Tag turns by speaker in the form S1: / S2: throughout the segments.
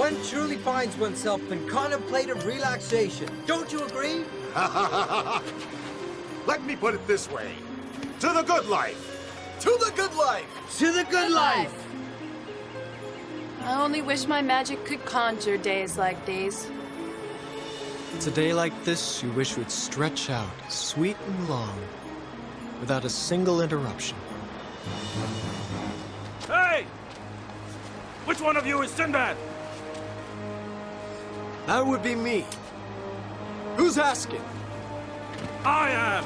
S1: One truly finds oneself in contemplative relaxation. Don't you agree?
S2: Let me put it this way. To the good life!
S1: To the good life! To the good life!
S3: I only wish my magic could conjure days like these.
S4: It's a day like this you wish would stretch out, sweet and long, without a single interruption.
S5: Hey! Which one of you is Sinbad?
S4: That would be me. Who's asking?
S5: I am!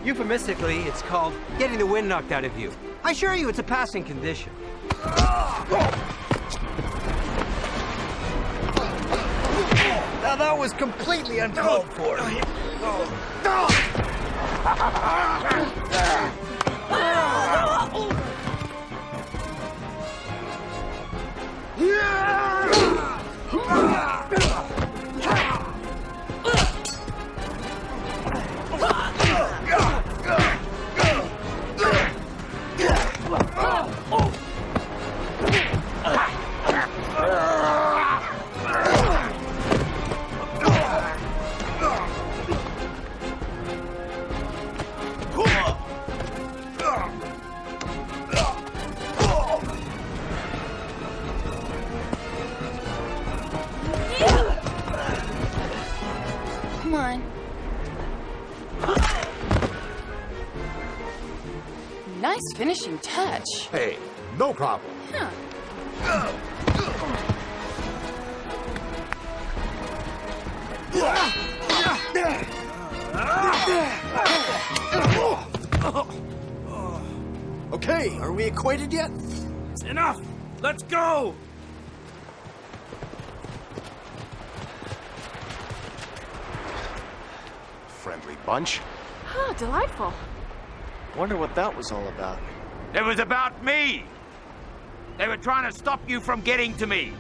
S1: Euphemistically, it's called getting the wind knocked out of you. I assure you it's a passing condition. Now that was completely uncalled for.
S3: Come on. Nice finishing touch.
S2: Hey, no problem.
S3: Huh.
S4: Okay, are we acquainted yet?
S5: Enough! Let's go!
S2: Friendly bunch.
S3: Oh, delightful.
S4: Wonder what that was all about.
S6: It was about me! They were trying to stop you from getting to me.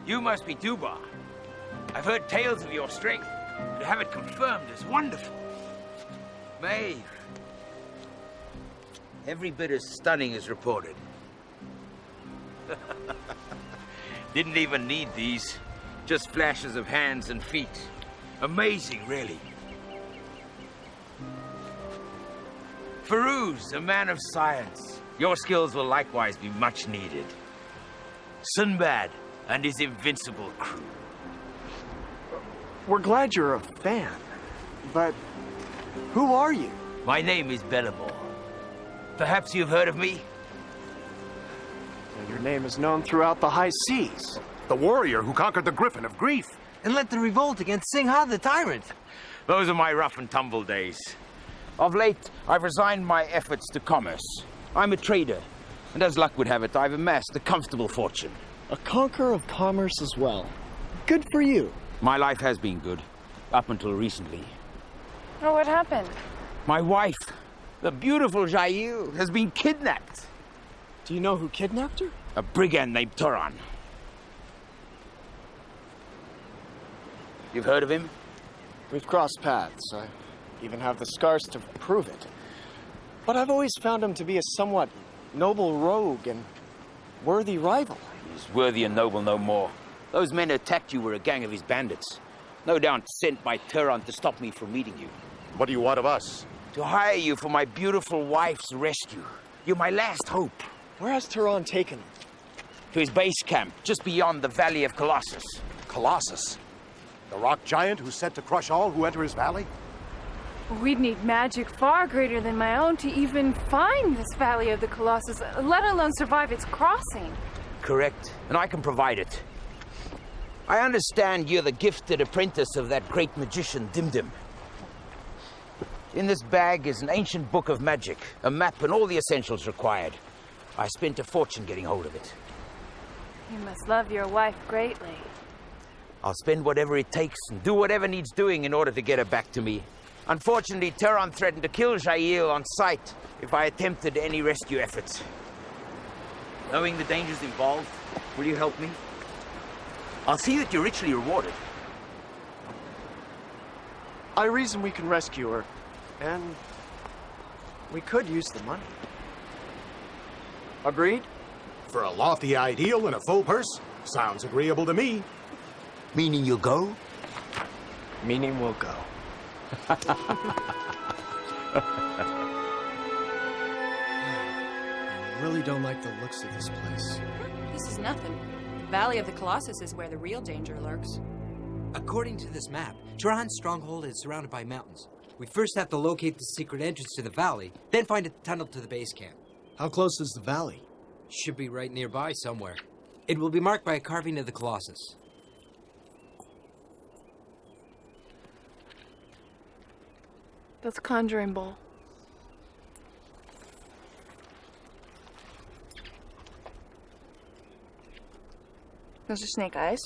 S6: You must be Duba. I've heard tales of your strength. To have it confirmed is wonderful. Maeve. Every bit as stunning as reported. Didn't even need these. Just flashes of hands and feet. Amazing, really. Farouz, a man of science. Your skills will likewise be much needed. Sinbad and his invincible crew.
S4: We're glad you're a fan, but who are you?
S6: My name is Bellamore. Perhaps you've heard of me?
S4: Your name is known throughout the high seas.
S2: The warrior who conquered the Griffin of Grief.
S1: And led the revolt against Singha the tyrant.
S6: Those are my rough and tumble days. Of late, I've resigned my efforts to commerce. I'm a trader, and as luck would have it, I've amassed a comfortable fortune.
S4: A conqueror of commerce as well. Good for you.
S6: My life has been good, up until recently.
S3: Oh, what happened?
S6: My wife, The beautiful Jael has been kidnapped.
S4: Do you know who kidnapped her?
S6: A brigand named Turan. You've heard of him?
S4: We've crossed paths. I even have the scars to prove it. But I've always found him to be a somewhat noble rogue and worthy rival.
S6: He's worthy and noble no more. Those men who attacked you were a gang of his bandits. No doubt sent by Turan to stop me from meeting you.
S2: What do you want of us?
S6: To hire you for my beautiful wife's rescue. You're my last hope.
S4: Where has Turan taken him?
S6: To his base camp, just beyond the Valley of Colossus.
S2: Colossus? The rock giant who's set to crush all who enter his valley?
S3: We'd need magic far greater than my own to even find this Valley of the Colossus, let alone survive its crossing.
S6: Correct, and I can provide it. I understand you're the gifted apprentice of that great magician, Dimdim. In this bag is an ancient book of magic, a map and all the essentials required. I spent a fortune getting hold of it.
S3: You must love your wife greatly.
S6: I'll spend whatever it takes and do whatever needs doing in order to get her back to me. Unfortunately, Turan threatened to kill Jael on sight if I attempted any rescue efforts. Knowing the dangers involved, will you help me? I'll see that you're richly rewarded.
S4: I reason we can rescue her, and we could use the money. Agreed?
S2: For a lofty ideal and a full purse? Sounds agreeable to me.
S6: Meaning you'll go?
S4: Meaning we'll go. I really don't like the looks of this place.
S7: This is nothing. The Valley of the Colossus is where the real danger lurks.
S1: According to this map, Turan's stronghold is surrounded by mountains. We first have to locate the secret entrance to the valley, then find a tunnel to the base camp.
S4: How close is the valley?
S1: Should be right nearby somewhere. It will be marked by a carving of the Colossus.
S3: That's conjuring bowl. Those are snake eyes.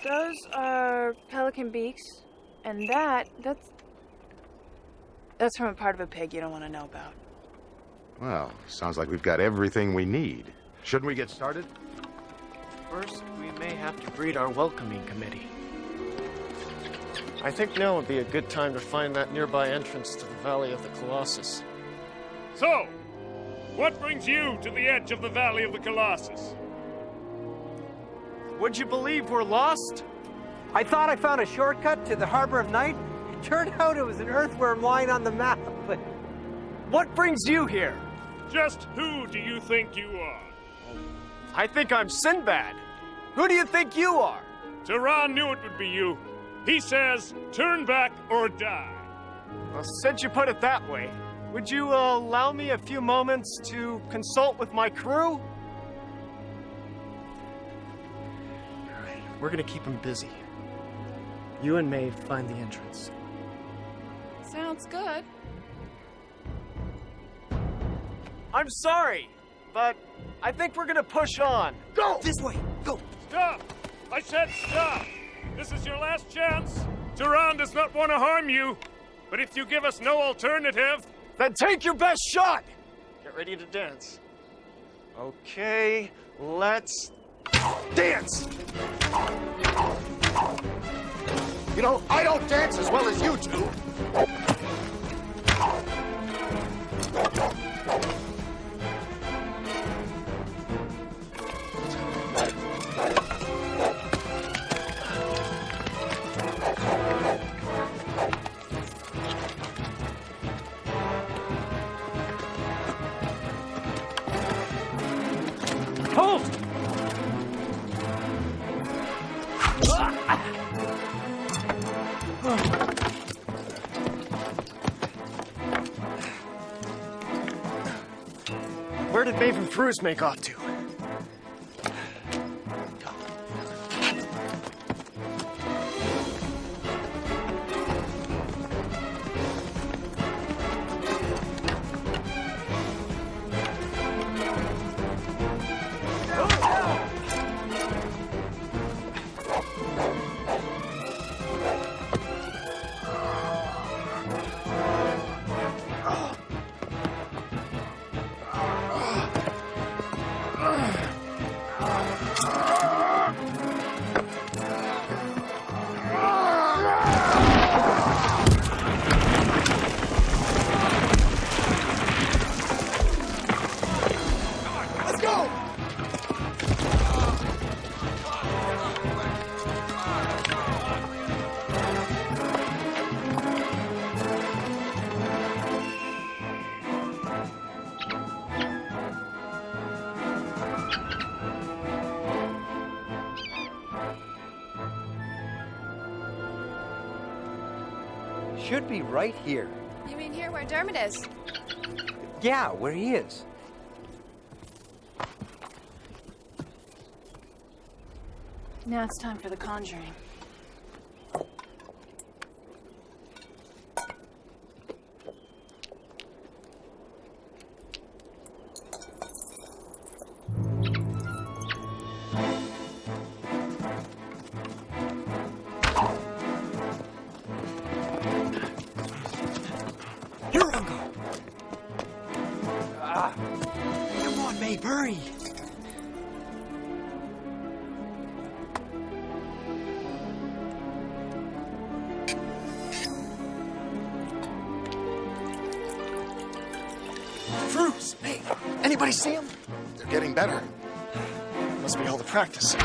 S3: Those are pelican beaks. And that's from a part of a pig you don't want to know about.
S2: Well, sounds like we've got everything we need. Shouldn't we get started?
S4: First, we may have to greet our welcoming committee. I think now would be a good time to find that nearby entrance to the Valley of the Colossus.
S5: So, what brings you to the edge of the Valley of the Colossus?
S4: Would you believe we're lost?
S1: I thought I found a shortcut to the Harbor of Night. It turned out it was an earthworm lying on the map, but...
S4: What brings you here?
S5: Just who do you think you are?
S4: I think I'm Sinbad. Who do you think you are?
S5: Turan knew it would be you. He says, turn back or die.
S4: Well, since you put it that way, would you allow me a few moments to consult with my crew? All right, we're gonna keep them busy. You and Maeve find the entrance.
S7: Sounds good.
S4: I'm sorry, but I think we're gonna push on.
S1: Go! This way! Go!
S5: Stop! I said stop! This is your last chance. Turan does not want to harm you, but if you give us no alternative...
S4: Then take your best shot! Get ready to dance. Okay, let's dance!
S2: You know, I don't dance as well as you two.
S5: Halt!
S4: Where did Maeve and Fruz make off to?
S1: should be right here.
S7: You mean here where Dermot is?
S1: Yeah, where he is.
S3: Now it's time for the conjuring.
S1: Here, Uncle. Come on, Maeve, hurry.
S4: Bruce, hey, anybody see him?
S2: They're getting better.
S4: Must be all the practice.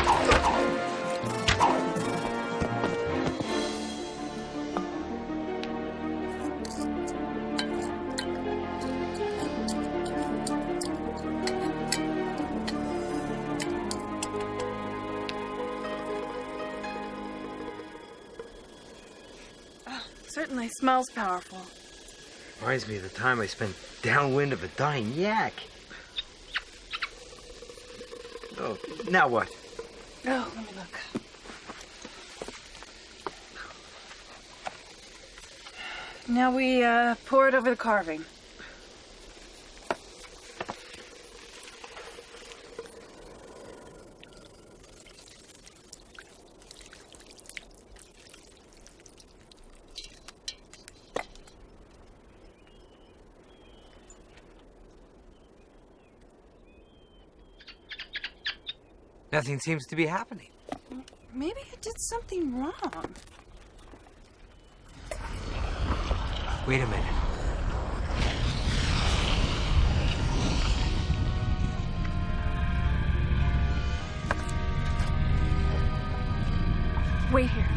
S3: Certainly smells powerful.
S1: Reminds me of the time I spent downwind of a dying yak. Oh, now what?
S3: Oh, let me look. Now we pour it over the carving.
S1: Nothing seems to be happening.
S3: Maybe I did something wrong.
S1: Wait a minute.
S3: Wait here.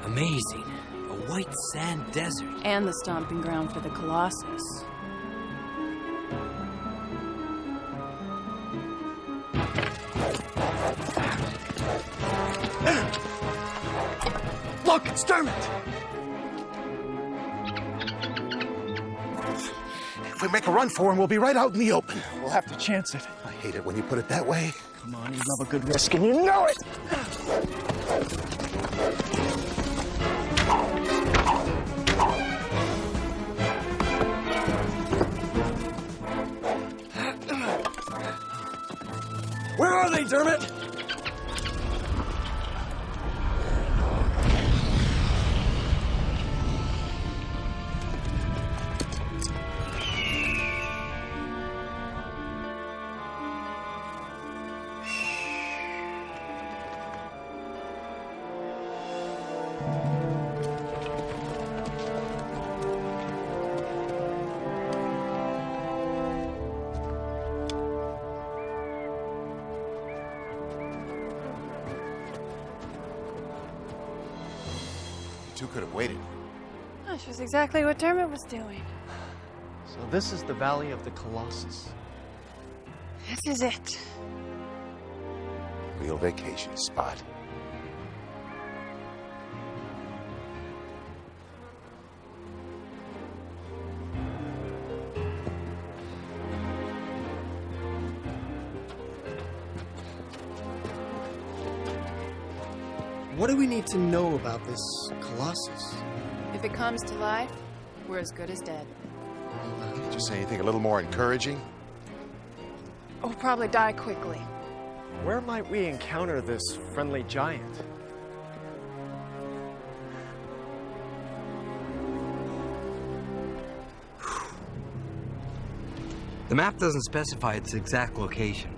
S1: Amazing. A white sand desert.
S7: And the stomping ground for the Colossus.
S4: Look, it's Dermot!
S2: If we make a run for him, we'll be right out in the open.
S4: We'll have to chance it.
S2: I hate it when you put it that way.
S4: Come on, you love a good risk, and you know it! Where are they, Dermot?
S2: Two could have waited.
S3: That's just exactly what Dermot was doing.
S4: So this is the Valley of the Colossus.
S3: This is it.
S2: Real vacation spot.
S4: What do we need to know about this Colossus?
S7: If it comes to life, we're as good as dead.
S2: Just say anything a little more encouraging?
S3: We'll probably die quickly.
S4: Where might we encounter this friendly giant?
S1: The map doesn't specify its exact location.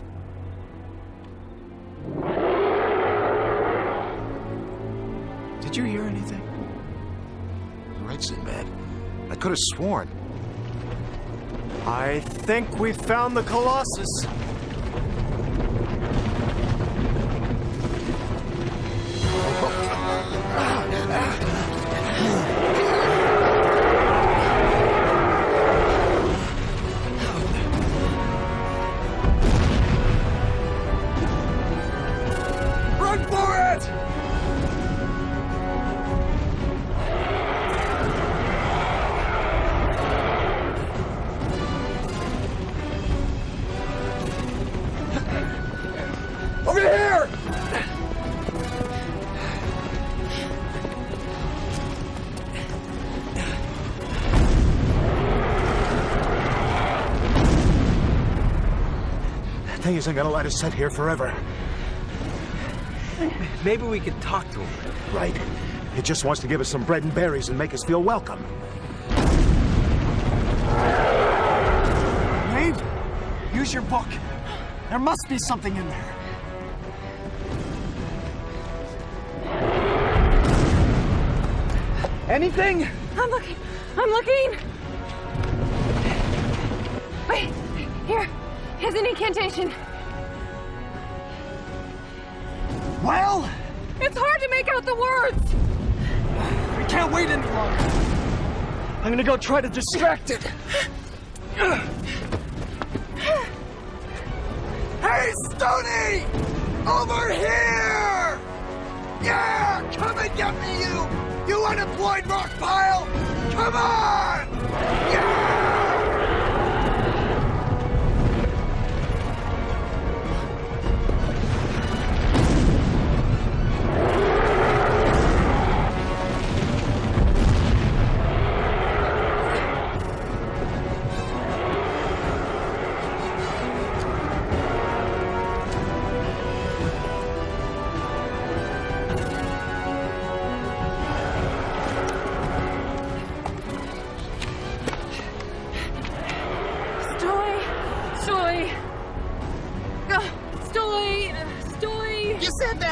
S4: Did you hear anything?
S2: You're right, Sinbad. I could have sworn.
S4: I think we found the Colossus.
S8: thing isn't gonna let us sit here forever.
S1: Maybe we could talk to him.
S8: Right. It just wants to give us some bread and berries and make us feel welcome.
S9: Wade, use your book. There must be something in there. Anything?
S3: I'm looking. Wait, here. Here's an incantation.
S9: Well,
S3: It's hard to make out the words.
S9: we can't wait any longer. I'm gonna go try to distract it. Hey, Stoney! Over here! Yeah! Come and get me, you unemployed rock pile! Come on! Yeah!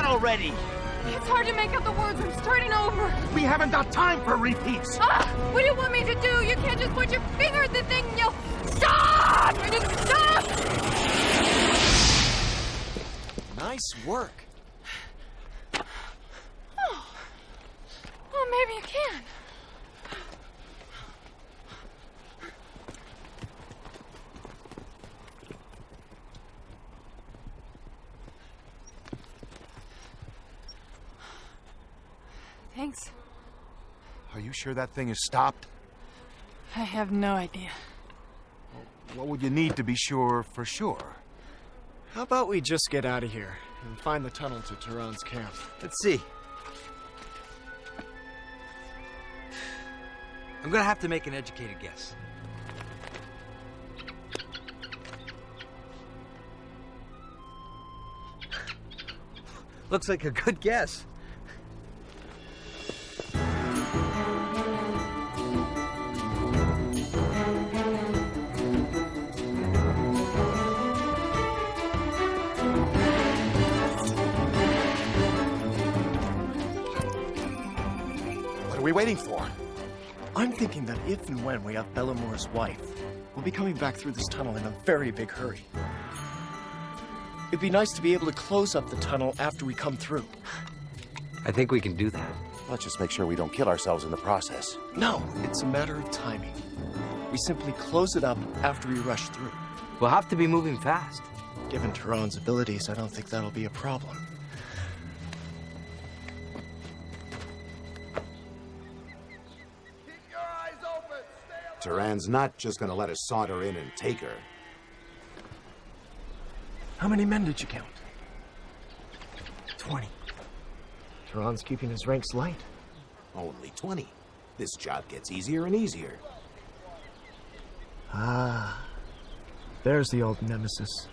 S6: Already.
S3: It's hard to make out the words. I'm starting over.
S8: We haven't got time for repeats.
S3: What do you want me to do? You can't just point your finger at the thing and yell, "Stop!" Stop!
S9: Nice work.
S3: Well, maybe you can. Thanks.
S8: Are you sure that thing is stopped?
S3: I have no idea.
S8: What would you need to be sure for sure?
S4: How about we just get out of here and find the tunnel to Tehran's camp?
S1: Let's see. I'm gonna have to make an educated guess. Looks like a good guess.
S8: What are we waiting for?
S4: I'm thinking that if and when we have Bellamore's wife, we'll be coming back through this tunnel in a very big hurry. It'd be nice to be able to close up the tunnel after we come through.
S1: I think we can do that.
S2: Let's just make sure we don't kill ourselves in the process.
S4: No, it's a matter of timing. We simply close it up after we rush through.
S1: We'll have to be moving fast.
S4: Given Tehran's abilities, I don't think that'll be a problem.
S2: Tehran's not just gonna let us saunter in and take her.
S4: How many men did you count?
S1: 20.
S4: Tehran's keeping his ranks light.
S2: Only 20. This job gets easier and easier.
S4: Ah, there's the old nemesis.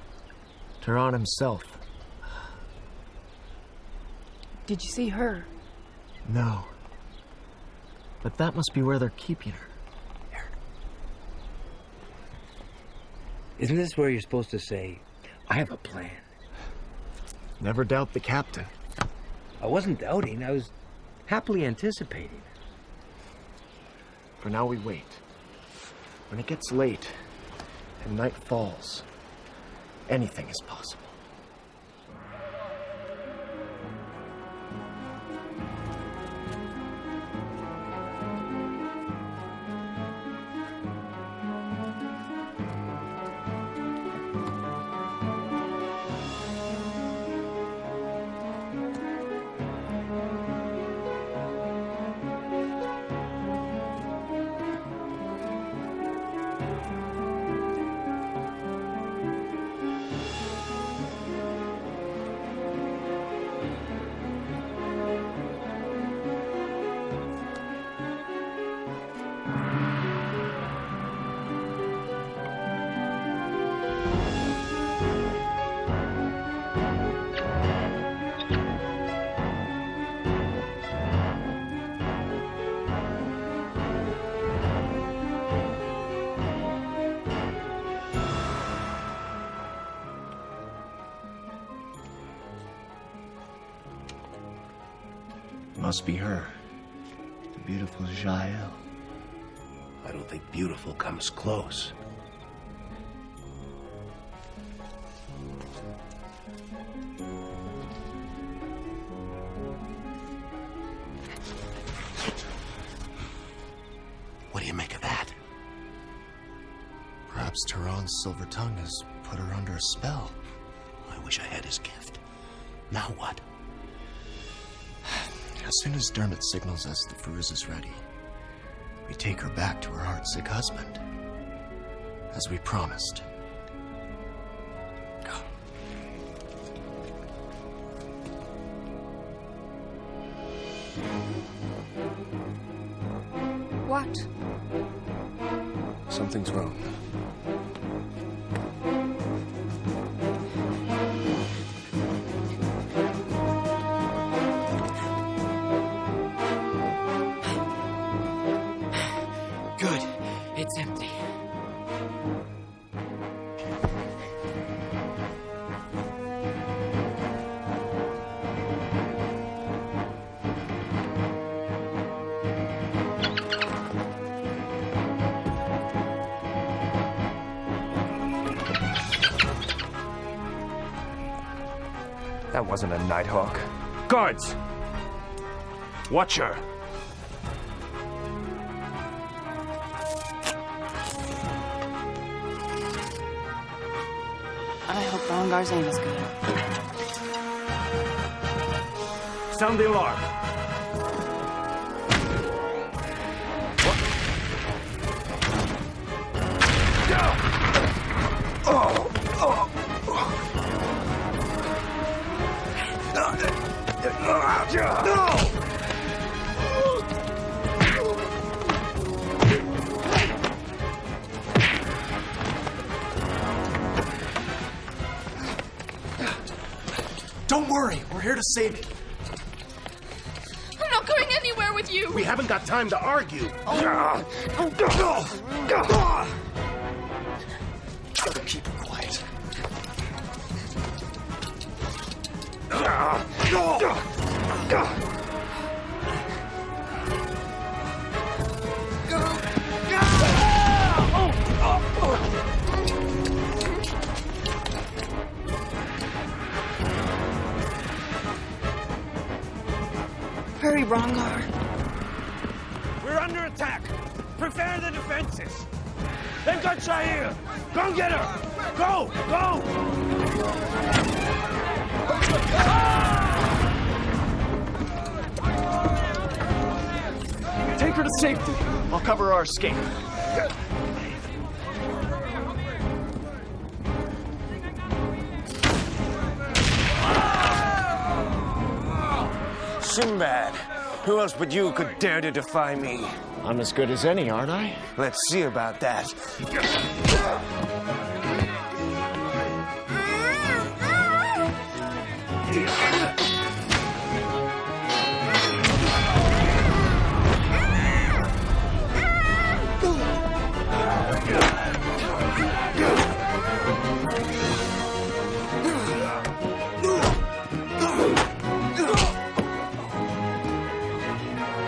S4: Tehran himself.
S3: Did you see her?
S4: No. But that must be where they're keeping her.
S1: Isn't this where you're supposed to say, I have a plan?
S4: Never doubt the captain.
S1: I wasn't doubting, I was happily anticipating.
S4: For now we wait. When it gets late and night falls, anything is possible. must be her. The beautiful Jael.
S10: I don't think beautiful comes close. What do you make of that?
S4: Perhaps Tehran's silver tongue has put her under a spell.
S10: I wish I had his gift. Now what?
S4: As soon as Dermot signals us that Firuz is ready, we take her back to her heartsick husband. As we promised. Go.
S3: What?
S4: Something's wrong.
S1: Good. It's empty.
S5: That wasn't a Nighthawk. Guards! Watch her.
S7: I hope Rongar's aim is good.
S5: Sound the alarm.
S4: Don't worry, we're here to save you.
S3: I'm not going anywhere with you!
S10: We haven't got time to argue.
S4: Keep her quiet.
S7: Hurry, Rongar.
S5: We're under attack. Prepare the defenses. They've got Shahir. Go get her. Go! Go!
S9: Take her to safety. I'll cover our escape.
S10: Sinbad, who else but you could dare to defy me?
S4: I'm as good as any, aren't I?
S10: Let's see about that.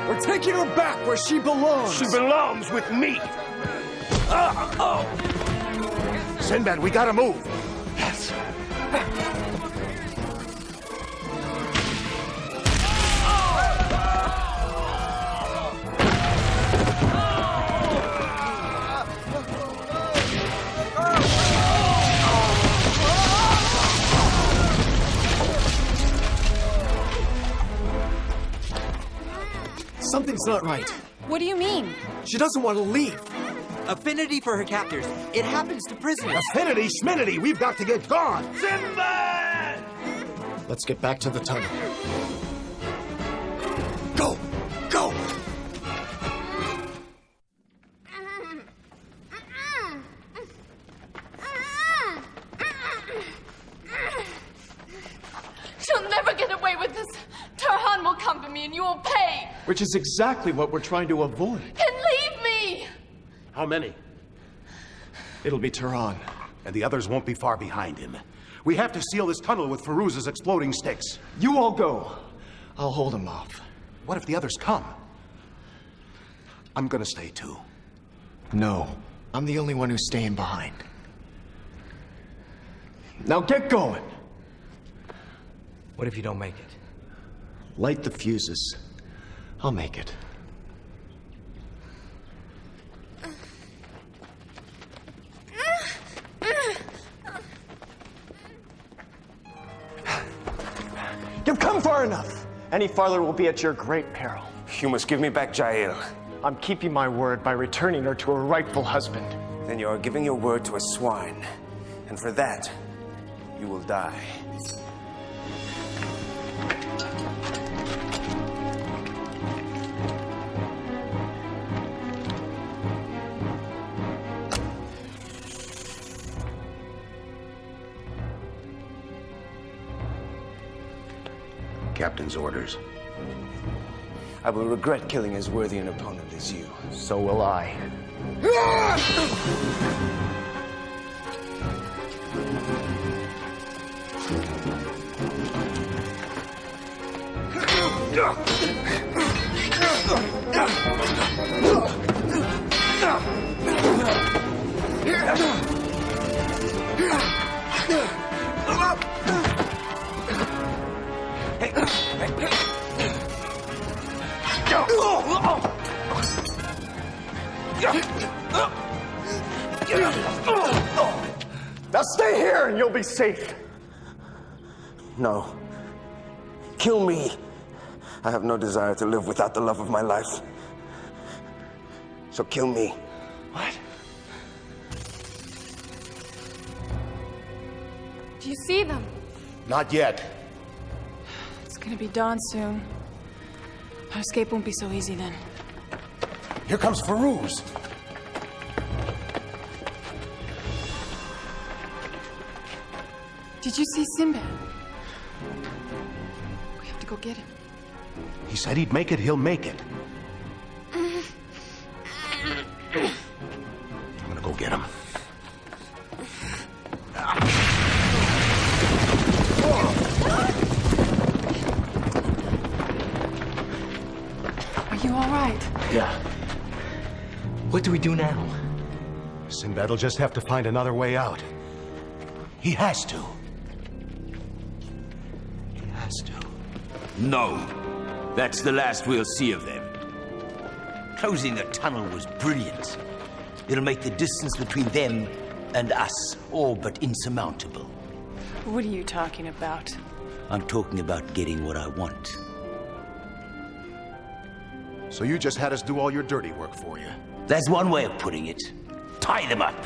S9: We're taking her back where she belongs.
S10: She belongs with me. Sinbad, we gotta move. Yes.
S4: Something's not right.
S7: What do you mean?
S4: She doesn't want to leave.
S1: Affinity for her captors. It happens to prisoners.
S10: Affinity, Schminity, we've got to get gone.
S5: Sinbad!
S4: Let's get back to the tunnel. Go! Go!
S3: She'll never get away with this. Tarhan will come for me and you will pay.
S4: Which is exactly what we're trying to avoid.
S3: And leave me!
S10: How many?
S4: It'll be Tehran.
S10: And the others won't be far behind him. We have to seal this tunnel with Firuz's exploding sticks.
S4: You all go. I'll hold him off.
S2: What if the others come? I'm gonna stay too.
S4: No, I'm the only one who's staying behind. Now get going!
S1: What if you don't make it?
S4: Light the fuses. I'll make it. You've come far enough! Any farther will be at your great peril.
S10: You must give me back Jael.
S4: I'm keeping my word by returning her to her rightful husband.
S10: Then you are giving your word to a swine. And for that, you will die.
S2: Captain's orders.
S10: I will regret killing as worthy an opponent as you.
S4: So will I. Now stay here and you'll be safe.
S10: No. Kill me. I have no desire to live without the love of my life. So kill me.
S4: What?
S3: Do you see them?
S2: Not yet.
S3: It's gonna be dawn soon. Our escape won't be so easy then.
S2: Here comes Firuz.
S3: Did you see Sinbad? We have to go get him.
S2: He said he'd make it, he'll make it. I'm gonna go get him.
S3: Are you all right?
S4: Yeah.
S1: What do we do now?
S2: Sinbad will just have to find another way out. He has to. He has to.
S6: No. That's the last we'll see of them. Closing the tunnel was brilliant. It'll make the distance between them and us all but insurmountable.
S3: What are you talking about?
S6: I'm talking about getting what I want.
S2: So you just had us do all your dirty work for you.
S6: That's one way of putting it. Tie them up.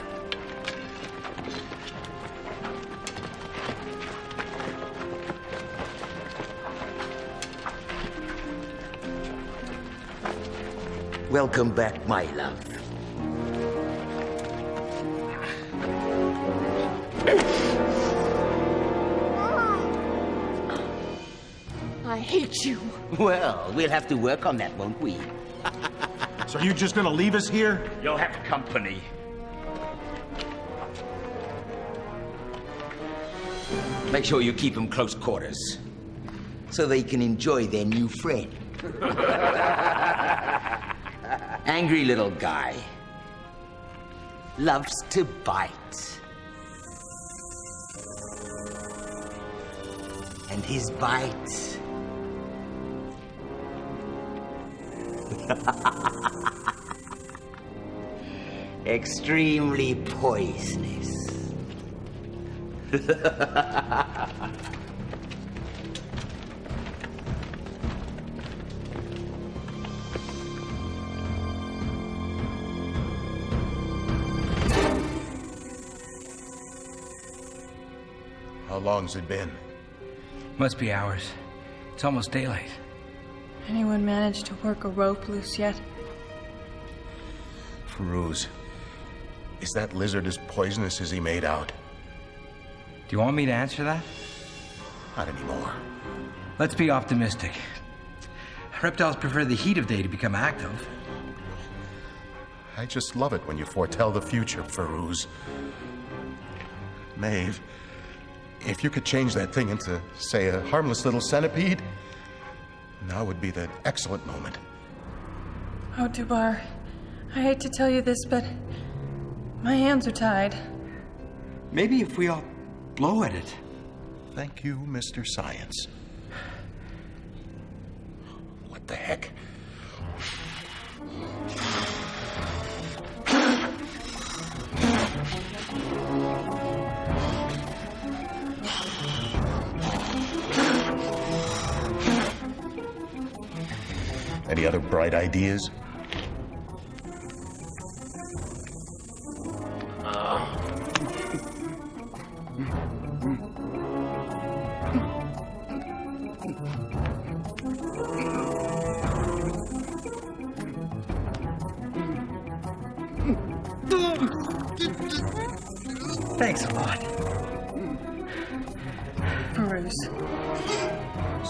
S6: Welcome back, my love.
S3: I hate you.
S6: Well, we'll have to work on that, won't we?
S2: So you just gonna leave us here?
S6: You'll have company. Make sure you keep them close quarters, so they can enjoy their new friend. Angry little guy. Loves to bite. And his bite... extremely poisonous.
S2: How long's it been?
S1: Must be hours. It's almost daylight.
S3: Anyone managed to work a rope loose yet?
S2: Firuz, is that lizard as poisonous as he made out?
S1: Do you want me to answer that?
S2: Not anymore.
S1: Let's be optimistic. Reptiles prefer the heat of day to become active.
S2: I just love it when you foretell the future, Firuz. Maeve, if you could change that thing into, say, a harmless little centipede, Now would be the excellent moment.
S3: Oh, Dubar, I hate to tell you this, but my hands are tied.
S1: Maybe if we all blow at it.
S2: Thank you, Mr. Science. What the heck? Any other bright ideas?
S1: Thanks a lot.
S3: Bruce.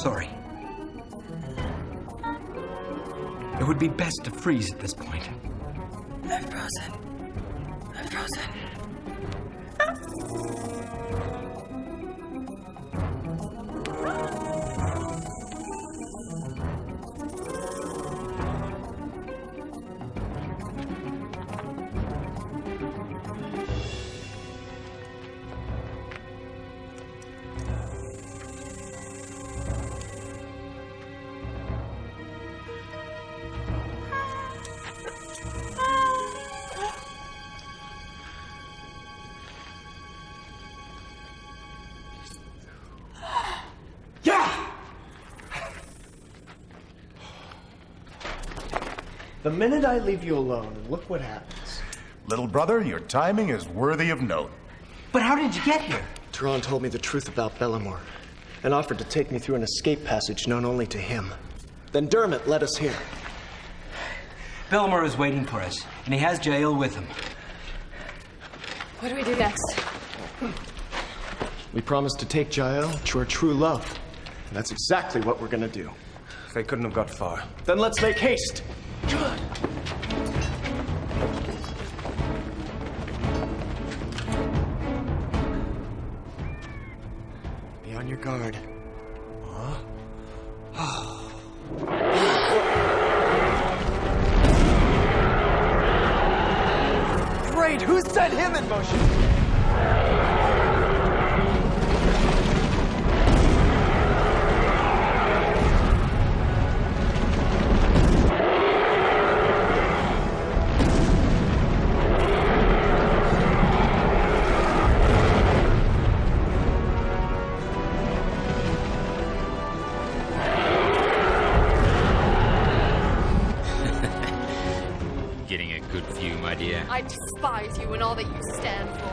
S1: Sorry. It would be best to freeze at this point.
S3: I'm frozen. I'm frozen.
S4: The minute I leave you alone, look what happens.
S2: Little brother, your timing is worthy of note.
S1: But how did you get here?
S4: Turan told me the truth about Bellamore and offered to take me through an escape passage known only to him. Then Dermot led us here.
S1: Bellamore is waiting for us, and he has Jael with him.
S3: What do we do next?
S4: We promised to take Jael to her true love. And that's exactly what we're gonna do.
S9: They couldn't have got far.
S4: Then let's make haste. Good. Be on your guard. Great! Who set him in motion?
S11: Getting a good view, my dear.
S12: I despise you and all that you stand for.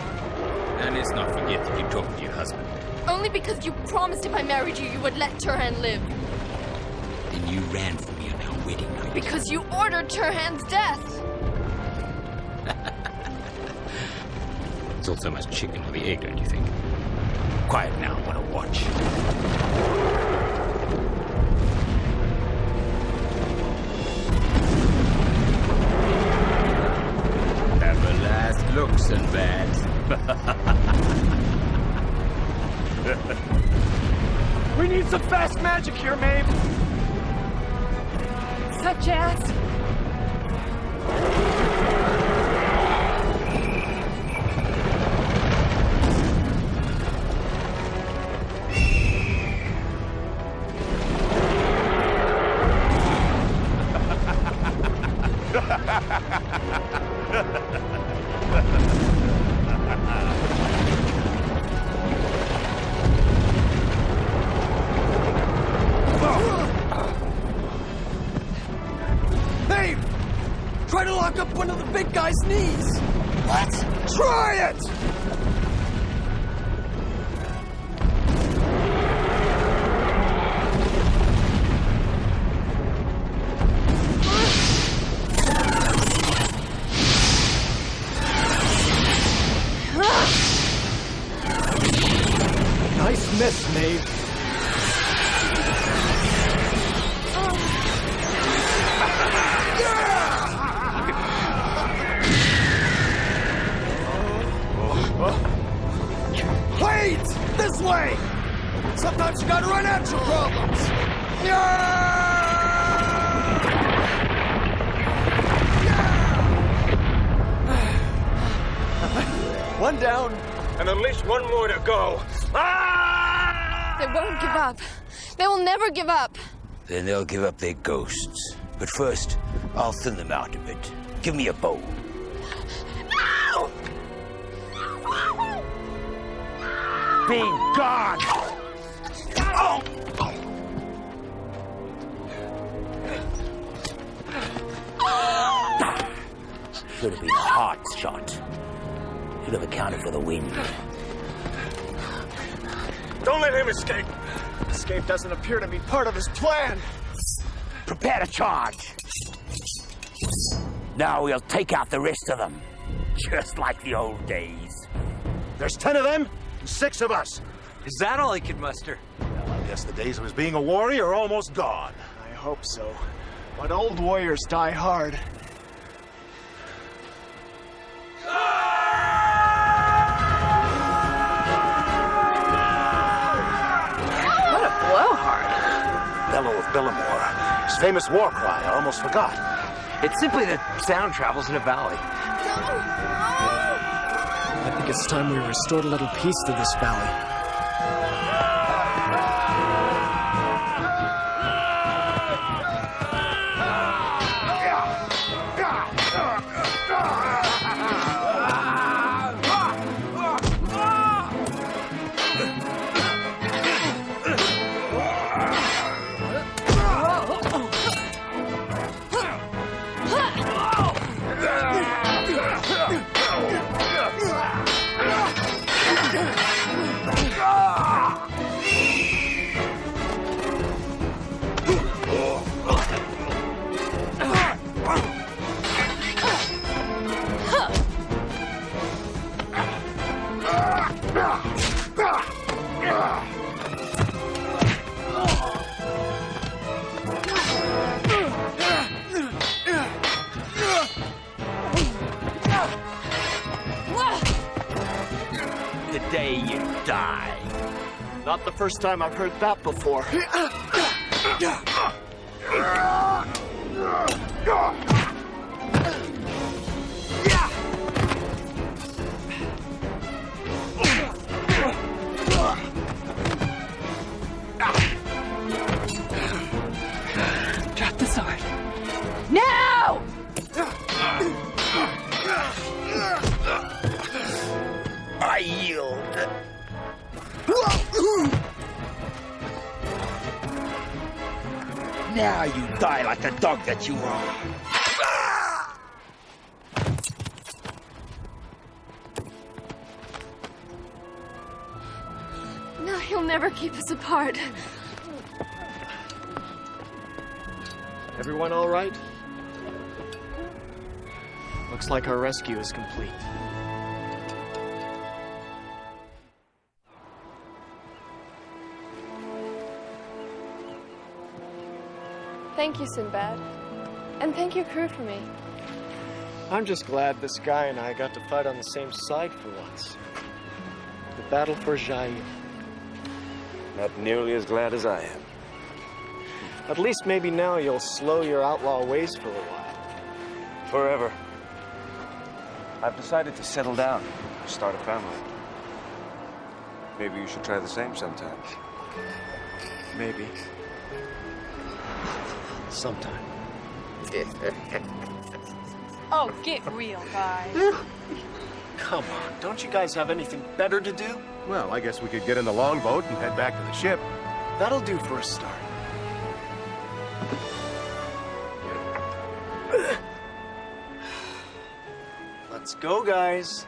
S11: And let's not forget that you talked to your husband.
S12: Only because you promised if I married you, you would let Turhan live.
S11: And you ran from me on our wedding night.
S12: Because you ordered Turhan's death.
S11: It's also much chicken or the egg, don't you think? Quiet now, I want to watch. Have a last look, Sinbad.
S9: We need some fast magic here, Maeve.
S3: Such as?
S9: Maeve! Try to lock up one of the big guy's knees! What? Try it! Nice miss, Maeve. Wait! This way! Sometimes you gotta run at your problems!
S4: One down.
S10: And at least one more to go.
S12: They won't give up. They will never give up.
S6: Then they'll give up their ghosts. But first, I'll thin them out a bit. Give me a bow.
S12: No!
S6: Be gone! Oh! Should have been a hard shot. Should have accounted for the wind.
S10: Don't let him escape.
S4: Escape doesn't appear to be part of his plan.
S6: Prepare to charge. Now we'll take out the rest of them. Just like the old days.
S2: There's 10 of them and 6 of us.
S1: Is that all he could muster?
S2: Well, I guess the days of his being a warrior are almost gone.
S4: I hope so. But old warriors die hard.
S3: What a blowhard.
S2: Bellow of Bellamore. His famous war cry, I almost forgot.
S1: It's simply that sound travels in a valley.
S4: I think it's time we restored a little peace to this valley.
S6: The day you die.
S4: Not the first time I've heard that before.
S3: Drop the sword. Now!
S6: I yield. Now you die like the dog that you are.
S12: No, he'll never keep us apart.
S4: Everyone all right? Looks like our rescue is complete.
S3: Thank you, Sinbad. And thank your crew for me.
S4: I'm just glad this guy and I got to fight on the same side for once. The battle for Jair.
S10: Not nearly as glad as I am.
S4: At least maybe now you'll slow your outlaw ways for a while.
S10: Forever. I've decided to settle down, start a family. Maybe you should try the same sometime.
S4: Maybe. Sometime.
S7: Oh, get real, guys.
S4: Come on, don't you guys have anything better to do?
S2: Well, I guess we could get in the longboat and head back to the ship.
S4: That'll do for a start. Let's go, guys.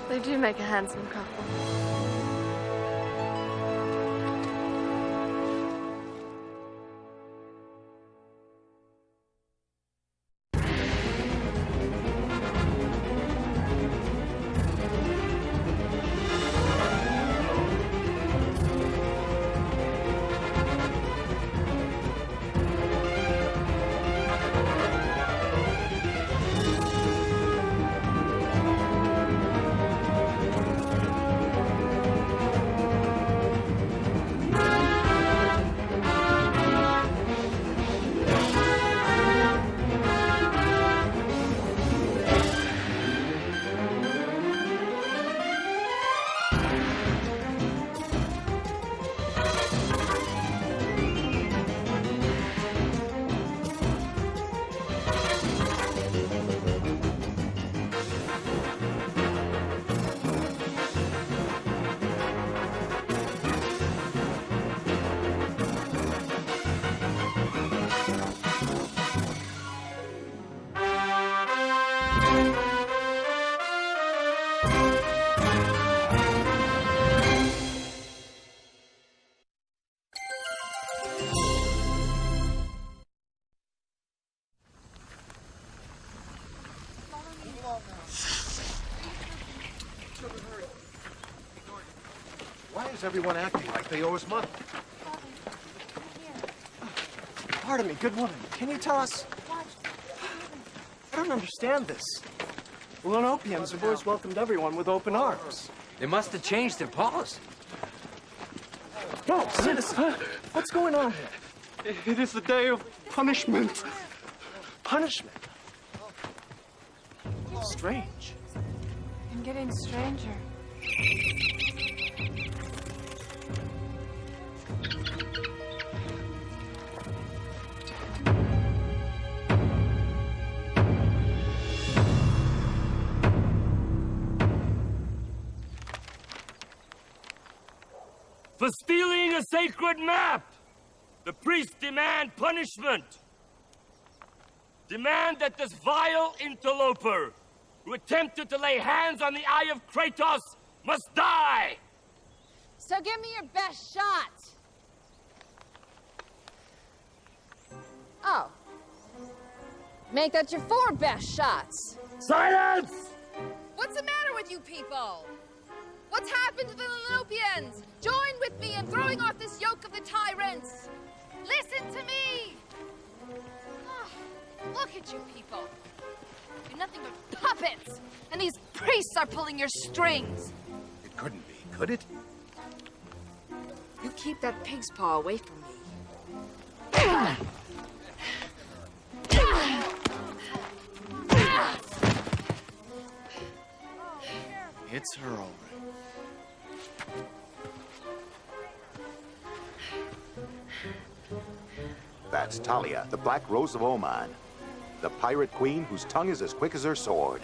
S3: They do make a handsome couple.
S13: is everyone acting like they owe us money?
S4: Pardon me, good woman. Can you tell us? I don't understand this. Lenopians have always welcomed everyone with open arms.
S1: They must have changed their policy.
S4: No, citizen. What's going on here?
S9: It is the day of punishment.
S4: Punishment? Strange.
S3: And getting stranger.
S5: For stealing a sacred map, the priests demand punishment. Demand that this vile interloper who attempted to lay hands on the Eye of Kratos must die!
S12: So give me your best shot. Oh. Make that your 4 best shots.
S5: Silence!
S12: What's the matter with you people? What's happened to the Lenopians? Join with me in throwing off this yoke of the tyrants. Listen to me. Oh, look at you people. You're nothing but puppets. And these priests are pulling your strings.
S13: It couldn't be, could it?
S12: You keep that pig's paw away from me.
S4: It's her, all right.
S2: That's Talia, the Black Rose of Oman. The pirate queen whose tongue is as quick as her sword.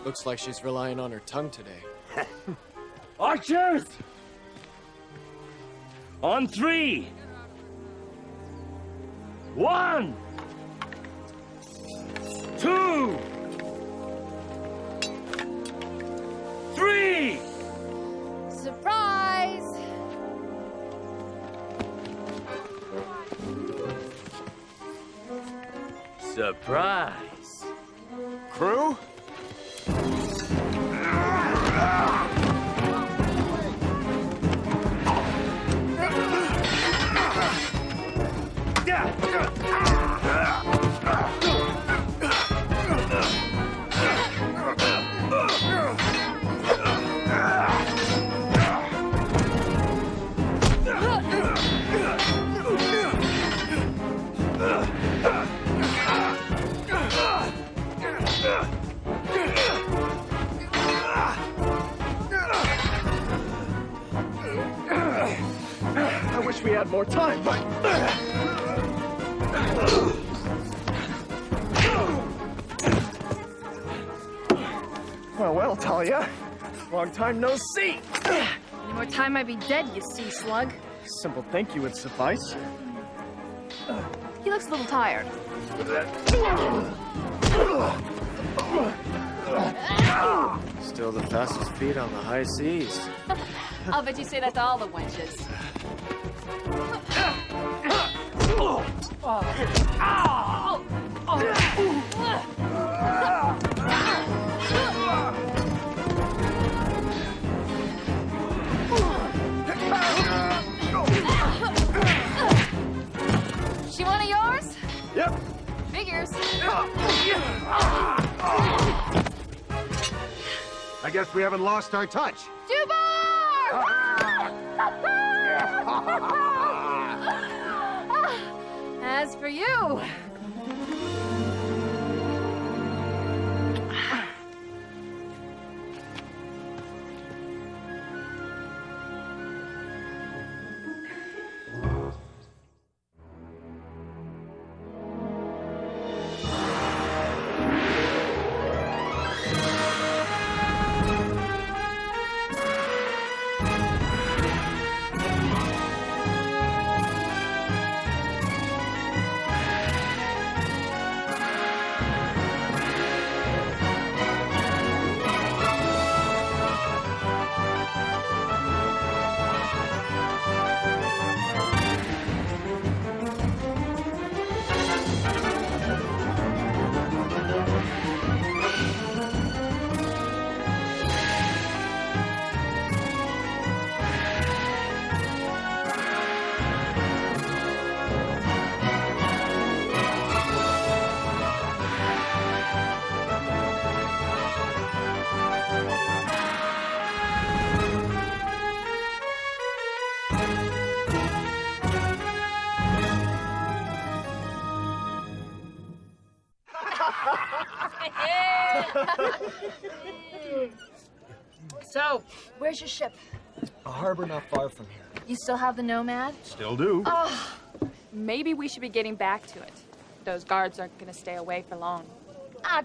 S4: Looks like she's relying on her tongue today.
S5: Archers! On 3! 1! 2! 3!
S12: Surprise!
S5: Surprise!
S2: Crew?
S4: I wish we had more time, but... Well, Talia. Long time no see.
S3: Any more time I'd be dead, you sea slug.
S4: Simple thank you would suffice.
S3: He looks a little tired.
S4: Still the fastest feet on the high seas.
S7: I'll bet you say that to all the wenches.
S12: She one of yours?
S4: Yep.
S12: Figures.
S2: I guess we haven't lost our touch.
S12: Dubar!
S3: As for you...
S12: So, where's your ship?
S4: A harbor not far from here.
S12: You still have the Nomad?
S13: Still do.
S12: Oh,
S7: Maybe we should be getting back to it. Those guards aren't gonna stay away for long.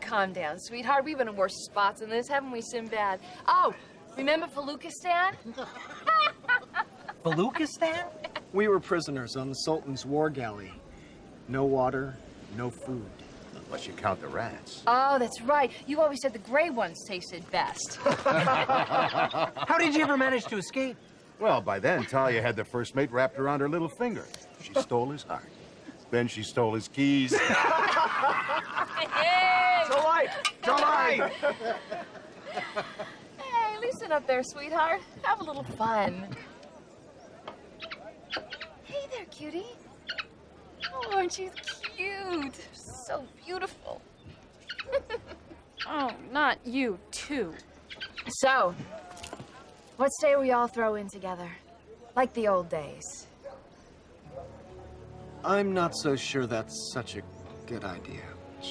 S12: calm down, sweetheart. We've been in worse spots than this, haven't we, Sinbad? Oh, remember Feluchistan?
S1: Feluchistan?
S4: We were prisoners on the Sultan's war galley. No water, no food.
S13: Unless you count the rats.
S12: Oh, that's right. You always said the gray ones tasted best.
S1: How did you ever manage to escape?
S13: Well, by then, Talia had the first mate wrapped around her little finger. She stole his heart. Then she stole his keys.
S12: Hey!
S4: Delight! Delight!
S12: Hey, listen up there, sweetheart. Have a little fun. Hey there, cutie. Oh, aren't you cute? So beautiful.
S7: Oh, not you, too.
S12: So, let's say we all throw in together. Like the old days.
S4: I'm not so sure that's such a good idea.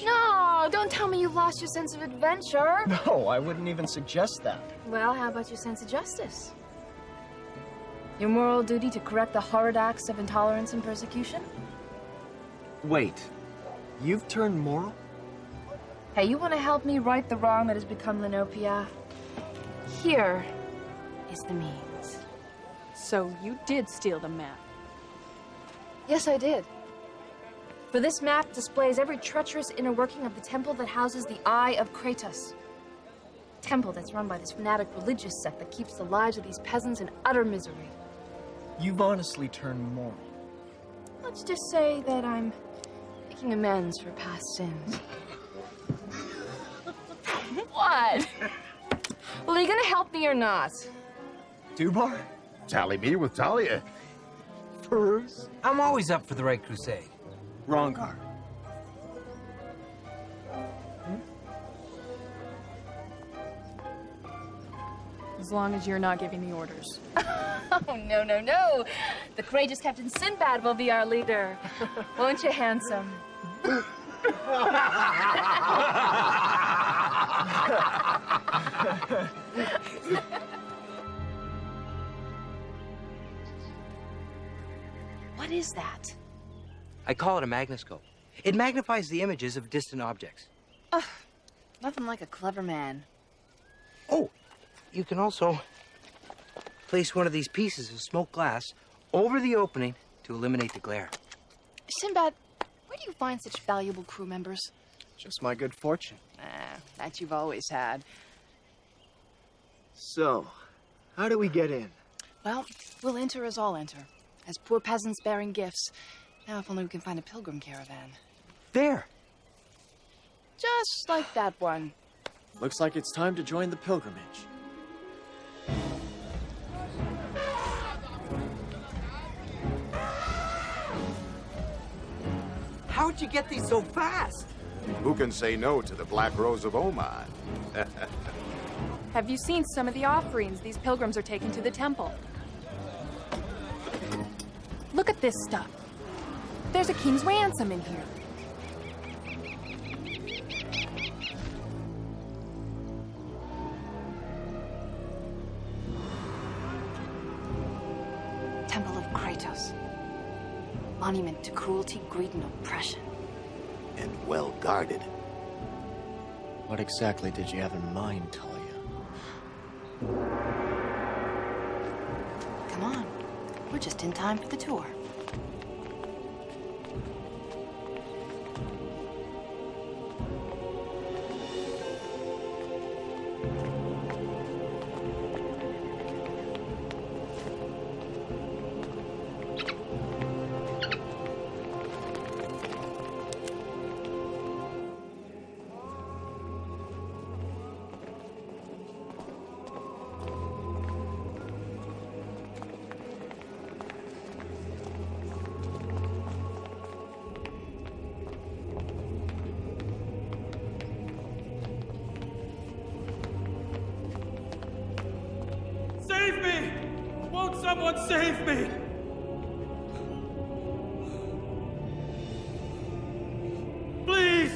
S12: No, don't tell me you've lost your sense of adventure.
S4: No, I wouldn't even suggest that.
S12: Well, how about your sense of justice? Your moral duty to correct the horrid acts of intolerance and persecution?
S4: Wait, you've turned moral?
S12: Hey, you want to help me right the wrong that has become Lenopia? Here is the means.
S7: So you did steal the map.
S12: Yes, I did. For this map displays every treacherous inner working of the temple that houses the Eye of Kratos. Temple that's run by this fanatic religious sect that keeps the lives of these peasants in utter misery.
S4: You've honestly turned moral.
S12: Let's just say that I'm making amends for past sins. What? Well, are you gonna help me or not?
S4: Dubar?
S13: Tally me with Talia.
S4: Furs?
S1: I'm always up for the right crusade.
S4: Wrong guard.
S7: As long as you're not giving the orders.
S12: Oh, no, no, no. The courageous Captain Sinbad will be our leader. Won't you, handsome? What is that?
S1: I call it a magnoscope. It magnifies the images of distant objects.
S12: Nothing like a clever man.
S1: Oh, you can also place one of these pieces of smoked glass over the opening to eliminate the glare.
S12: Sinbad, where do you find such valuable crew members?
S4: Just my good fortune.
S12: That you've always had.
S4: So, how do we get in?
S7: Well, we'll enter as all enter. As poor peasants bearing gifts. Now, if only we can find a pilgrim caravan.
S1: There.
S7: Just like that one.
S4: Looks like it's time to join the pilgrimage.
S1: How'd you get these so fast?
S2: Who can say no to the Black Rose of Oman?
S7: Have you seen some of the offerings these pilgrims are taking to the temple? Look at this stuff. There's a king's ransom in here.
S12: Temple of Kratos. Monument to cruelty, greed, and oppression.
S2: And well guarded.
S4: What exactly did you have in mind, Talia?
S7: Come on. We're just in time for the tour.
S14: Save me! Won't someone save me? Please!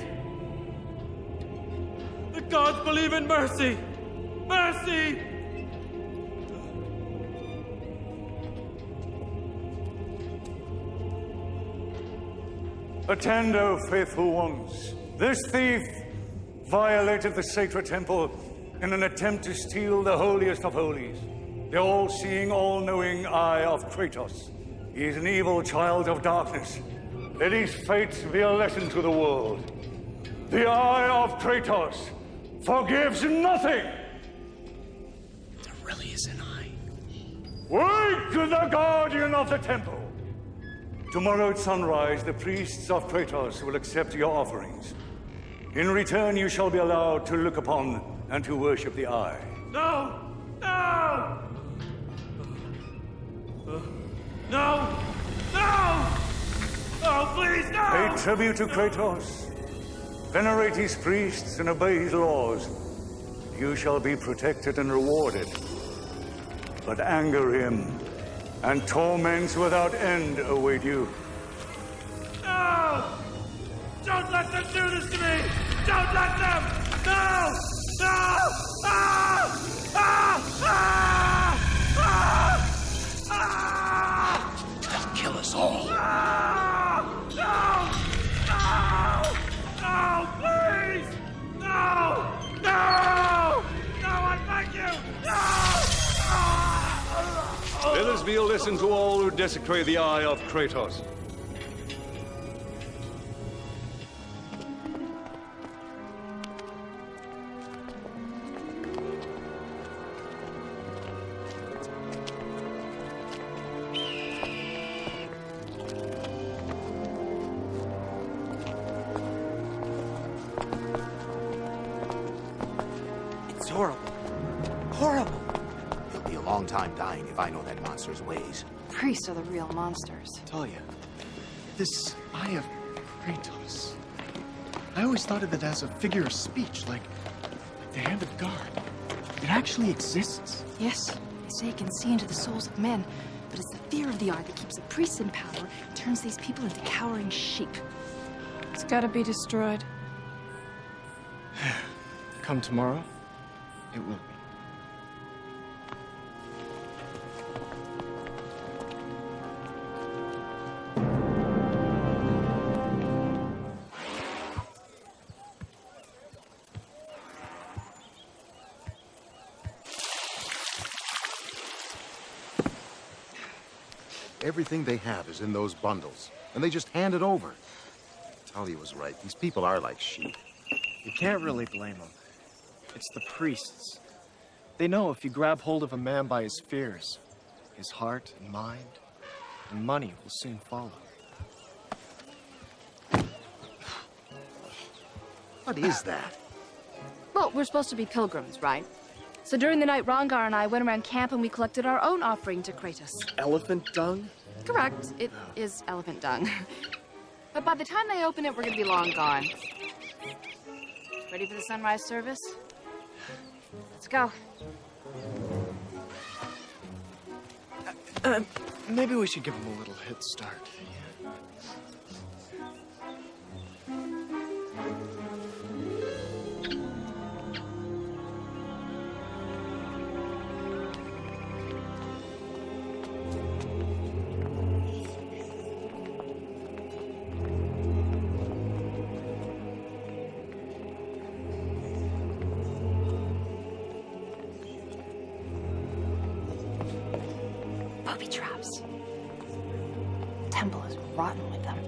S14: The gods believe believe in mercy! Mercy!
S15: Attend, O faithful ones. This thief violated the sacred temple in an attempt to steal the holiest of holies, the all-seeing, all-knowing eye of Kratos. He is an evil child of darkness. Let his fate be a lesson to the world. The eye of Kratos forgives nothing!
S4: There really is an eye.
S15: Wake the guardian of the temple! Tomorrow at sunrise, the priests of Kratos will accept your offerings. In return, you shall be allowed to look upon and to worship the eye.
S14: No! No! No! No! Oh, please, no!
S15: Pay tribute to Kratos. Venerate his priests and obey his laws. You shall be protected and rewarded. But anger him, and torments without end await you.
S14: No! Don't let them do this to me! Don't let them! No! No! Ah! Ah! Ah! Ah! Ah!
S4: They'll kill us all.
S14: Ah! No! No! No! Please! No! No! No! I beg you! No!
S16: Let us be a lesson to all who desecrate the eye of Kratos.
S1: It's horrible. Horrible.
S2: He'll be a long time dying if I know that monster's ways.
S7: Priests are the real monsters.
S4: Talia, this Eye of Kratos. I always thought of it as a figure of speech, like the hand of God. It actually exists.
S7: Yes, they say it can see into the souls of men, but it's the fear of the eye that keeps the priests in power and turns these people into cowering sheep.
S3: It's gotta be destroyed.
S4: Come tomorrow, it will be.
S13: Everything they have is in those bundles, and they just hand it over. Talia was right. These people are like sheep.
S4: You can't really blame them. It's the priests. They know if you grab hold of a man by his fears, his heart and mind, and money will soon follow.
S13: What is that?
S17: Well, we're supposed to be pilgrims, right? So during the night, Rongar and I went around camp and we collected our own offering to Kratos.
S4: Elephant dung?
S17: Correct. It is elephant dung. But by the time they open it, we're gonna be long gone. Ready for the sunrise service? Let's go.
S4: Maybe we should give him a little head start.
S7: Booby traps. The temple is rotten with them.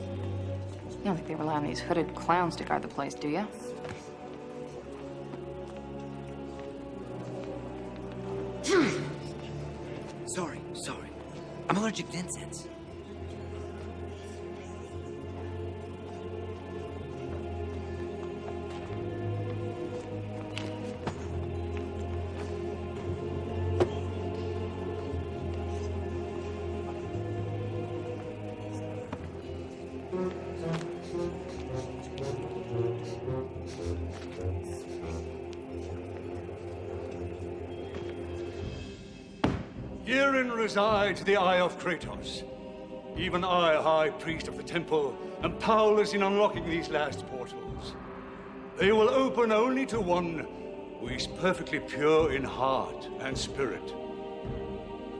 S7: You don't think they rely on these hooded clowns to guard the place, do you?
S1: Sorry. I'm allergic to incense.
S15: Herein resides the Eye of Kratos. Even I, High Priest of the Temple, am powerless in unlocking these last portals. They will open only to one who is perfectly pure in heart and spirit.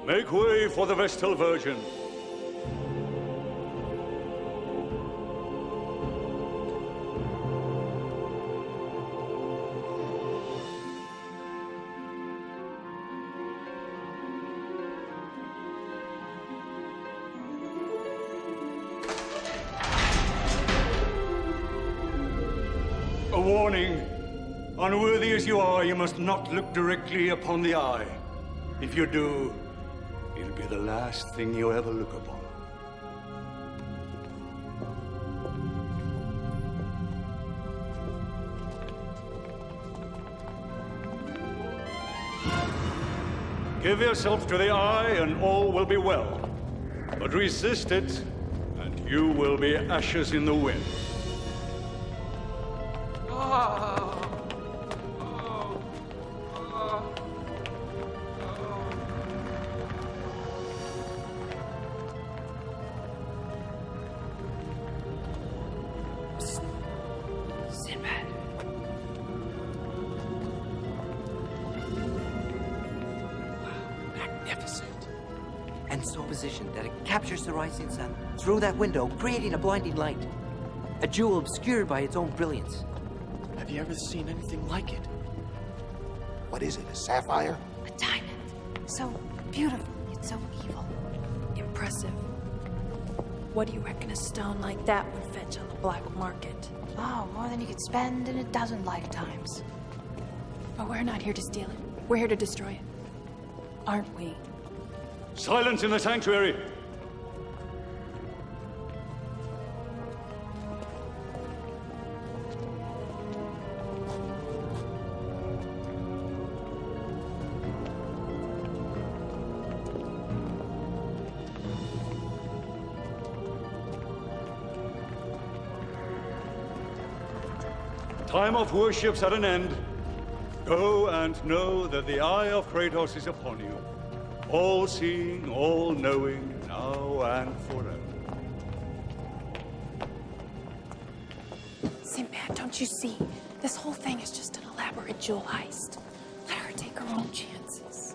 S15: Make way for the Vestal Virgin. A warning. Unworthy as you are, you must not look directly upon the eye. If you do, it'll be the last thing you ever look upon. Give yourself to the eye and all will be well. But resist it, and you will be ashes in the wind.
S1: Sinbad. Magnificent. And so positioned that it captures the rising sun through that window, creating a blinding light. A jewel obscured by its own brilliance.
S4: Have you ever seen anything like it?
S2: What is it, a sapphire?
S7: A diamond. So beautiful, yet so evil.
S3: Impressive. What do you reckon a stone like that would fetch on the black market?
S7: Oh, more than you could spend in a dozen lifetimes.
S3: But we're not here to steal it. We're here to destroy it. Aren't we?
S15: Silence in the sanctuary! Time of worship's at an end. Go and know that the eye of Kratos is upon you. All-seeing, all-knowing, now and forever.
S3: Sinbad, don't you see? This whole thing is just an elaborate jewel heist. Let her take her own chances.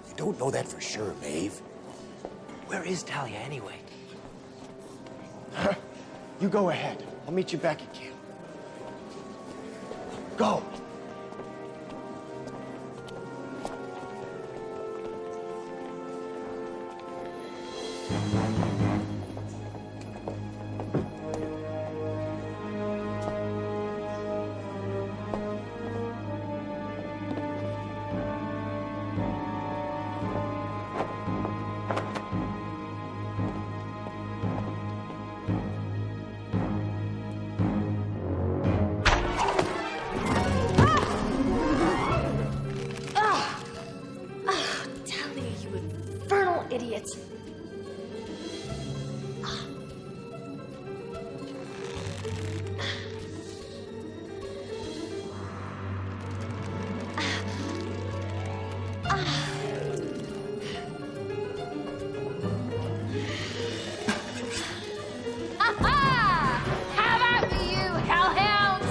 S2: You don't know that for sure, Maeve.
S1: Where is Talia anyway?
S4: You go ahead. I'll meet you back at camp. Go!
S18: Idiot.
S12: How about you, hellhounds?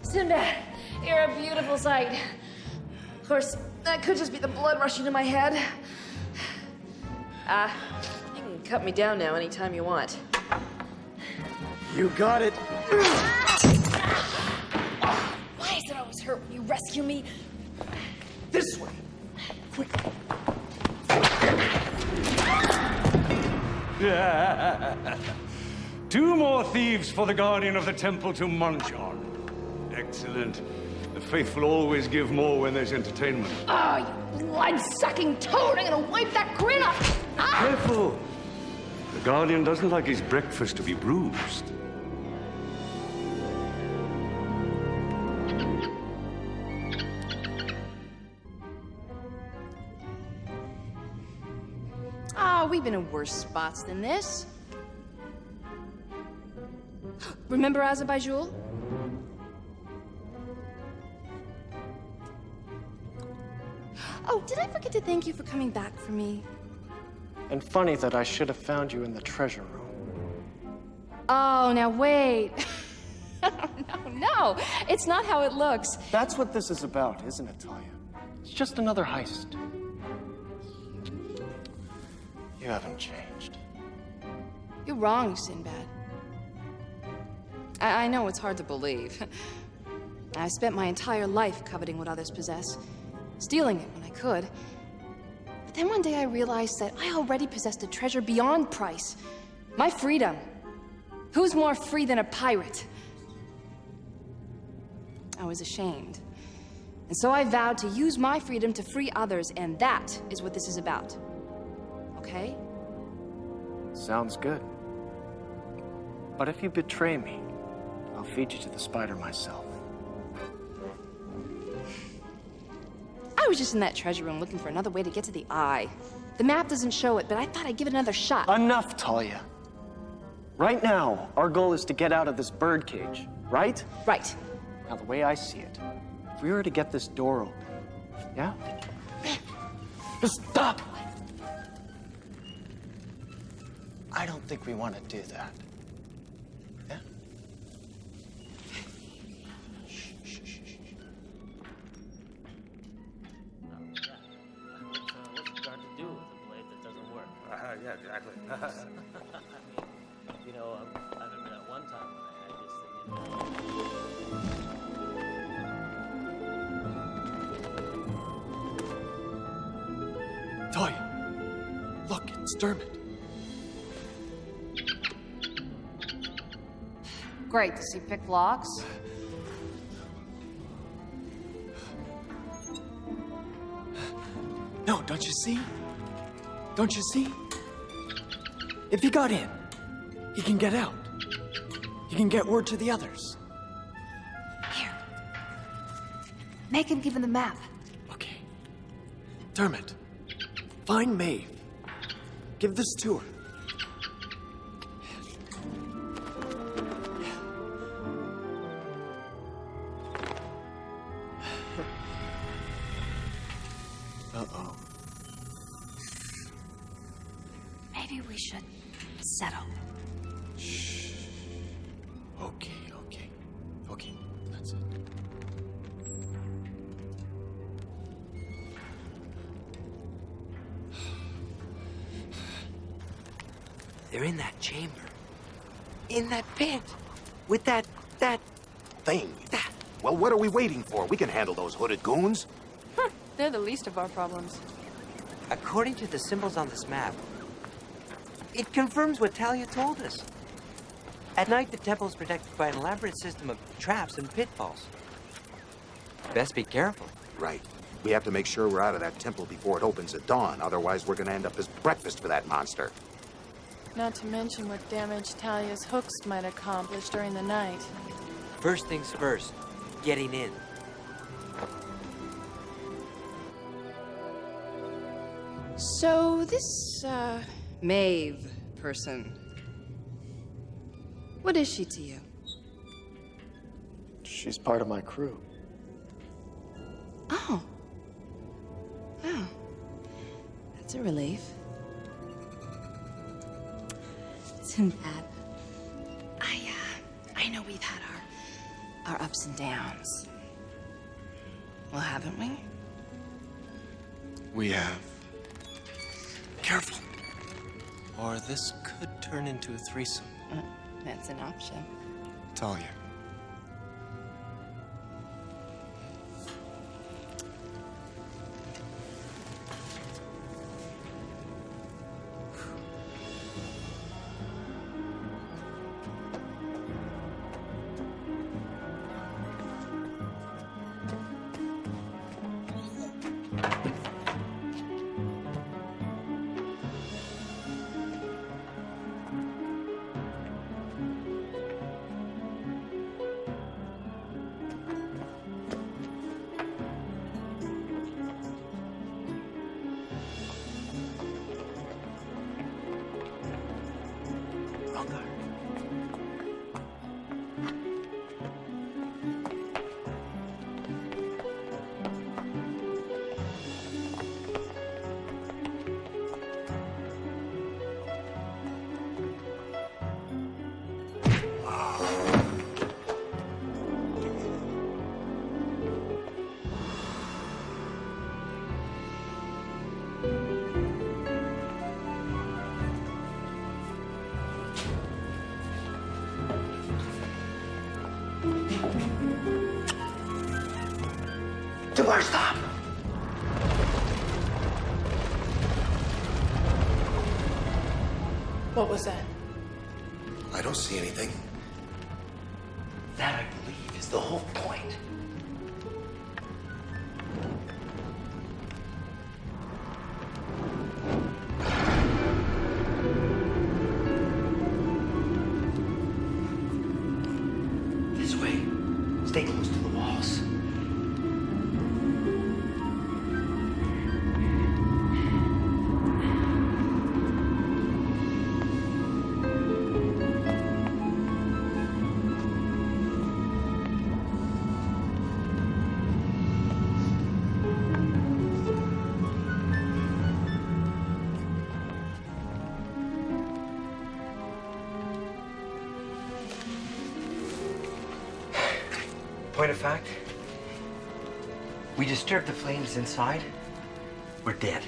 S18: Sinbad, you're a beautiful sight. Of course, that could just be the blood rushing to my head. You can cut me down now anytime you want.
S4: You got it.
S18: Why does it always hurt when you rescue me?
S4: This way. Quick.
S15: Two more thieves for the guardian of the temple to munch on. Excellent. The faithful always give more when there's entertainment.
S18: Oh, you blood-sucking toad! I'm gonna wipe that grin off! Ah!
S15: Careful. The guardian doesn't like his breakfast to be bruised.
S17: we've been in worse spots than this. Remember Azerbaijan? Oh, did I forget to thank you for coming back for me?
S4: And funny that I should have found you in the treasure room.
S17: Oh, now wait. No, it's not how it looks.
S4: That's what this is about, isn't it, Talia? It's just another heist. You haven't changed.
S17: You're wrong, Sinbad. I know it's hard to believe. I spent my entire life coveting what others possess, stealing it when I could. But then one day I realized that I already possessed a treasure beyond price. My freedom. Who's more free than a pirate? I was ashamed. And so I vowed to use my freedom to free others, and that is what this is about. Okay?
S4: Sounds good. But if you betray me, I'll feed you to the spider myself.
S17: I was just in that treasure room looking for another way to get to the eye. The map doesn't show it, but I thought I'd give it another shot.
S4: Enough, Talia. Right now, our goal is to get out of this birdcage, right?
S17: Right.
S4: Now, the way I see it, if we were to get this door open, yeah? Stop! I don't think we want to do that. Yeah?
S19: What's it got to do with a blade that doesn't work?
S16: Yeah, exactly.
S19: You know, I remember that one time when I had this thing.
S4: Talia, look, it's Dermot.
S17: Great, does he pick locks?
S4: No, don't you see? Don't you see? If he got in, he can get out. He can get word to the others.
S17: Here. Make him give him the map.
S4: Okay. Dermot, find Maeve. Give this to her. Uh-oh.
S17: Maybe we should settle.
S4: Shh. Okay. Okay, that's it.
S1: They're in that chamber. In that pit. With that
S2: Thing. Well, what are we waiting for? We can handle those hooded goons.
S3: They're the least of our problems.
S1: According to the symbols on this map, it confirms what Talia told us. At night, the temple is protected by an elaborate system of traps and pitfalls. Best be careful.
S2: Right. We have to make sure we're out of that temple before it opens at dawn. Otherwise, we're going to end up as breakfast for that monster.
S3: Not to mention what damage Talia's hooks might accomplish during the night.
S1: First things first, getting in.
S17: So, this, Maeve person. What is she to you?
S4: She's part of my crew.
S17: Oh. Oh. That's a relief. Sinbad, I know we've had our ups and downs. Well, haven't we?
S4: We have. Careful. Or this could turn into a threesome.
S17: That's an option.
S4: Talia.
S9: to our stop.
S3: What was that?
S10: I don't see anything.
S9: That, I believe, is the whole point. This way. Stay close to the walls. Point of fact, we disturb the flames inside, we're dead.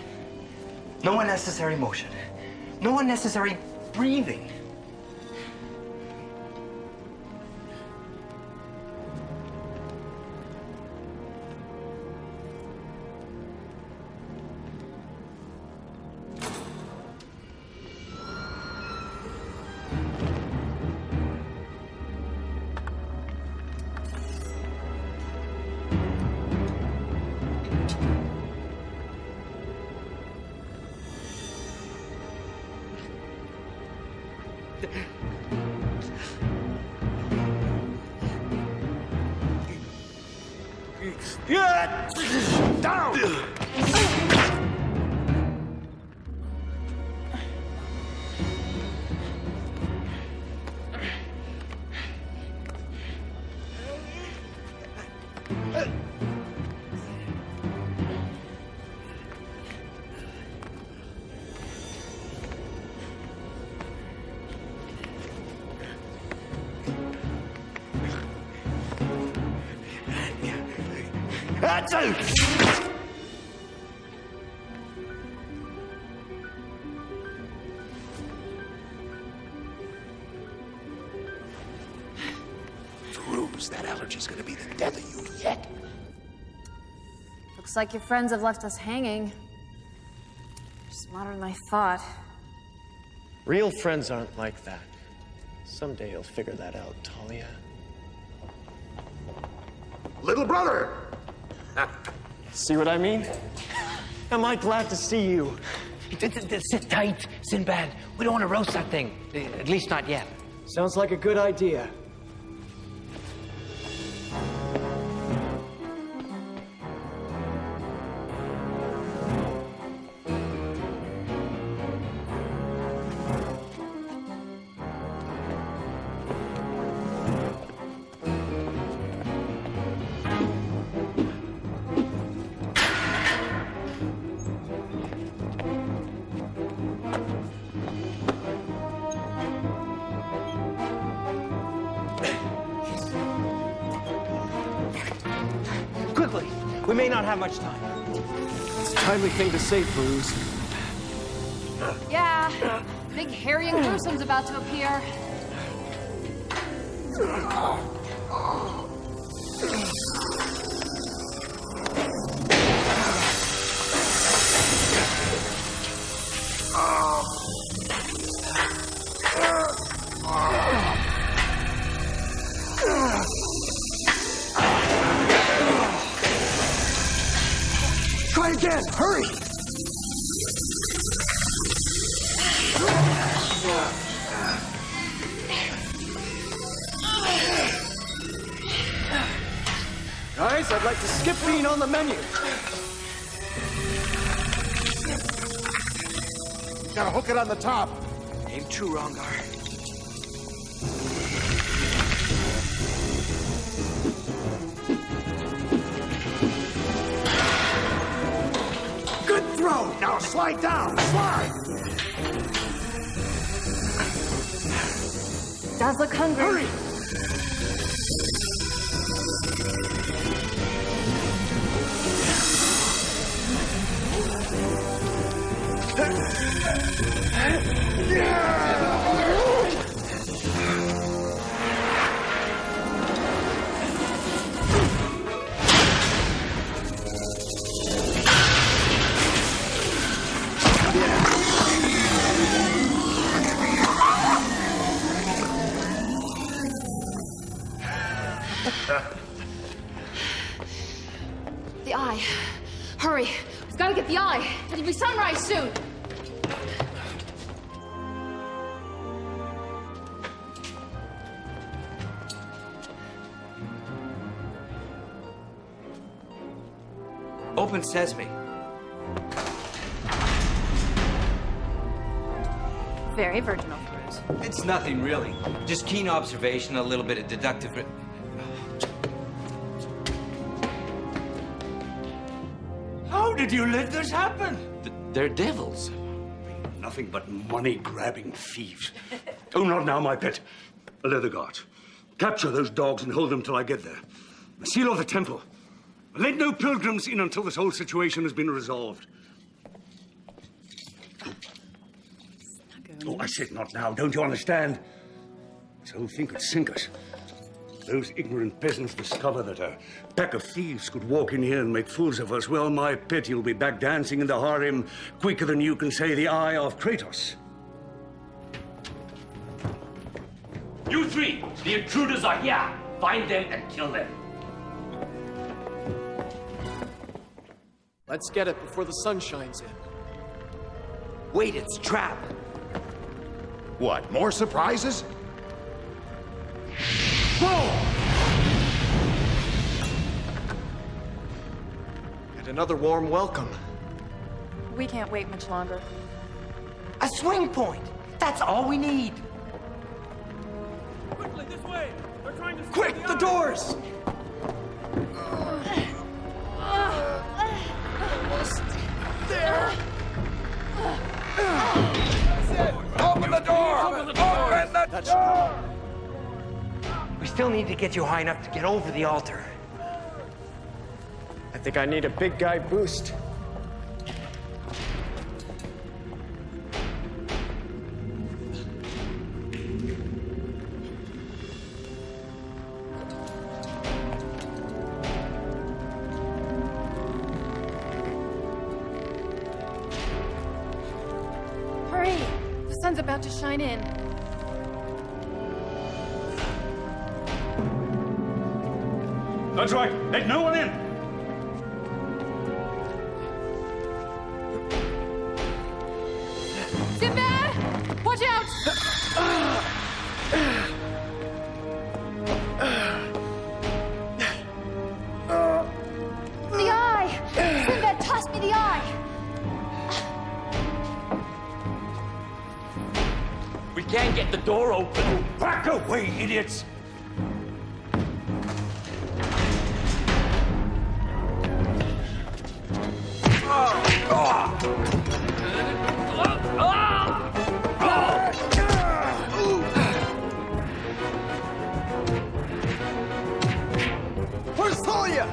S9: No unnecessary motion. No unnecessary breathing.
S14: Down! That's it!
S10: Ruse, that allergy's gonna be the death of you yet.
S18: Looks like your friends have left us hanging. Smarter than I thought.
S4: Real friends aren't like that. Someday you'll figure that out, Talia.
S10: Little brother!
S4: See what I mean? Am I glad to see you?
S9: Sit tight, Sinbad. We don't want to roast that thing. At least not yet.
S4: Sounds like a good idea.
S9: Quickly! We may not have much time.
S4: It's a timely thing to say, Bruce.
S17: Yeah, big hairy and gruesome's about to appear.
S14: Try again! Hurry!
S4: Guys, I'd like to skip being on the menu.
S2: Gotta hook it on the top.
S9: Aim true, Rongar.
S2: Good throw! Now slide down! Slide!
S18: Does look hungry.
S2: Hurry!
S17: The eye. Hurry. We've got to get the eye. It'll be sunrise soon.
S1: Open sesame.
S3: Very virginal cruise.
S1: It's nothing really. Just keen observation, a little bit of deductive.
S15: How did you let this happen?
S1: They're devils.
S15: Nothing but money-grabbing thieves. Oh, not now, my pet. A leather guard. Capture those dogs and hold them till I get there. Seal off the temple. Let no pilgrims in until this whole situation has been resolved. Oh, I said not now. Don't you understand? This whole thing could sink us. Those ignorant peasants discover that a pack of thieves could walk in here and make fools of us. Well, my pet, you'll be back dancing in the harem quicker than you can say the eye of Kratos.
S14: You three, the intruders are here. Find them and kill them.
S4: Let's get it before the sun shines in.
S1: Wait, it's a trap.
S2: What, more surprises?
S4: And another warm welcome.
S3: We can't wait much longer.
S1: A swing point. That's all we need.
S14: Quickly, this way. They're trying to
S4: Quick, the doors!
S14: there.
S1: Open the door! Open the door! We still need to get you high enough to get over the altar.
S4: I think I need a big guy boost.
S3: Hurry! The sun's about to shine in.
S15: That's right. Let no one in.
S3: Sinbad! Watch out!
S17: The eye! Sinbad, toss me the eye!
S14: We can't get the door open.
S15: Back away, idiots!
S4: Where's Talia?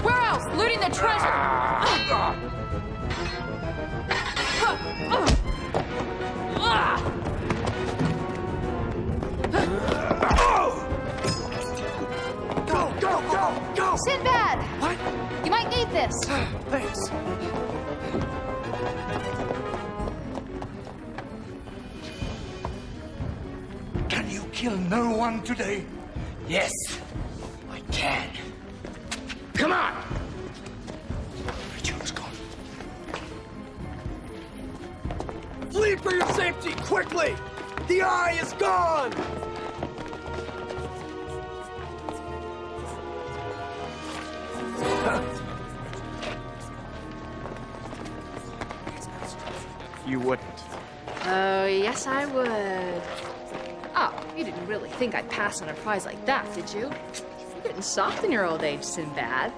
S3: Where else? Looting the treasure!
S4: Go!
S17: Sinbad!
S4: What?
S17: You might need this.
S4: Thanks.
S15: Can you kill no one today?
S14: Yes, I can.
S15: Come on! Ritual's gone.
S4: Flee for your safety, quickly! The eye is gone! You wouldn't.
S18: Oh, yes, I would. Oh, you didn't really think I'd pass on a prize like that, did you? You're getting soft in your old age, Sinbad.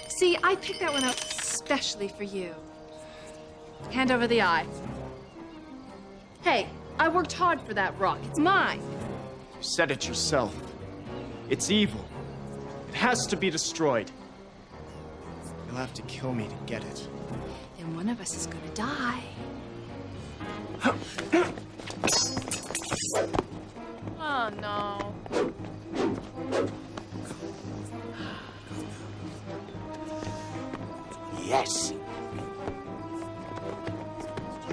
S18: See, I picked that one out especially for you. Hand over the eye. Hey, I worked hard for that rock. It's mine.
S4: You said it yourself. It's evil. It has to be destroyed. You'll have to kill me to get it.
S18: Then one of us is gonna die.
S3: Oh, no.
S15: Yes.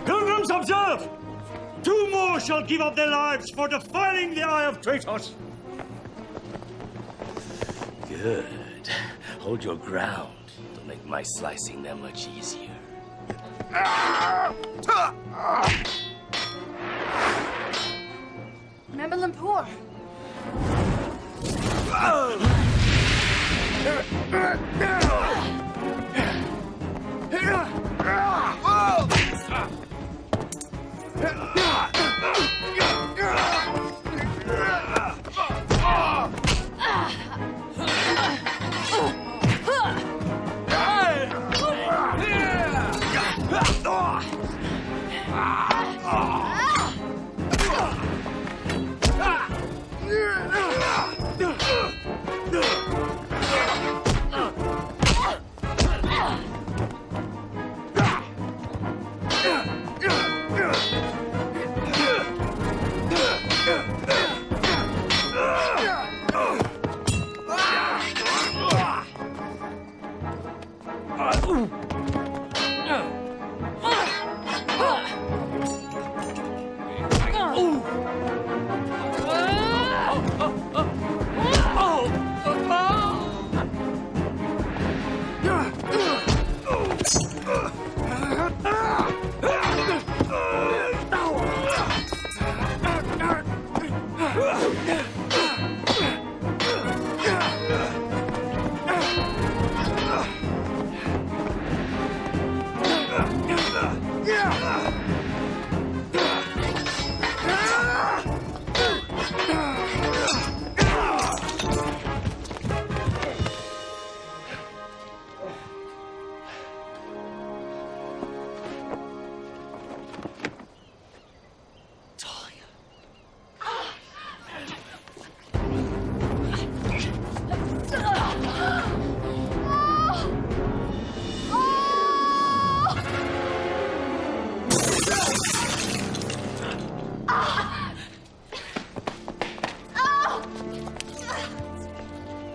S15: Pilgrims, observe! 2 more shall give up their lives for defiling the Eye of Kratos.
S19: Good. Hold your ground. It'll make my slicing them much easier.
S18: Remember Lampur?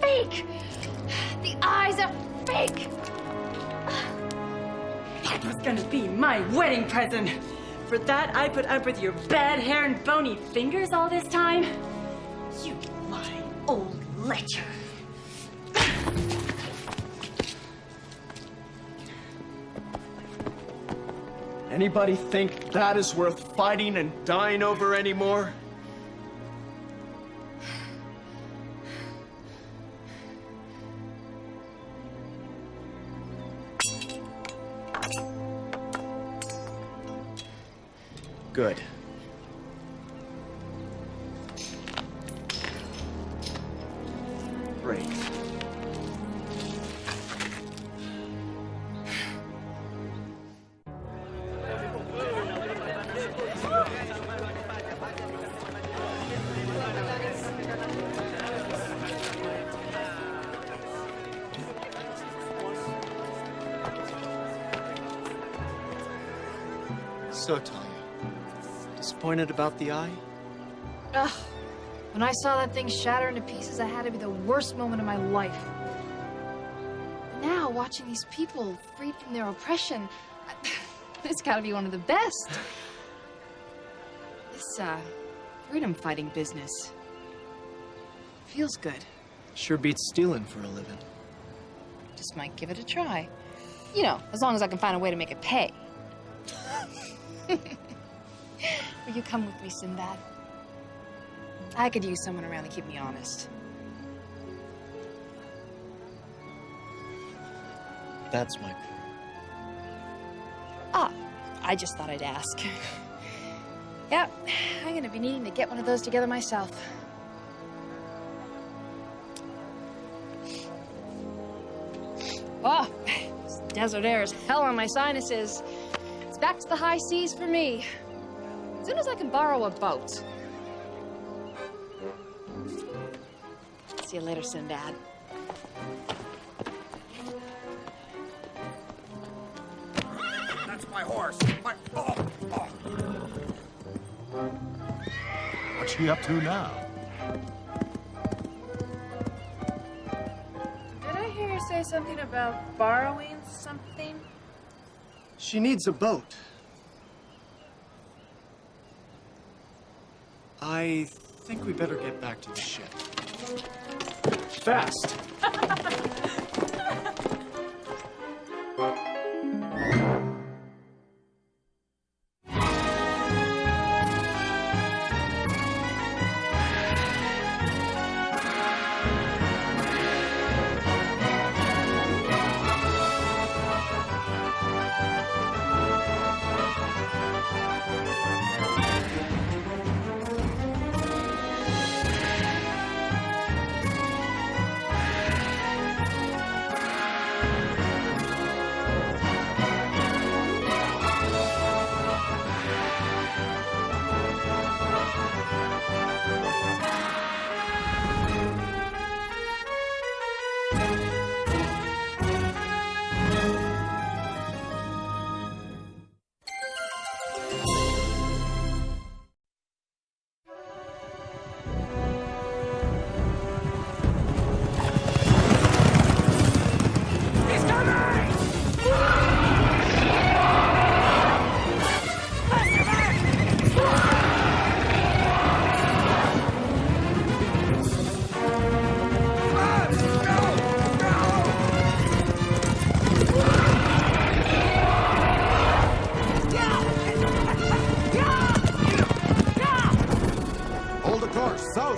S3: Fake! The eyes are fake!
S20: That was gonna be my wedding present. For that, I put up with your bad hair and bony fingers all this time? You lying old lecher.
S4: Anybody think that is worth fighting and dying over anymore? Good. Great. So, Talia, disappointed about the eye?
S17: Ugh. When I saw that thing shatter into pieces, that had to be the worst moment of my life. Now, watching these people freed from their oppression, it's gotta be one of the best. This, freedom fighting business feels good.
S4: Sure beats stealing for a living.
S17: Just might give it a try. You know, as long as I can find a way to make it pay. Will you come with me, Sinbad? I could use someone around to keep me honest.
S4: That's my crew.
S17: Ah, I just thought I'd ask. Yep, I'm gonna be needing to get one of those together myself. Oh, this desert air is hell on my sinuses. It's back to the high seas for me. As soon as I can borrow a boat. See you later, Sinbad.
S2: That's my horse.
S8: What's she up to now?
S3: Did I hear you say something about borrowing something?
S4: She needs a boat. I think we better get back to the ship. Fast!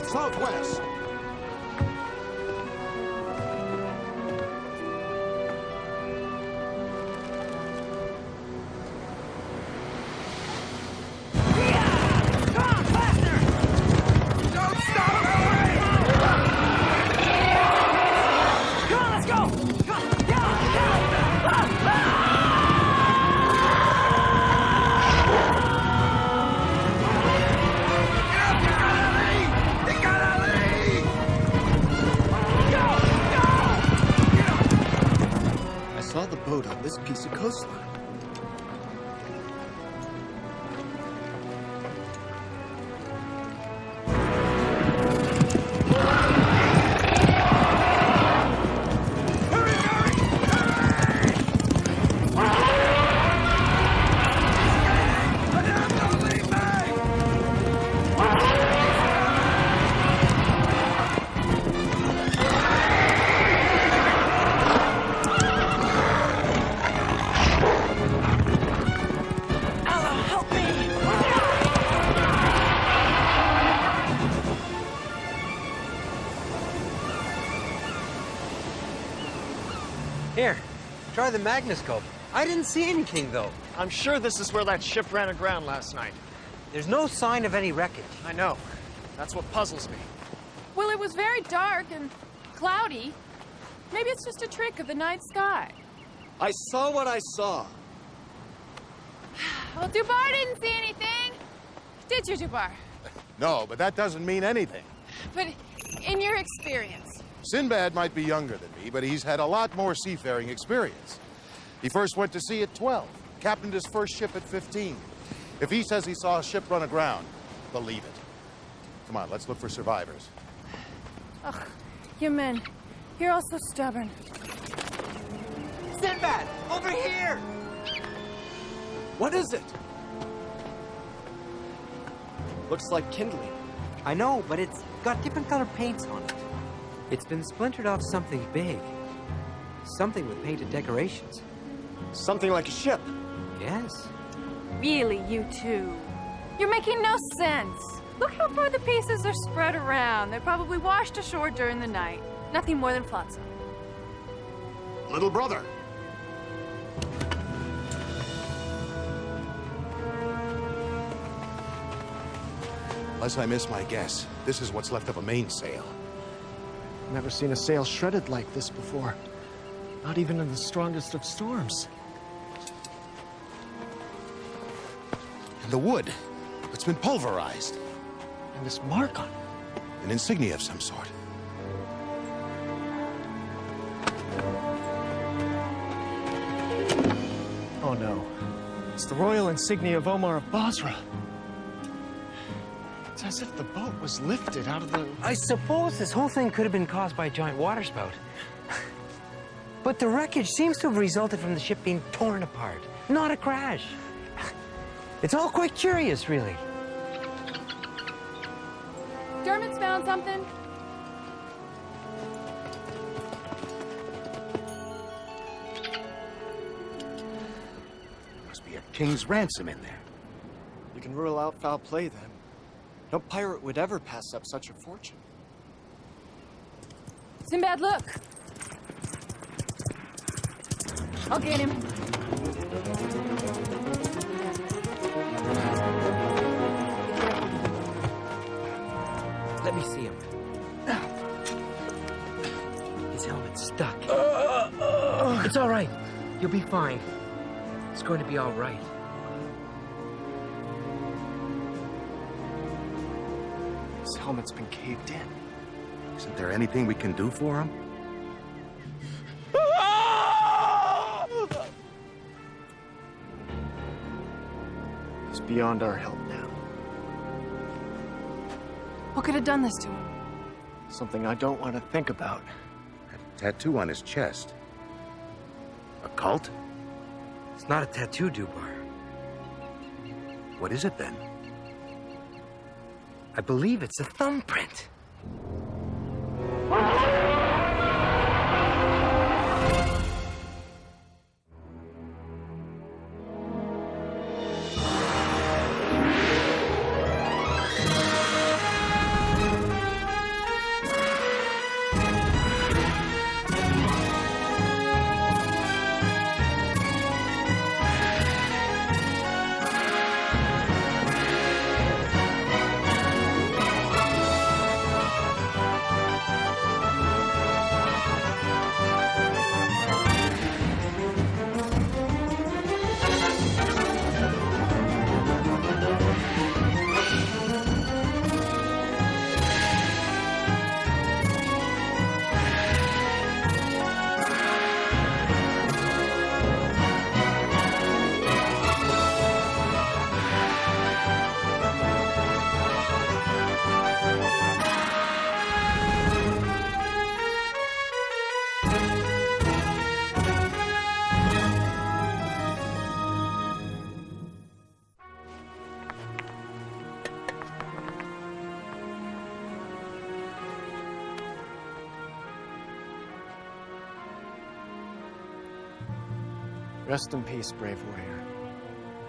S2: Southwest.
S4: I saw the boat on this piece of coastline.
S1: Here, try the magnoscope. I didn't see anything, though.
S4: I'm sure this is where that ship ran aground last night.
S1: There's no sign of any wreckage.
S4: I know. That's what puzzles me.
S3: Well, it was very dark and cloudy. Maybe it's just a trick of the night sky.
S4: I saw what I saw.
S3: Well, Dubar didn't see anything. Did you, Dubar?
S13: No, but that doesn't mean anything.
S3: But in your experience.
S13: Sinbad might be younger than me, but he's had a lot more seafaring experience. He first went to sea at 12, captained his first ship at 15. If he says he saw a ship run aground, believe it. Come on, let's look for survivors.
S3: Ugh, you men, you're all so stubborn.
S1: Sinbad, over here!
S4: What is it? Looks like kindling.
S1: I know, but it's got different colored paints on it. It's been splintered off something big. Something with painted decorations.
S4: Something like a ship.
S1: Yes.
S3: Really, you two? You're making no sense. Look how far the pieces are spread around. They're probably washed ashore during the night. Nothing more than flotsam.
S13: Little brother. Unless I miss my guess, this is what's left of a mainsail.
S4: Never seen a sail shredded like this before. Not even in the strongest of storms.
S13: And the wood, it's been pulverized.
S4: And this mark on it.
S13: An insignia of some sort.
S4: Oh no. It's the royal insignia of Omar of Basra. It's as if the boat was lifted out of the...
S1: I suppose this whole thing could have been caused by a giant waterspout. But the wreckage seems to have resulted from the ship being torn apart, not a crash. It's all quite curious, really.
S3: Dermot's found something.
S13: Must be a king's ransom in there.
S4: You can rule out foul play then. No pirate would ever pass up such a fortune.
S3: Sinbad, look! I'll get him.
S1: Let me see him. His helmet's stuck. It's all right. You'll be fine. It's going to be all right.
S4: His helmet's been caved in.
S13: Isn't there anything we can do for him?
S4: He's beyond our help now.
S3: What could have done this to him?
S4: Something I don't want to think about.
S13: Tattoo on his chest. A cult?
S1: It's not a tattoo, Dubar.
S13: What is it then?
S1: I believe it's a thumbprint.
S4: Rest in peace, brave warrior.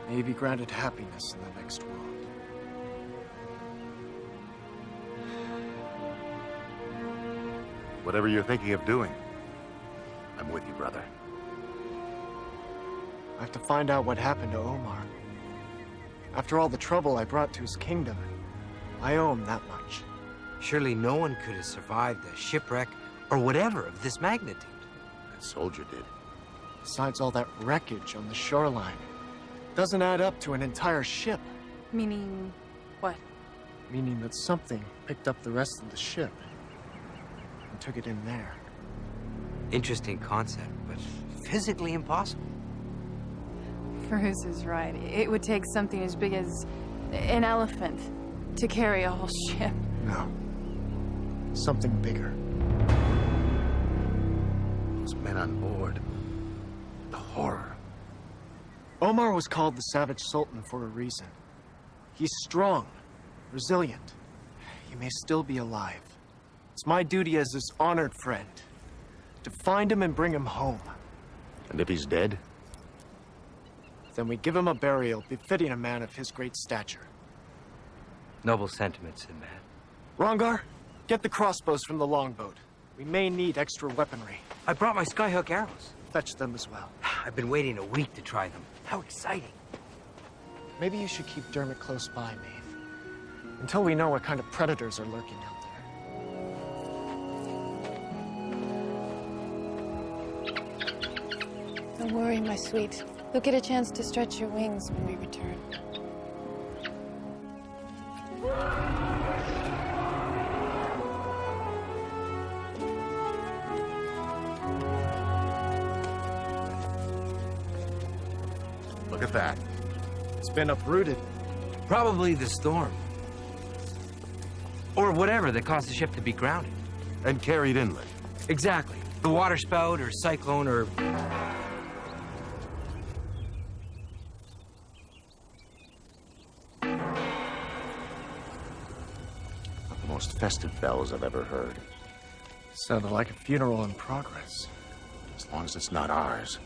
S4: May you be granted happiness in the next world.
S13: Whatever you're thinking of doing, I'm with you, brother.
S4: I have to find out what happened to Omar. After all the trouble I brought to his kingdom, I owe him that much.
S1: Surely no one could have survived a shipwreck or whatever of this magnitude.
S13: That soldier did.
S4: Besides all that wreckage on the shoreline, doesn't add up to an entire ship.
S3: Meaning what?
S4: Meaning that something picked up the rest of the ship and took it in there.
S1: Interesting concept, but physically impossible.
S3: Bruce is right. It would take something as big as an elephant to carry a whole ship.
S4: No. Something bigger.
S13: Those men on board. The horror.
S4: Omar was called the Savage Sultan for a reason. He's strong, resilient. He may still be alive. It's my duty as his honored friend to find him and bring him home.
S13: And if he's dead?
S4: Then we give him a burial befitting a man of his great stature.
S1: Noble sentiments, Sinbad.
S4: Rongar, get the crossbows from the longboat. We may need extra weaponry.
S1: I brought my skyhook arrows.
S4: Fetch them as well.
S1: I've been waiting a week to try them. How exciting.
S4: Maybe you should keep Dermot close by, Maeve. Until we know what kind of predators are lurking out there.
S21: Don't worry, my sweet. You'll get a chance to stretch your wings when we return.
S13: Look at that.
S4: It's been uprooted.
S1: Probably the storm. Or whatever that caused the ship to be grounded.
S13: And carried inland.
S1: Exactly. The water spout or cyclone or...
S2: most festive bells I've ever heard.
S4: Sounded like a funeral in progress.
S2: As long as it's not ours.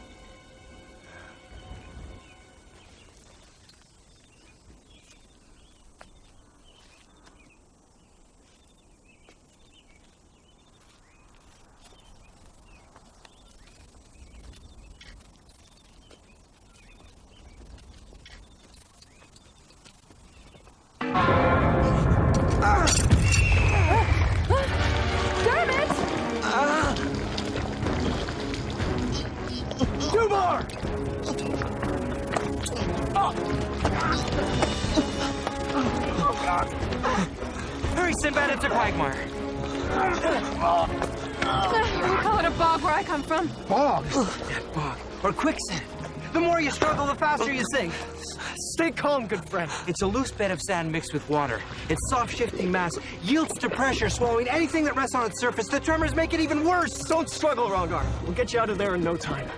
S1: Hurry, Sinbad, it's a quagmire.
S3: We call it a bog where I come from.
S1: Bog? That bog. Or quicksand. The more you struggle, the faster you sink.
S4: Stay calm, good friend.
S1: It's a loose bed of sand mixed with water. Its soft, shifting mass yields to pressure, swallowing anything that rests on its surface. The tremors make it even worse.
S4: Don't struggle, Rongar. We'll get you out of there in no time.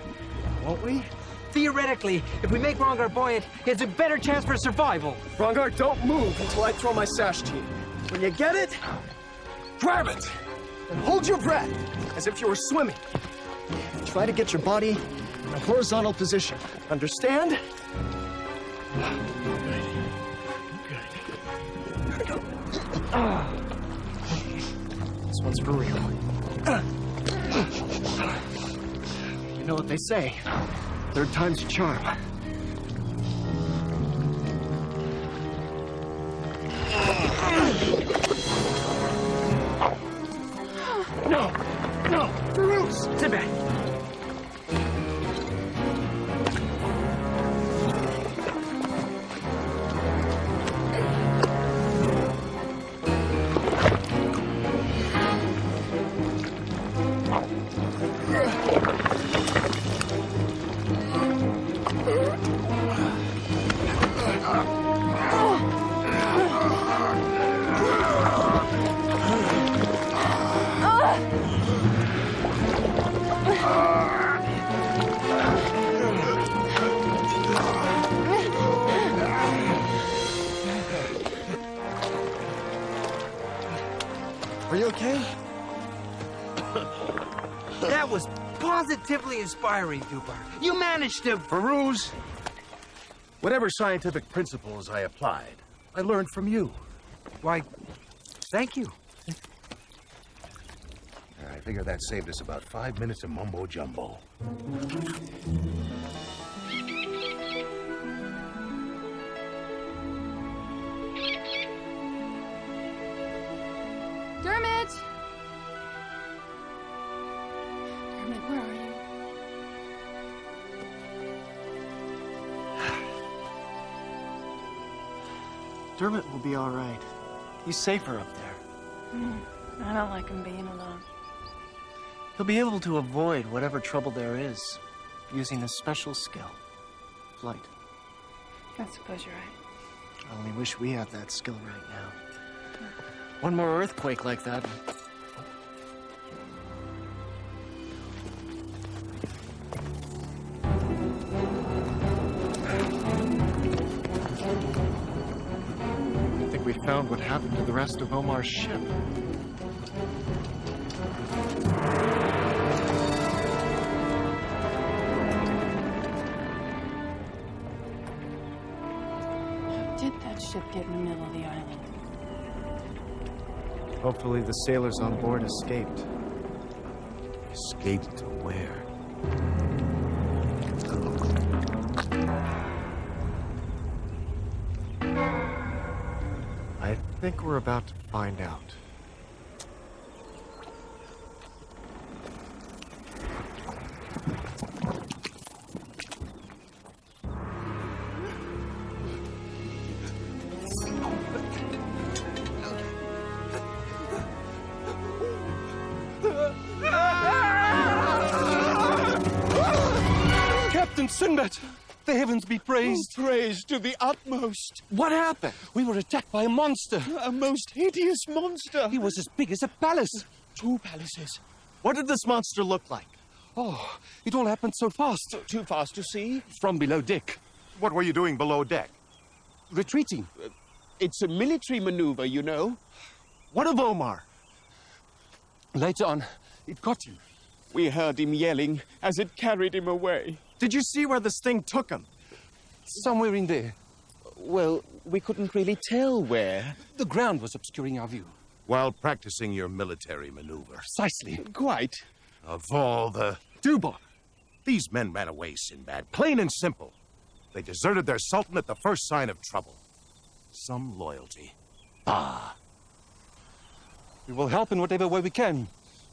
S4: Won't we?
S1: Theoretically, if we make Rongar buoyant, he has a better chance for survival.
S4: Rongar, don't move until I throw my sash to you. When you get it, grab it. And hold your breath, as if you were swimming. Try to get your body in a horizontal position. Understand? Good. This one's for real. You know what they say. Third time's a charm. No! Bruce!
S1: Sinbad!
S4: Are you okay?
S1: That was positively inspiring, Dubar. You managed to...
S8: Peruse, whatever scientific principles I applied, I learned from you.
S1: Why, thank you.
S8: I figure that saved us about 5 minutes of mumbo-jumbo.
S3: Dermot! Dermot, where are you?
S4: Dermot will be all right. He's safer up there.
S3: I don't like him being alone.
S4: He'll be able to avoid whatever trouble there is, using a special skill. Flight.
S3: I suppose you're right.
S4: I only wish we had that skill right now. One more earthquake like that. I think we found what happened to the rest of Omar's ship.
S3: Did that ship get in the middle of the island?
S4: Hopefully the sailors on board escaped.
S8: Escaped to where?
S4: I think we're about to find out.
S9: Captain Sinbad! The heavens be praised.
S11: Oh, praised to the utmost.
S9: What happened?
S11: We were attacked by a monster. A most hideous monster.
S9: He was as big as a palace.
S11: 2 palaces.
S4: What did this monster look like?
S9: Oh, it all happened so fast.
S11: Too fast to see?
S9: From below deck.
S13: What were you doing below deck?
S9: Retreating.
S11: It's a military maneuver, you know.
S4: What of Omar?
S11: Later on, it got him. We heard him yelling as it carried him away.
S4: Did you see where this thing took him?
S11: Somewhere in there. Well, we couldn't really tell where. The ground was obscuring our view.
S13: While practicing your military maneuver.
S11: Precisely. Quite.
S13: Of all the...
S11: Dubon.
S13: These men ran away, Sinbad. Plain and simple. They deserted their sultan at the first sign of trouble. Some loyalty. Ah.
S11: We will help in whatever way we can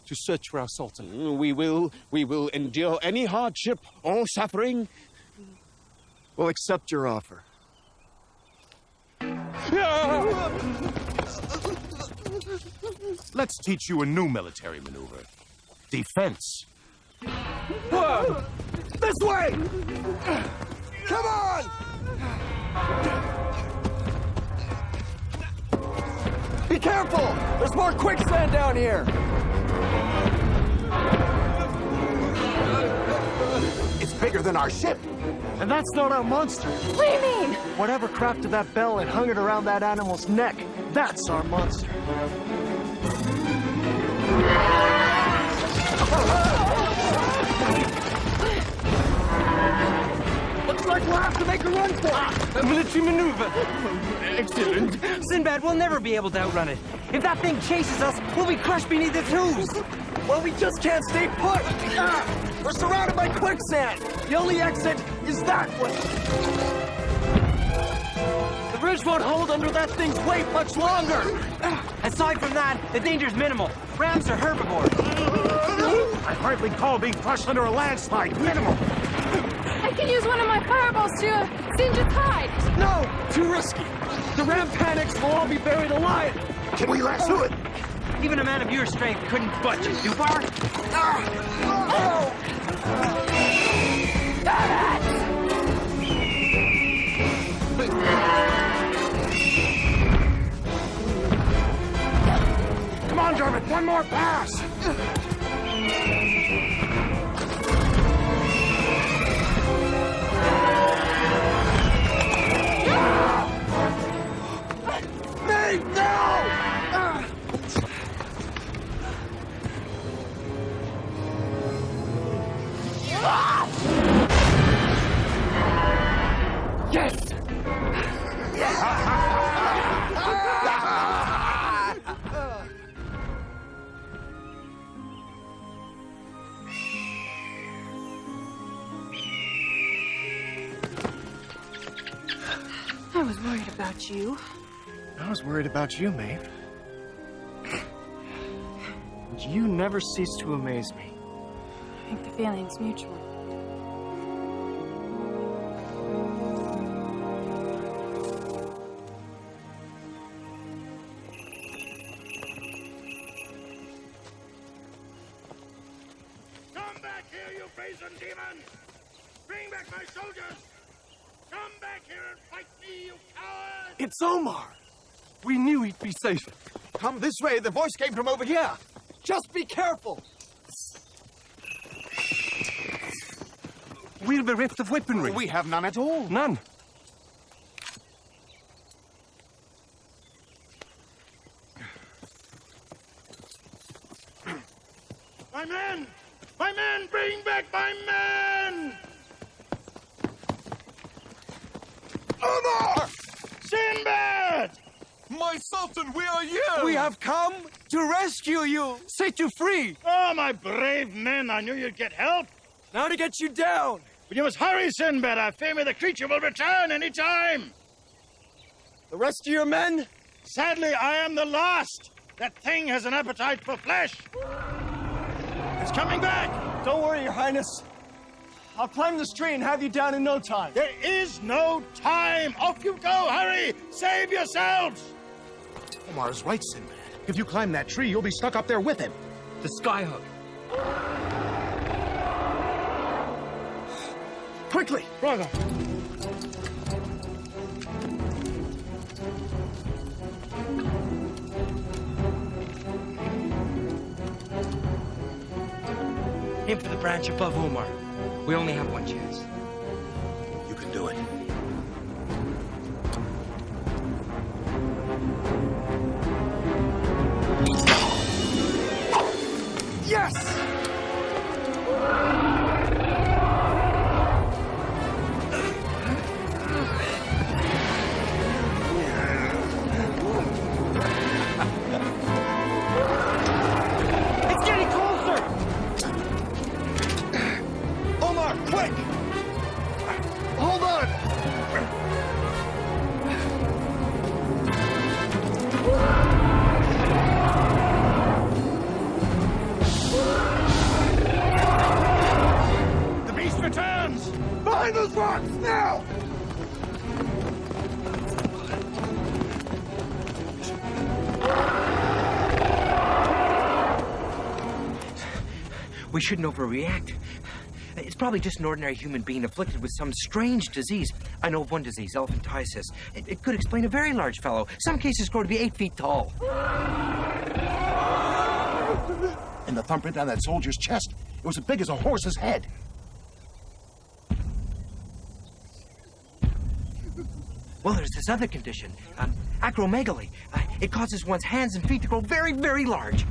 S11: to search for our sultan. We will endure any hardship or suffering.
S4: We'll accept your offer.
S13: Let's teach you a new military maneuver. Defense.
S9: This way! Come on! Be careful! There's more quicksand down here!
S2: It's bigger than our ship!
S4: And that's not our monster!
S3: What do you mean?
S4: Whatever crafted that bell and hung it around that animal's neck, that's our monster.
S9: Looks like we'll have to make a run for it!
S11: A military maneuver! Excellent.
S1: Sinbad, we'll never be able to outrun it. If that thing chases us, we'll be crushed beneath its hooves.
S9: Well, we just can't stay put! We're surrounded by quicksand! The only exit is that way! The bridge won't hold under that thing's weight much longer!
S1: Aside from that, the danger's minimal. Rams are herbivores.
S13: I hardly call being crushed under a landslide minimal.
S3: I can use one of my fireballs to singe its hide.
S9: No! Too risky! The ram panics, we'll all be buried alive!
S2: Can we lasso it?
S1: Even a man of your strength couldn't budge it, Dupar.
S13: Come on, Dermot, one more pass!
S9: Maeve, no! Yes!
S3: I was worried about you.
S4: I was worried about you, Maeve. And you never cease to amaze me.
S3: I think the feeling's mutual.
S14: Come back here, you brazen demon! Bring back my soldiers! Come back here and fight me, you coward!
S9: It's Omar!
S11: We knew he'd be safe.
S9: Come this way, the voice came from over here! Just be careful!
S11: We're bereft of weaponry.
S13: We have none at all.
S11: None.
S14: My men! My men! Bring back my men!
S9: Omar!
S14: Sinbad!
S9: My Sultan, we are you!
S11: We have come to rescue you, set you free.
S14: Oh, my brave men! I knew you'd get help!
S9: Now to get you down!
S14: But you must hurry, Sinbad! I fear me the creature will return any time!
S9: The rest of your men?
S14: Sadly, I am the last! That thing has an appetite for flesh! It's coming back!
S9: Don't worry, Your Highness. I'll climb this tree and have you down in no time.
S14: There is no time! Off you go! Hurry! Save yourselves!
S13: Omar's right, Sinbad. If you climb that tree, you'll be stuck up there with him.
S1: The skyhook.
S9: Quickly!
S14: Brother!
S1: Aim for the branch above Omar. We only have one chance.
S2: You can do it.
S14: those rocks, now!
S1: We shouldn't overreact. It's probably just an ordinary human being afflicted with some strange disease. I know of one disease, elephantiasis. It could explain a very large fellow. Some cases grow to be 8 feet tall.
S13: And the thumbprint on that soldier's chest, it was as big as a horse's head.
S1: Well, there's this other condition, acromegaly. It causes one's hands and feet to grow very, very large.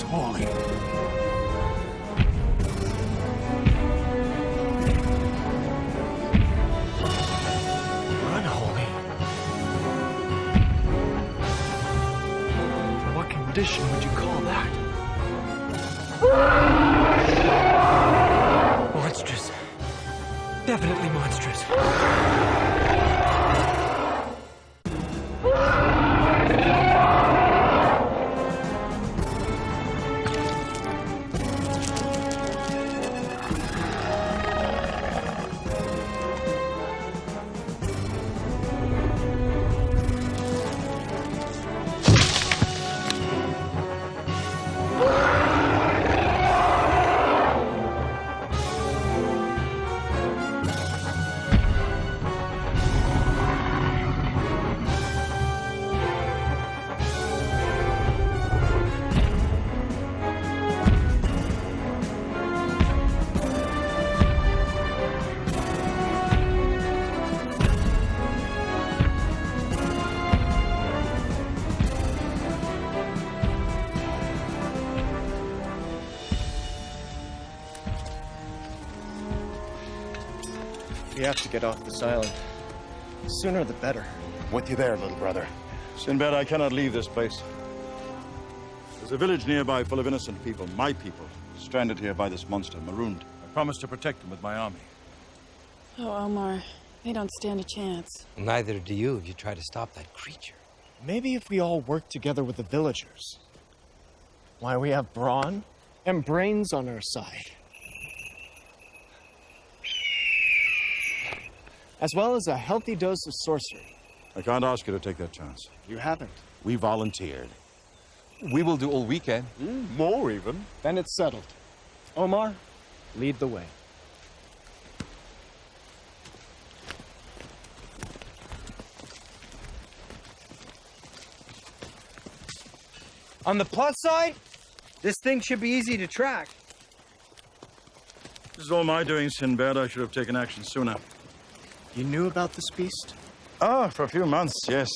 S13: Holy.
S4: Unholy. What condition would you call that? Monstrous. Definitely monstrous. We have to get off this island. The sooner the better.
S13: With you there, little brother.
S16: Sinbad, I cannot leave this place. There's a village nearby full of innocent people, my people, stranded here by this monster, marooned. I promised to protect them with my army.
S21: Oh, Omar, they don't stand a chance.
S1: Neither do you if you try to stop that creature.
S4: Maybe if we all work together with the villagers. Why, we have brawn and brains on our side. As well as a healthy dose of sorcery.
S16: I can't ask you to take that chance.
S4: You haven't.
S13: We volunteered.
S11: We will do all we can.
S4: More even. Then it's settled. Omar, lead the way.
S9: On the plus side, this thing should be easy to track.
S16: This is all my doing, Sinbad. I should have taken action sooner.
S4: You knew about this beast?
S16: Ah, for a few months, yes.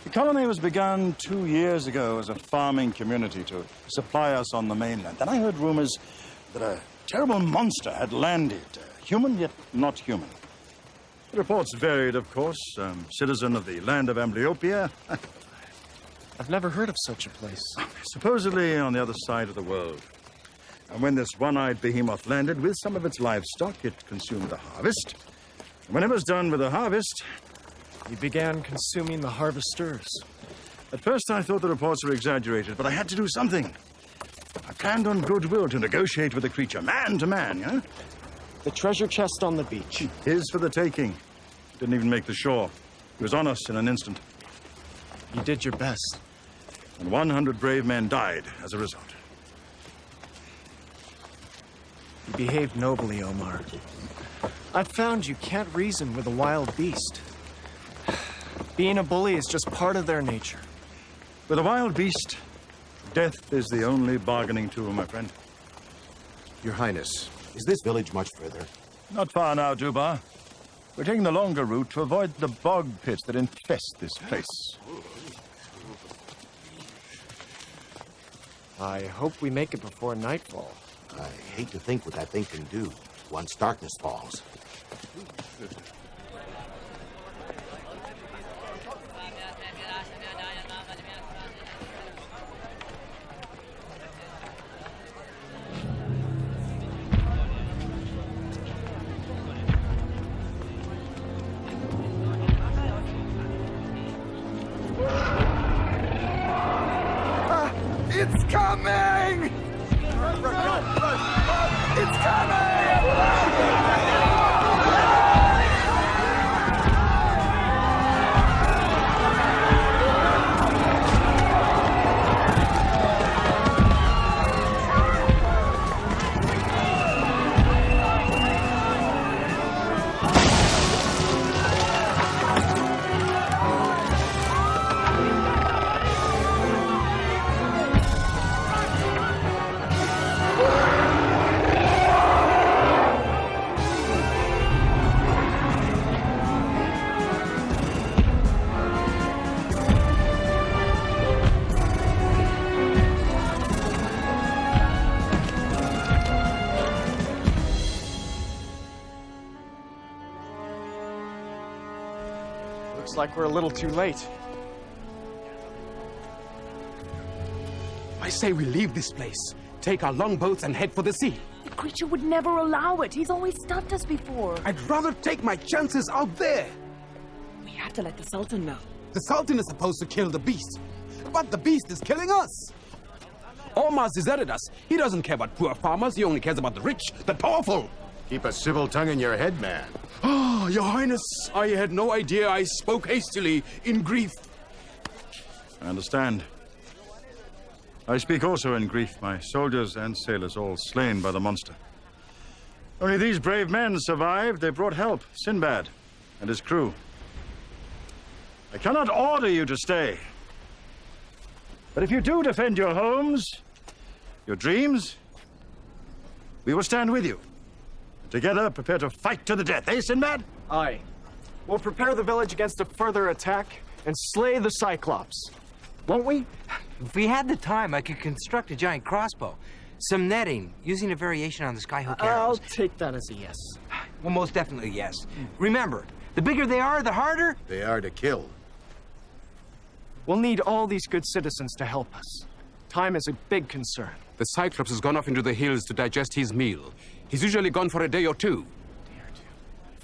S16: The colony was begun 2 years ago as a farming community to supply us on the mainland. Then I heard rumors that a terrible monster had landed. Human, yet not human. The reports varied, of course. Citizen of the land of Amblyopia.
S4: I've never heard of such a place.
S16: Supposedly on the other side of the world. And when this one-eyed behemoth landed with some of its livestock, it consumed the harvest. And when it was done with the harvest...
S4: You began consuming the harvesters.
S16: At first I thought the reports were exaggerated, but I had to do something. I planned on goodwill to negotiate with the creature, man to man, yeah?
S4: The treasure chest on the beach.
S16: His for the taking. Didn't even make the shore. He was on us in an instant.
S4: You did your best.
S16: And 100 brave men died as a result.
S4: You behaved nobly, Omar. I've found you can't reason with a wild beast. Being a bully is just part of their nature.
S16: With a wild beast, death is the only bargaining tool, my friend.
S2: Your Highness, is this village much further?
S16: Not far now, Dubar. We're taking the longer route to avoid the bog pits that infest this place.
S4: I hope we make it before nightfall.
S2: I hate to think what that thing can do once darkness falls.
S9: coming! It's coming!
S4: Looks like we're a little too late.
S11: I say we leave this place, take our longboats and head for the sea.
S20: The creature would never allow it. He's always stopped us before.
S11: I'd rather take my chances out there.
S20: We have to let the Sultan know.
S11: The Sultan is supposed to kill the beast, but the beast is killing us. Omar's deserted us. He doesn't care about poor farmers. He only cares about the rich, the powerful.
S2: Keep a civil tongue in your head, man.
S11: Oh, Your Highness, I had no idea I spoke hastily in grief.
S16: I understand. I speak also in grief, my soldiers and sailors all slain by the monster. Only these brave men survived. They brought help, Sinbad and his crew. I cannot order you to stay. But if you do defend your homes, your dreams, we will stand with you. Together, prepare to fight to the death, eh, Sinbad?
S4: Aye. We'll prepare the village against a further attack and slay the Cyclops. Won't we?
S1: If we had the time, I could construct a giant crossbow. Some netting, using a variation on the skyhook arrows.
S4: I'll take that as a yes.
S1: Well, most definitely yes. Remember, the bigger they are, the harder.
S2: They are to kill.
S4: We'll need all these good citizens to help us. Time is a big concern.
S11: The Cyclops has gone off into the hills to digest his meal. He's usually gone for a day or two.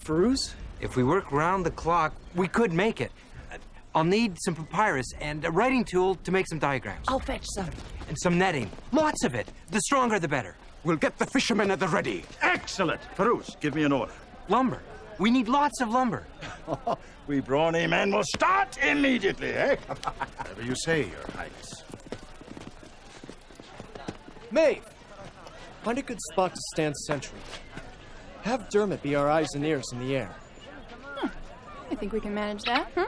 S4: Fruz?
S1: If we work round the clock, we could make it. I'll need some papyrus and a writing tool to make some diagrams.
S20: I'll fetch some.
S1: And some netting. Lots of it. The stronger, the better.
S11: We'll get the fishermen at the ready.
S16: Excellent. Peruse, give me an order.
S1: Lumber. We need lots of lumber.
S16: We brawny men will start immediately, eh?
S2: Whatever you say, Your Highness.
S4: Maeve! Find a good spot to stand sentry. Have Dermot be our eyes and ears in the air.
S3: I think we can manage that, huh?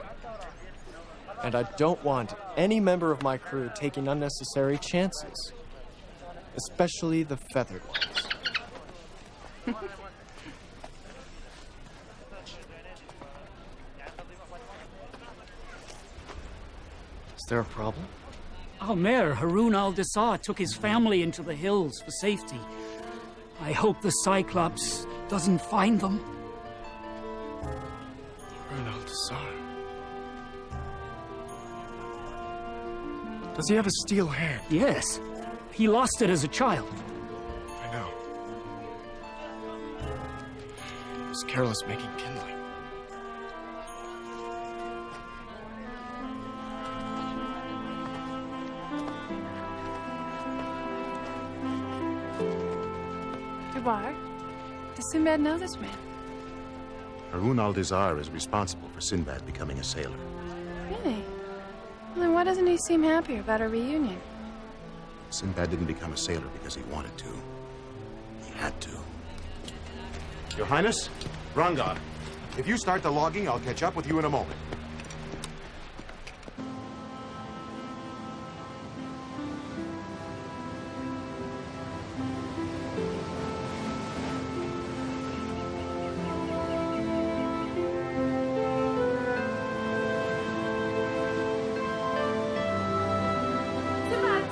S4: And I don't want any member of my crew taking unnecessary chances. Especially the feathered ones. Is there a problem?
S6: Our mayor, Harun al-Dessar, took his family into the hills for safety. I hope the Cyclops doesn't find them.
S4: Harun al-Dessar. Does he have a steel hand?
S6: Yes. He lost it as a child.
S4: I know. He was careless making kindling.
S3: Dubar, does Sinbad know this man?
S2: Harun al-Dessar is responsible for Sinbad becoming a sailor.
S3: Really? Well, then why doesn't he seem happier about our reunion?
S2: Sinbad didn't become a sailor because he wanted to. He had to. Your Highness, Rangar, if you start the logging, I'll catch up with you in a moment.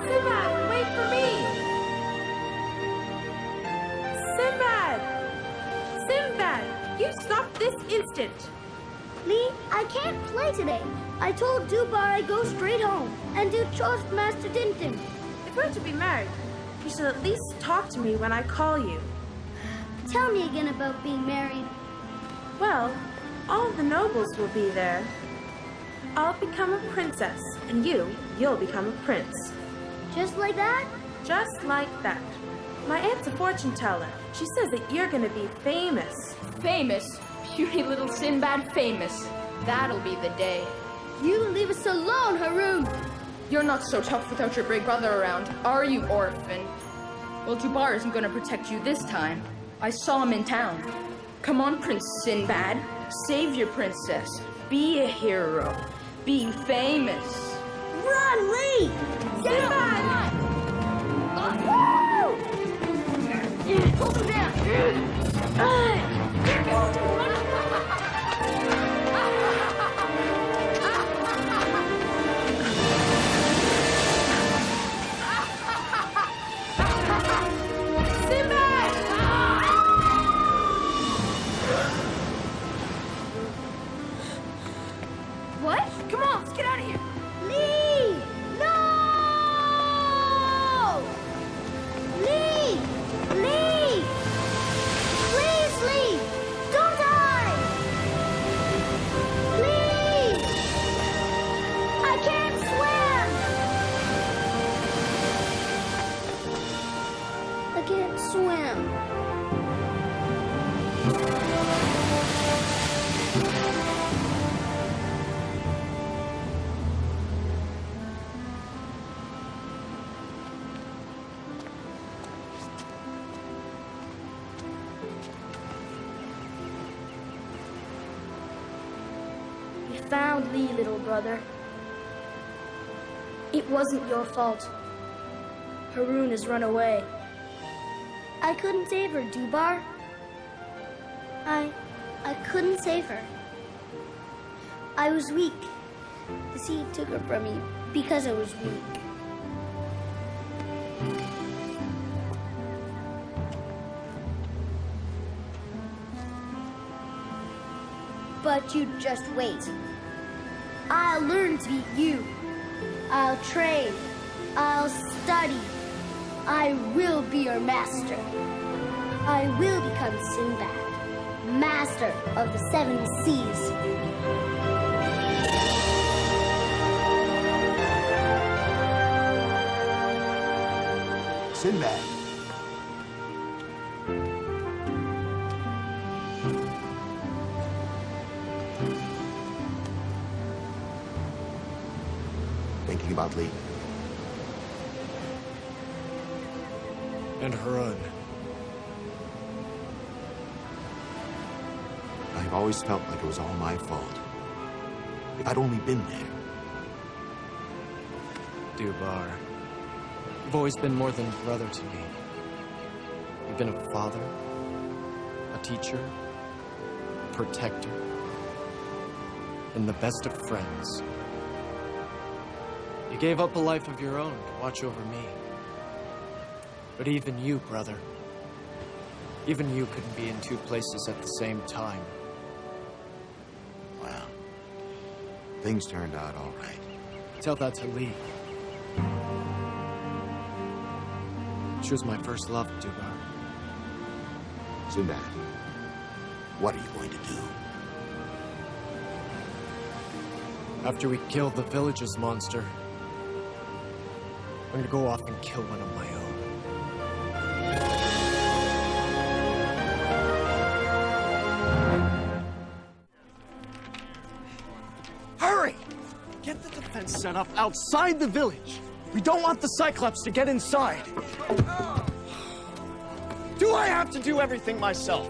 S18: Sinbad, wait for me! Sinbad! Sinbad, you stop this instant!
S22: Lee, I can't play today. I told Dubar I'd go straight home and do chores for Master Tintin.
S18: If we're to be married, you should at least talk to me when I call you.
S22: Tell me again about being married.
S18: Well, all of the nobles will be there. I'll become a princess, and you'll become a prince.
S22: Just like that?
S5: Just like that. My aunt's a fortune teller. She says that you're gonna be famous.
S17: Famous? Puny little Sinbad famous. That'll be the day.
S22: You leave us alone, Haroon!
S17: You're not so tough without your big brother around, are you, orphan? Well, Dubar isn't gonna protect you this time. I saw him in town. Come on, Prince Sinbad. Save your princess. Be a hero. Be famous.
S22: Run, Lee!
S17: Sinbad!
S22: Hold him down!
S5: What? Come on, let's get out of here.
S22: Lee! No! Lee! Lee! Please, Lee! Don't die! Lee! I can't swim! I can't swim. We found Lee, little brother. It wasn't your fault. Haroon has run away. I couldn't save her, Dubar. I couldn't save her. I was weak. The sea took her from me because I was weak. But you just wait. I'll learn to beat you. I'll train. I'll study. I will be your master. I will become Sinbad, master of the 7 seas.
S2: Sinbad. Thinking about Lee.
S4: And Haroon.
S2: I've always felt like it was all my fault. If I'd only been there.
S4: Dubar, you've always been more than a brother to me. You've been a father, a teacher, a protector, and the best of friends. You gave up a life of your own to watch over me. But even you, brother, even you couldn't be in 2 places at the same time.
S2: Well, things turned out all right.
S4: Tell that to Lee. She was my first love, Dubar.
S2: Sinbad, what are you going to do?
S4: After we kill the village's monster, I'm gonna go off and kill one of my own.
S9: Hurry! Get the defense set up outside the village. We don't want the Cyclops to get inside. Do I have to do everything myself?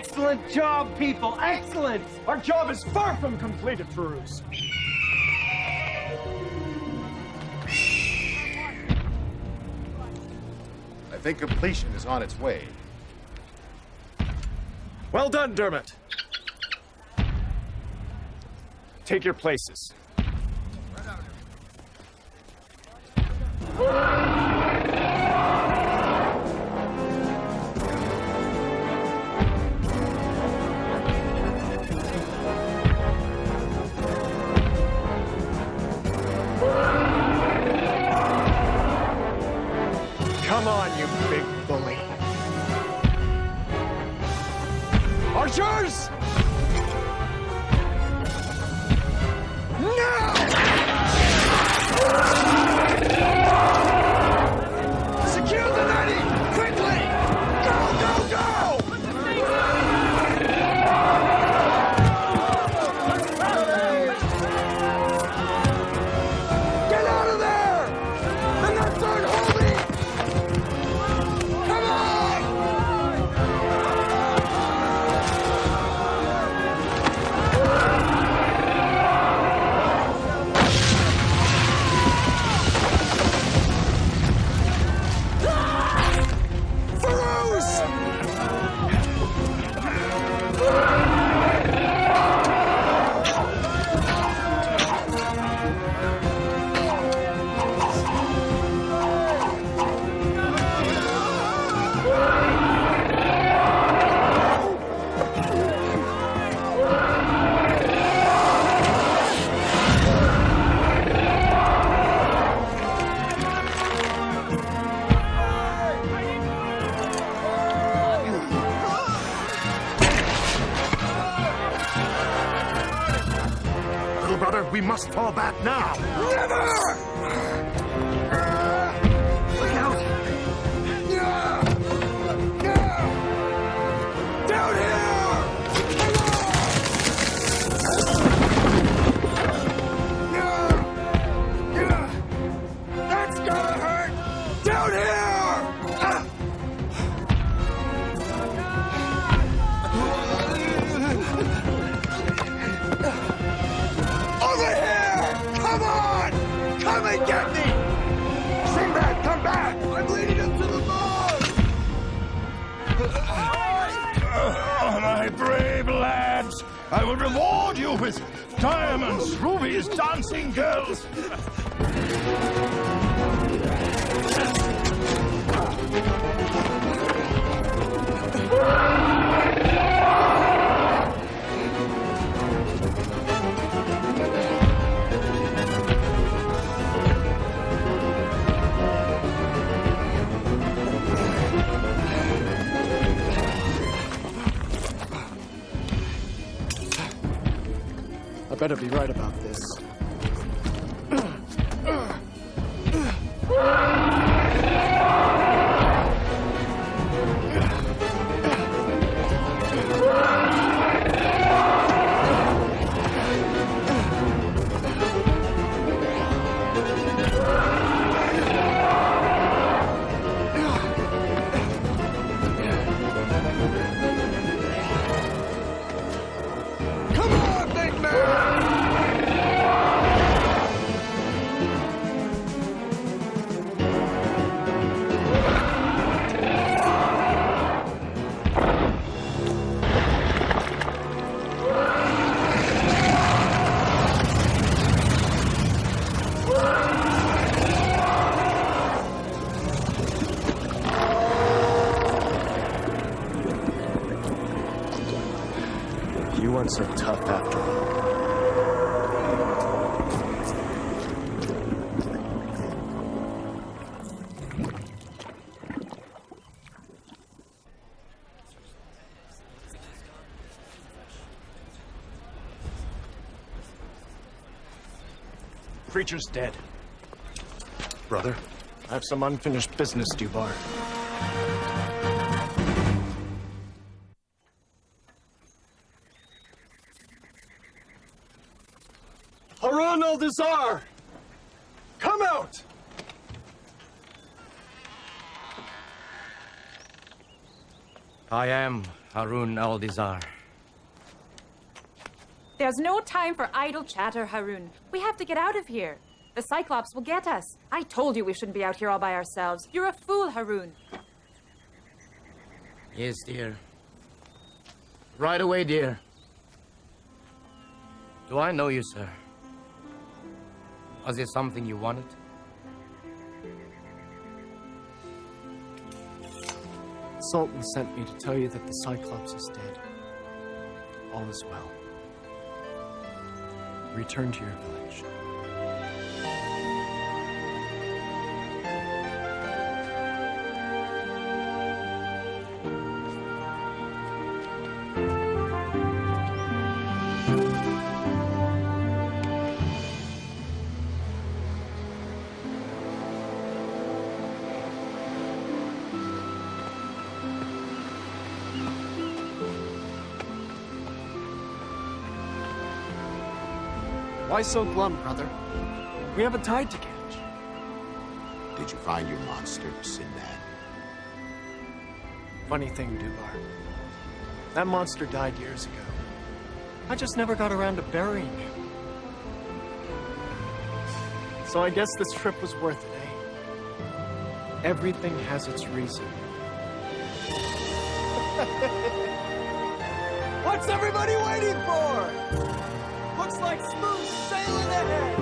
S4: Excellent job, people! Excellent! Our job is far from completed, Farouz.
S13: I think completion is on its way.
S4: Well done, Dermot. Take your places. Come on, you big bully. Archers! No! Secure the 90! Quickly! Go, go, go! Get out of there! The nuts aren't holding! Come on!
S2: Little brother, we must fall back now.
S9: Never! Look out! Down here! That's gonna hurt! Down here! Over here! Come on! Come and get me! Sinbad, come back! I'm leading him to the mall!
S16: Oh, my brave lads! I will reward you with diamonds, rubies, dancing girls!
S4: I better be right about this.
S9: Come on, big man!
S4: You weren't so tough after all. Preacher's dead.
S2: Brother?
S4: I have some unfinished business, Dubar. Harun al-Dazar! Come out!
S7: I am Harun al-Dizar.
S3: There's no time for idle chatter, Harun. We have to get out of here. The Cyclops will get us. I told you we shouldn't be out here all by ourselves. You're a fool, Harun.
S7: Yes, dear. Right away, dear. Do I know you, sir? Was there something you wanted?
S4: The Sultan sent me to tell you that the Cyclops is dead. All is well. Return to your village. Why so glum, brother? We have a tide to catch.
S2: Did you find your monster, Sinbad?
S4: Funny thing, Dubar. That monster died years ago. I just never got around to burying him. So I guess this trip was worth it, eh? Everything has its reason. What's everybody waiting for? Looks like smooth sailing ahead!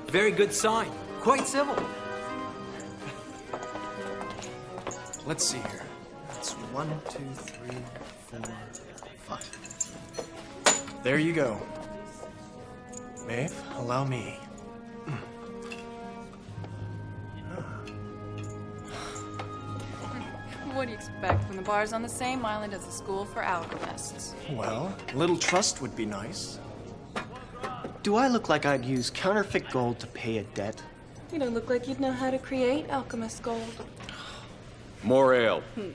S1: Very good sign. Quite civil.
S4: Let's see here. That's 1, 2, 3, 4, 5. There you go. Maeve, allow me.
S3: What do you expect when the bar's on the same island as the school for alchemists?
S4: Well, a little trust would be nice. Do I look like I'd use counterfeit gold to pay a debt?
S5: You don't look like you'd know how to create alchemist gold.
S8: More ale.
S4: Now,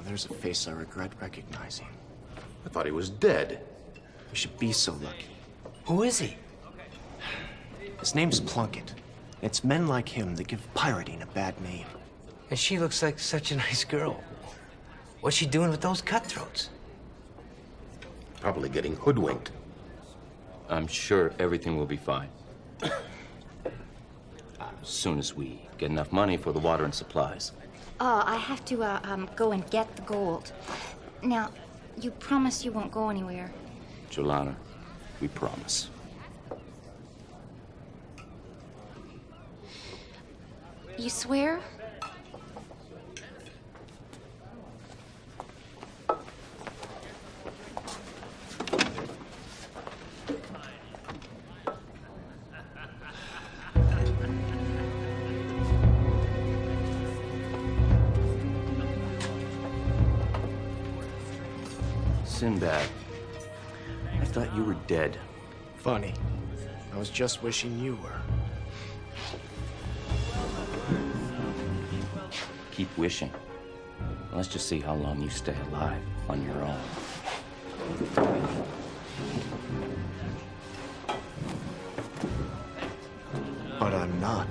S4: there's a face I regret recognizing.
S2: I thought he was dead.
S4: We should be so lucky.
S1: Who is he?
S4: His name's Plunkett. It's men like him that give pirating a bad name.
S1: And she looks like such a nice girl. What's she doing with those cutthroats?
S2: Probably getting hoodwinked.
S12: I'm sure everything will be fine. As soon as we get enough money for the water and supplies.
S23: I have to go and get the gold. Now, you promise you won't go anywhere?
S12: Jolana, we promise.
S23: You swear?
S12: Sinbad, I thought you were dead.
S4: Funny. I was just wishing you were.
S12: Keep wishing. Let's just see how long you stay alive on your own.
S4: But I'm not.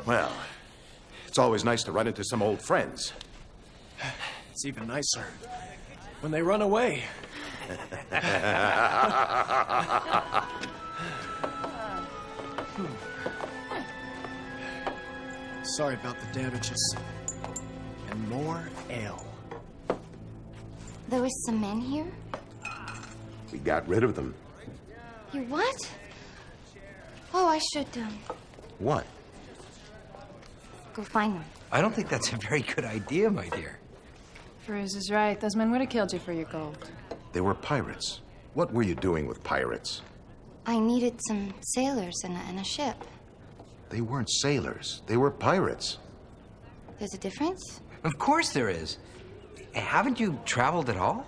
S2: Well, it's always nice to run into some old friends.
S4: It's even nicer when they run away. Sorry about the damages. And more ale.
S23: There was some men here?
S2: We got rid of them.
S23: You what? Oh, I should,
S2: What?
S23: go find them.
S1: I don't think that's a very good idea, my dear.
S3: Bruce is right. Those men would have killed you for your gold.
S2: They were pirates. What were you doing with pirates?
S23: I needed some sailors and a ship.
S2: They weren't sailors. They were pirates.
S23: There's a difference?
S1: Of course there is. Haven't you traveled at all?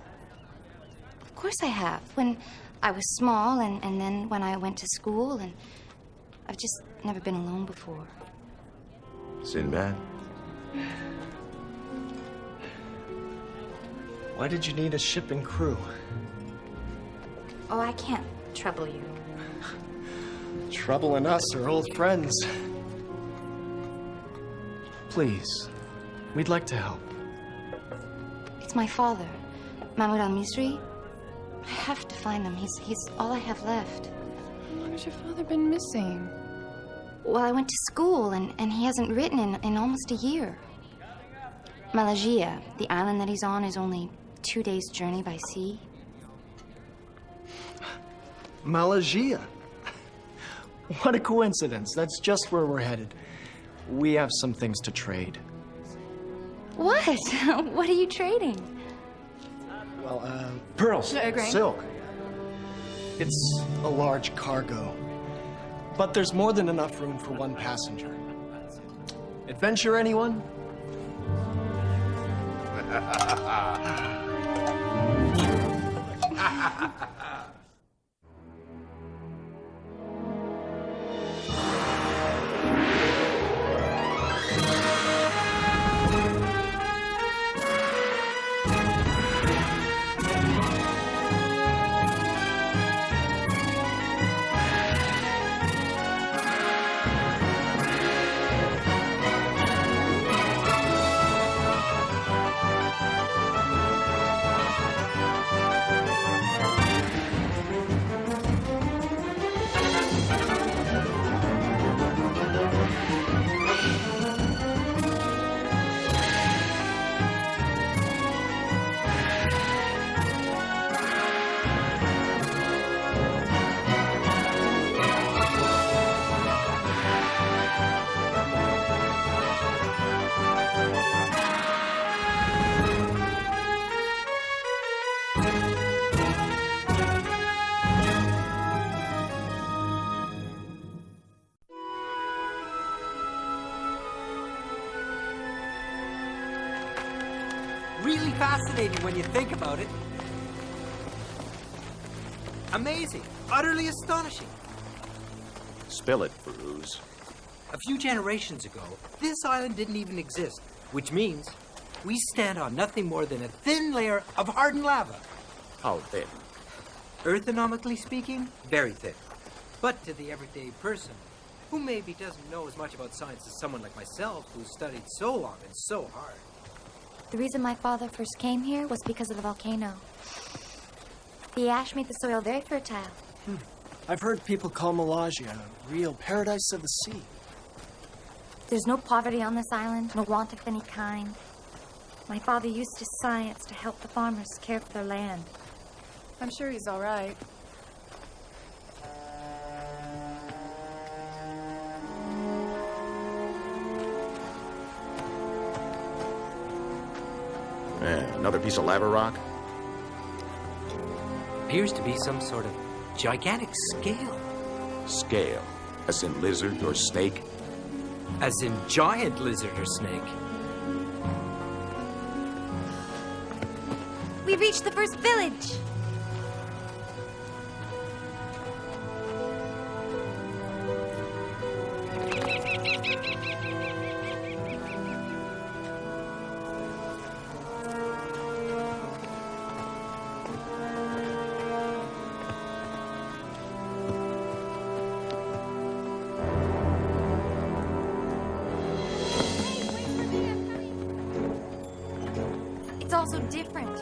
S23: Of course I have. When I was small, and then when I went to school, and I've just never been alone before.
S2: Sinbad?
S4: Why did you need a ship and crew?
S23: Oh, I can't trouble you.
S4: Trouble and us are old friends. Please, we'd like to help.
S23: It's my father, Mahmoud al-Misri. I have to find him. He's all I have left.
S3: How long has your father been missing?
S23: Well, I went to school, and he hasn't written in almost a year. Malaysia, the island that he's on, is only 2 days' journey by sea.
S4: Malaysia. What a coincidence. That's just where we're headed. We have some things to trade.
S23: What? What are you trading?
S4: Well, pearls,
S3: Grain.
S4: silk. It's a large cargo. But there's more than enough room for one passenger. Adventure, anyone?
S1: Really fascinating when you think about it. Amazing. Utterly astonishing.
S2: Spill it, Bruce.
S1: A few generations ago, this island didn't even exist, which means we stand on nothing more than a thin layer of hardened lava.
S2: How thin?
S1: Earthonomically speaking, very thin. But to the everyday person, who maybe doesn't know as much about science as someone like myself, who studied so long and so hard.
S23: The reason my father first came here was because of the volcano. The ash made the soil very fertile.
S4: I've heard people call Malaysia a real paradise of the sea.
S23: There's no poverty on this island, no want of any kind. My father used his science to help the farmers care for their land.
S3: I'm sure he's all right.
S2: Another piece of lava rock?
S1: Appears to be some sort of gigantic scale.
S2: Scale? As in lizard or snake?
S1: As in giant lizard or snake.
S23: We reached the first village. It's all so different.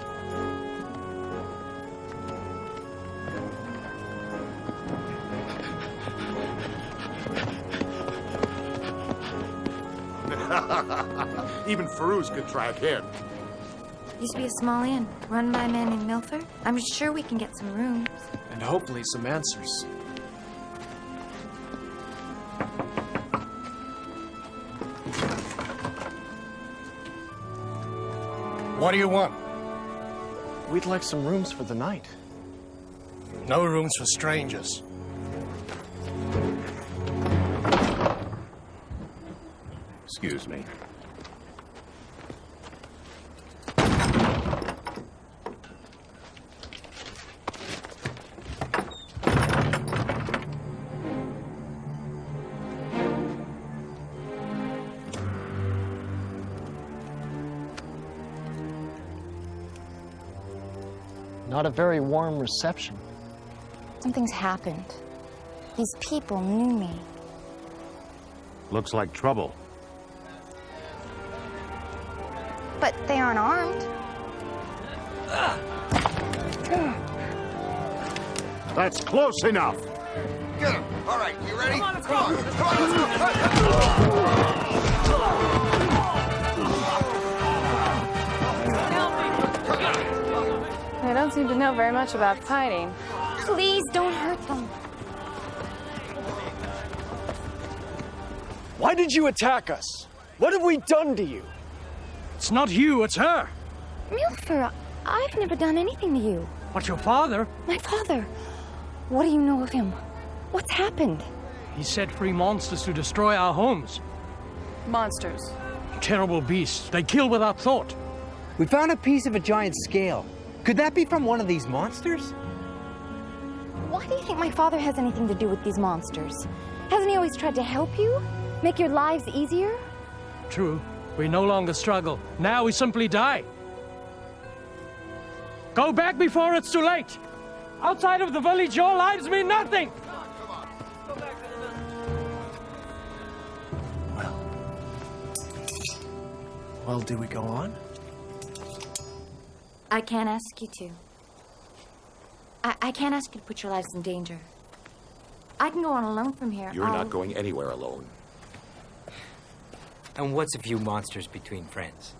S2: Even Farouz could track him.
S23: Used to be a small inn, run by a man named Milford. I'm sure we can get some rooms.
S4: And hopefully some answers.
S8: What do you want?
S4: We'd like some rooms for the night.
S8: No rooms for strangers.
S2: Excuse me.
S4: Not a very warm reception.
S23: Something's happened. These people knew me.
S2: Looks like trouble.
S23: But they aren't armed.
S2: That's close enough.
S9: Get him. All right, you ready? Come on, let's go.
S3: They don't seem to know very much about fighting.
S23: Please don't hurt them.
S4: Why did you attack us? What have we done to you?
S6: It's not you, it's her.
S23: Milford, I've never done anything to you.
S6: But your father?
S23: My father. What do you know of him? What's happened?
S6: He set free monsters to destroy our homes.
S3: Monsters.
S6: Terrible beasts. They kill without thought.
S1: We found a piece of a giant scale. Could that be from one of these monsters?
S23: Why do you think my father has anything to do with these monsters? Hasn't he always tried to help you? Make your lives easier?
S6: True. We no longer struggle. Now we simply die. Go back before it's too late. Outside of the village, your lives mean nothing.
S4: Well, do we go on?
S23: I can't ask you to. I can't ask you to put your lives in danger. I can go on alone from here.
S2: You're not going anywhere alone.
S1: And what's a few monsters between friends?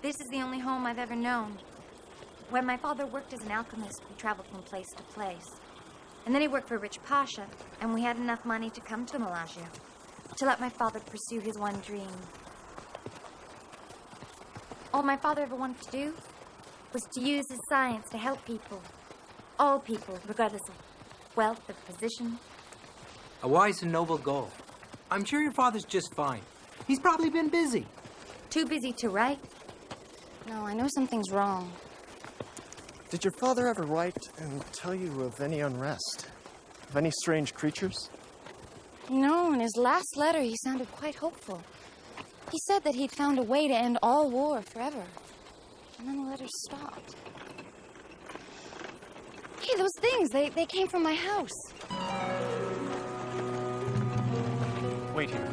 S23: This is the only home I've ever known. When my father worked as an alchemist, we traveled from place to place. And then he worked for a rich pasha, and we had enough money to come to Malaysia, to let my father pursue his one dream. All my father ever wanted to do was to use his science to help people. All people, regardless of wealth or position.
S1: A wise and noble goal. I'm sure your father's just fine. He's probably been busy.
S23: Too busy to write? No, I know something's wrong.
S4: Did your father ever write and tell you of any unrest? Of any strange creatures?
S23: No, in his last letter he sounded quite hopeful. He said that he'd found a way to end all war forever. And then the letter stopped. Hey, those things, they came from my house.
S4: Wait here.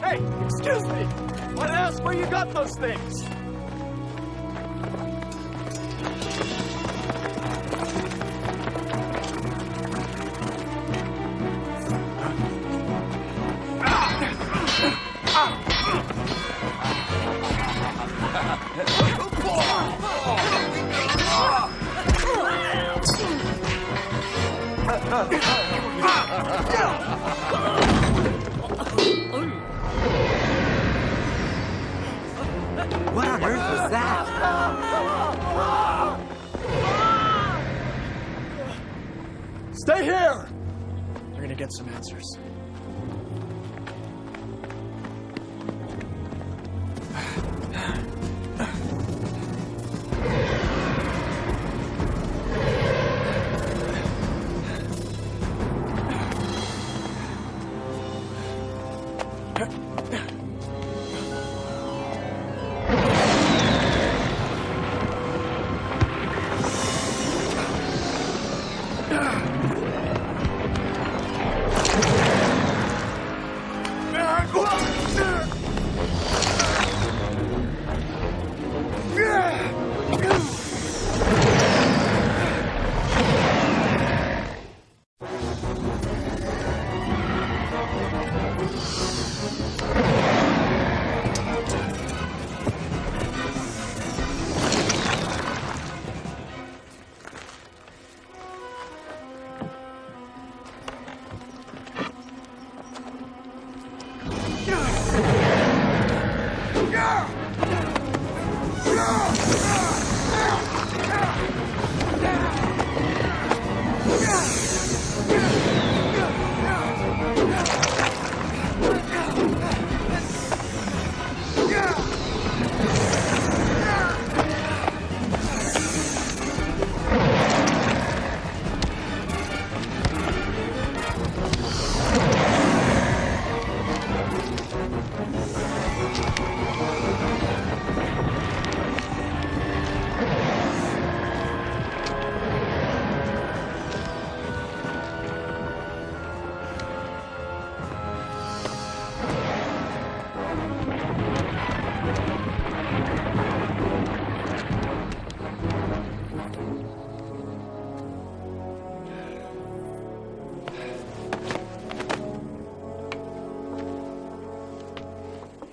S4: Hey, excuse me! Want to ask where you got those things?
S1: What on earth was that?
S4: Stay here! We're gonna get some answers.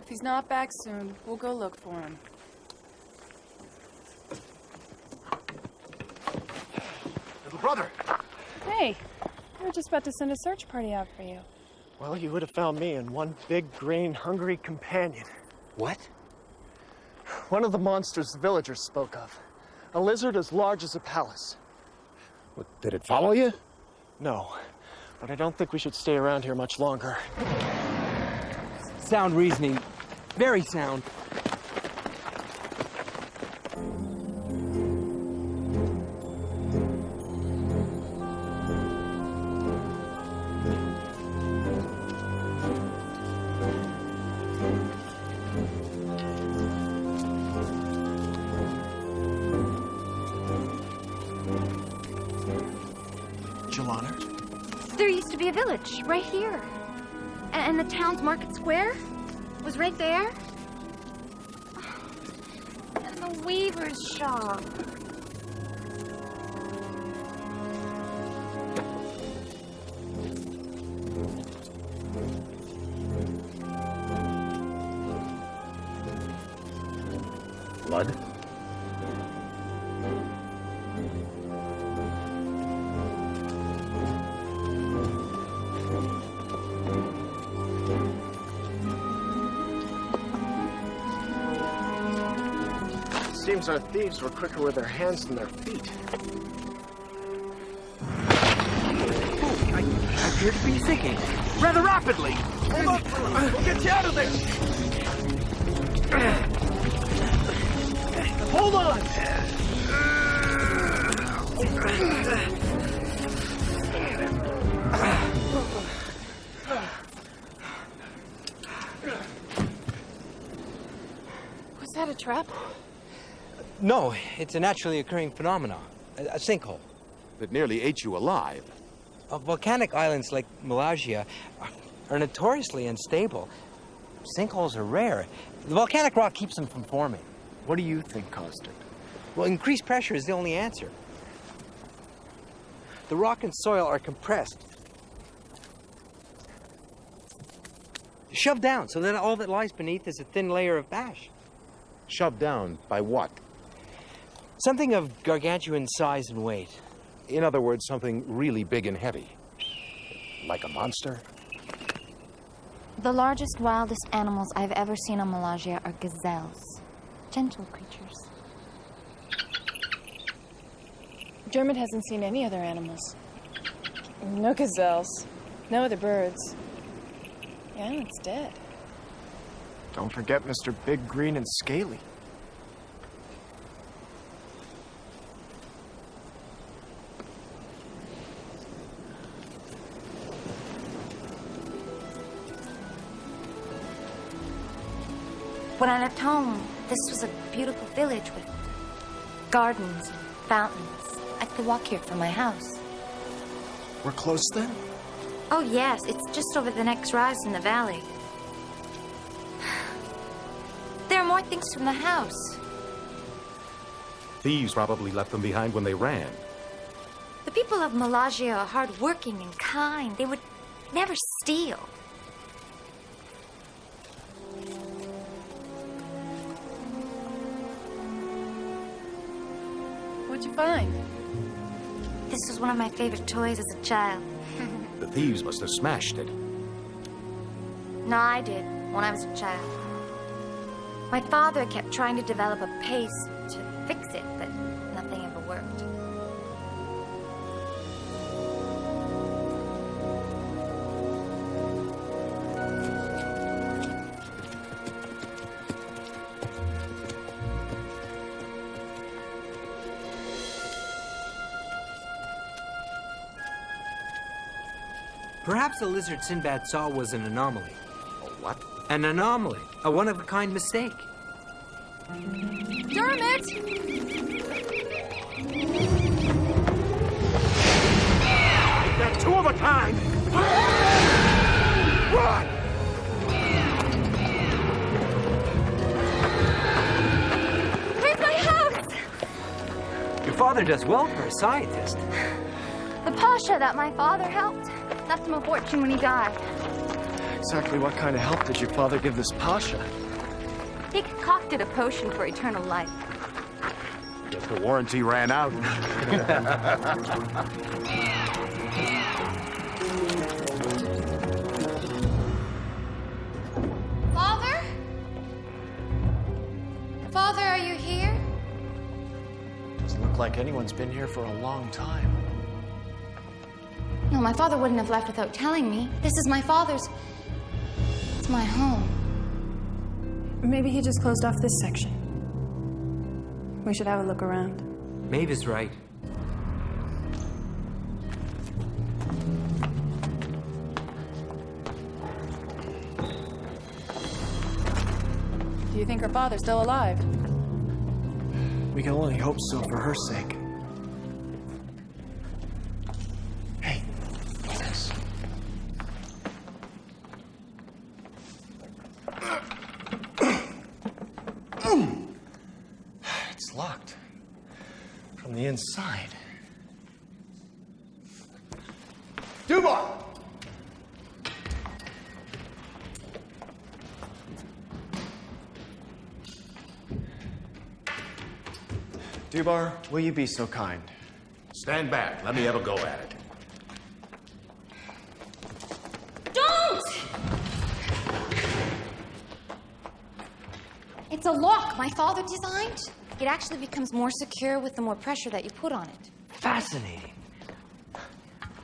S3: If he's not back soon, we'll go look for him.
S4: Little brother!
S21: Hey, we were just about to send a search party out for you.
S4: Well, you would have found me and one big, grain-hungry companion.
S1: What?
S4: One of the monsters the villagers spoke of. A lizard as large as a palace.
S8: What, did it follow you?
S4: No, but I don't think we should stay around here much longer.
S1: Sound reasoning. Very sound.
S23: There used to be a village right here. And the town's market square was right there. And the weaver's shop.
S8: Blood?
S4: Seems our thieves were quicker with their hands than their feet.
S1: I appear to be sinking rather rapidly.
S9: Hold on, fella. We'll get you out of there.
S1: Hold on.
S21: Was that a trap?
S1: No, it's a naturally occurring phenomenon. A sinkhole.
S2: That nearly ate you alive.
S1: Volcanic islands like Malaysia are notoriously unstable. Sinkholes are rare. The volcanic rock keeps them from forming.
S4: What do you think caused it?
S1: Well, increased pressure is the only answer. The rock and soil are compressed. Shoved down so that all that lies beneath is a thin layer of ash.
S2: Shoved down by what?
S1: Something of gargantuan size and weight.
S2: In other words, something really big and heavy. Like a monster?
S23: The largest, wildest animals I've ever seen on Malaysia are gazelles. gentle creatures.
S21: Dermot hasn't seen any other animals. No gazelles. No other birds. Yeah, it's dead.
S4: Don't forget Mr. Big, Green, and Scaly.
S23: When I left home, this was a beautiful village with gardens and fountains. I could walk here from my house.
S4: We're close then?
S23: Oh, yes, it's just over the next rise in the valley. There are more things from the house.
S2: Thieves probably left them behind when they ran.
S23: The people of Malagia are hardworking and kind. They would never steal.
S3: What'd you find?
S23: This was one of my favorite toys as a child.
S2: The thieves must have smashed it.
S23: No, I did, when I was a child. My father kept trying to develop a paste to fix it, but nothing ever worked.
S1: Perhaps the lizard Sinbad saw was an anomaly.
S2: A what?
S1: An anomaly. A one-of-a-kind mistake.
S3: Dermot!
S8: They're two of a kind! Run!
S23: Where's my house?
S1: Your father does well for a scientist.
S23: The Pasha that my father helped left him a fortune when he died.
S4: Exactly what kind of help did your father give this Pasha?
S23: He concocted a potion for eternal life.
S2: Guess the warranty ran out.
S23: Father? Father, are you here?
S4: Doesn't look like anyone's been here for a long time.
S23: No, my father wouldn't have left without telling me. This is my father's. It's my home.
S21: Maybe he just closed off this section. We should have a look around.
S1: Maeve's right.
S21: Do you think her father's still alive?
S4: We can only hope so for her sake. Hey, what's this? It's locked from the inside.
S8: Dubar!
S4: Dubar, will you be so kind?
S2: Stand back. Let me have a go at it.
S23: Don't! It's a lock my father designed. It actually becomes more secure with the more pressure that you put on it.
S1: Fascinating.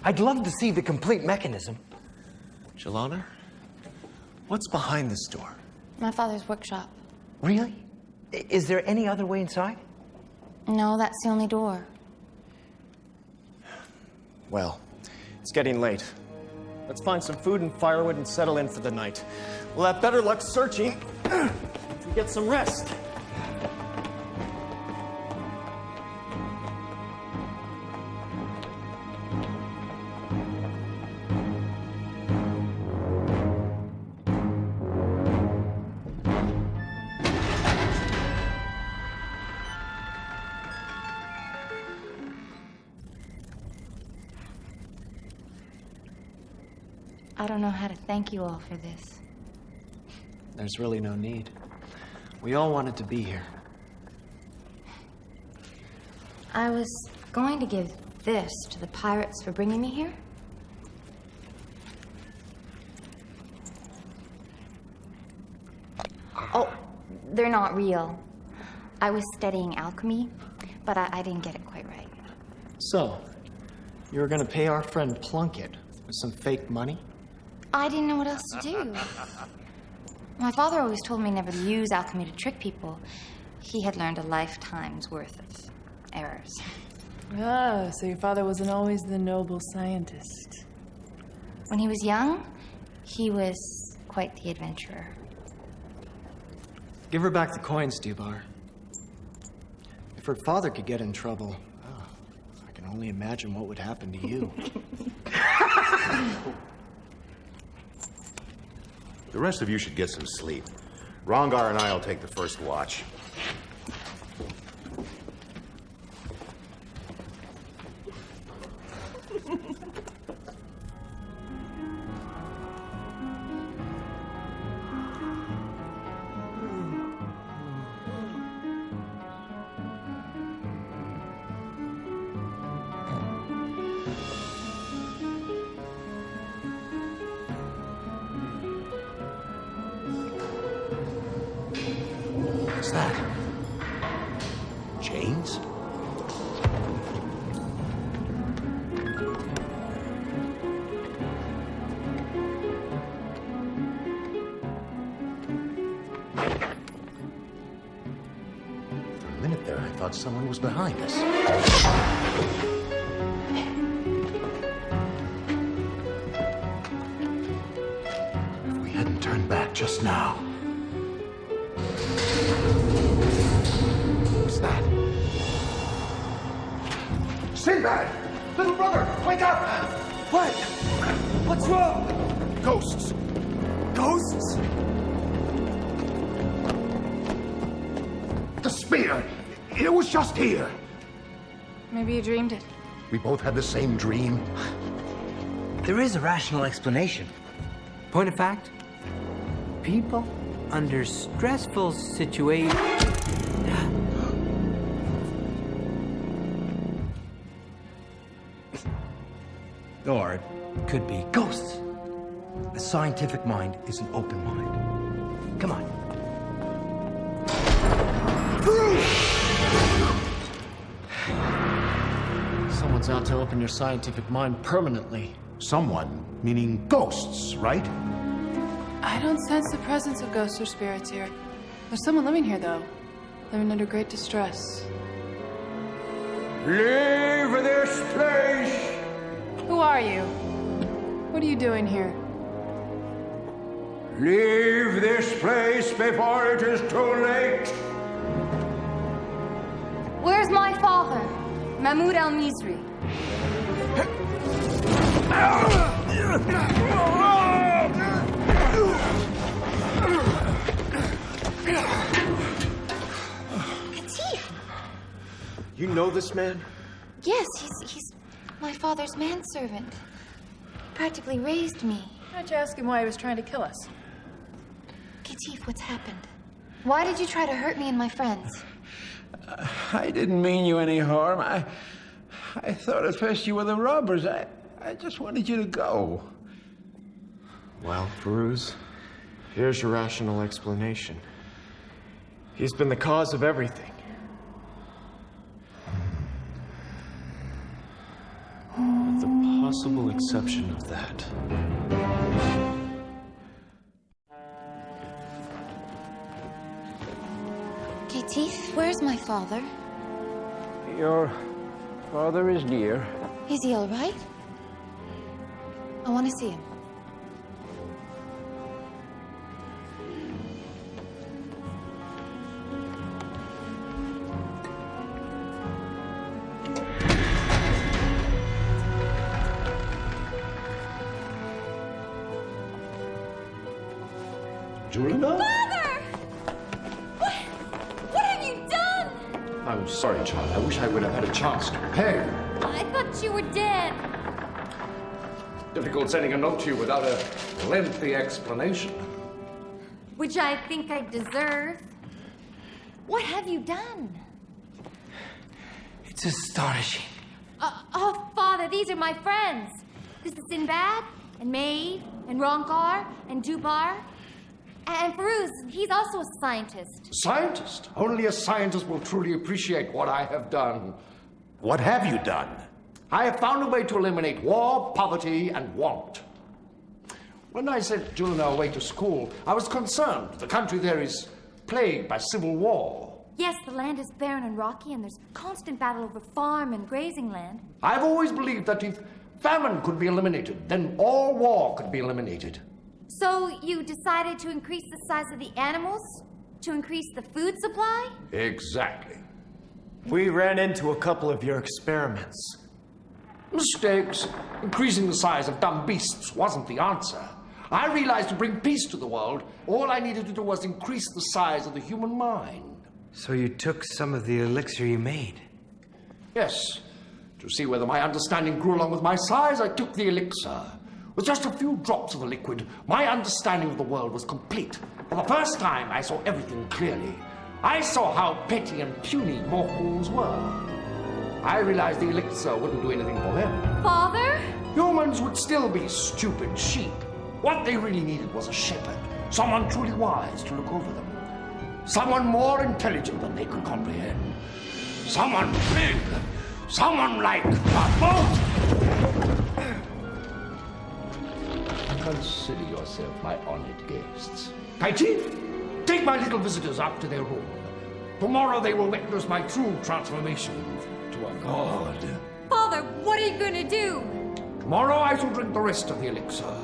S1: I'd love to see the complete mechanism.
S4: Jelana, what's behind this door?
S23: My father's workshop.
S1: Really? Is there any other way inside?
S23: No, that's the only door.
S4: Well, it's getting late. Let's find some food and firewood and settle in for the night. We'll have better luck searching if we get some rest.
S23: I don't know how to thank you all for this.
S4: There's really no need. We all wanted to be here.
S23: I was going to give this to the pirates for bringing me here. Oh, they're not real. I was studying alchemy, but I didn't get it quite right.
S4: So, you were gonna pay our friend Plunkett with some fake money?
S23: I didn't know what else to do. My father always told me never to use alchemy to trick people. He had learned a lifetime's worth of errors.
S21: Ah, so your father wasn't always the noble scientist.
S23: When he was young, he was quite the adventurer.
S4: Give her back the coins, Dubar. If her father could get in trouble, oh, I can only imagine what would happen to you.
S2: The rest of you should get some sleep. Rongar and I'll take the first watch. What's that? Chains? For a minute there, I thought someone was behind us. If we hadn't turned back just now. What's that? Sinbad! Little brother, wake up!
S9: What? What's wrong?
S2: Ghosts!
S9: Ghosts?
S2: The spear! It was just here!
S3: Maybe you dreamed it.
S2: We both had the same dream.
S1: There is a rational explanation. Point of fact, people under stressful situations. Or it could be ghosts. A scientific mind is an open mind. Come on.
S4: Someone's out to open your scientific mind permanently.
S2: Someone, meaning ghosts, right?
S21: I don't sense the presence of ghosts or spirits here. There's someone living here, though. Living under great distress.
S9: Leave this place!
S21: Who are you? What are you doing here?
S9: Leave this place before it is too late!
S23: Where's my father? Mahmoud al-Mizri. Katif!
S4: You know this man?
S23: Yes, he's my father's manservant. Practically raised me.
S21: Why don't you ask him why he was trying to kill us?
S23: Katif, what's happened? Why did you try to hurt me and my friends?
S11: I didn't mean you any harm. I thought at first you were the robbers. I just wanted you to go.
S4: Well, Peruse, here's your rational explanation. He's been the cause of everything. With the possible exception of that.
S23: Katif, where's my father?
S11: Your father is near.
S23: Is he all right? I want to see him.
S11: Julina?
S23: Father! What have you done?
S11: I'm sorry, child. I wish I would have had a chance to prepare.
S23: I thought you were dead.
S11: Difficult sending a note to you without a lengthy explanation.
S23: Which I think I deserve. What have you done?
S1: It's astonishing.
S23: Oh, Father, these are my friends. This is Sinbad, and Maeve, and Ronkar, and Dubar. And Feruz, he's also a scientist.
S10: Scientist? Only a scientist will truly appreciate what I have done.
S2: What have you done?
S10: I have found a way to eliminate war, poverty, and want. When I sent Julian away to school, I was concerned. The country there is plagued by civil war.
S23: Yes, the land is barren and rocky, and there's constant battle over farm and grazing land.
S10: I've always believed that if famine could be eliminated, then all war could be eliminated.
S23: So you decided to increase the size of the animals? To increase the food supply?
S10: Exactly.
S4: We ran into a couple of your experiments.
S10: Mistakes. Increasing the size of dumb beasts wasn't the answer. I realized to bring peace to the world, all I needed to do was increase the size of the human mind.
S1: So you took some of the elixir you made?
S10: Yes. To see whether my understanding grew along with my size, I took the elixir. With just a few drops of the liquid, my understanding of the world was complete. For the first time, I saw everything clearly. I saw how petty and puny mortals were. I realized the elixir wouldn't do anything for them.
S23: Father?
S10: Humans would still be stupid sheep. What they really needed was a shepherd, someone truly wise to look over them. Someone more intelligent than they could comprehend. Someone big. Someone like a boat. Consider yourself my honored guests. Kaiti, take my little visitors up to their room. Tomorrow they will witness my true transformation to a god.
S23: Father, what are you going to do?
S10: Tomorrow I shall drink the rest of the elixir.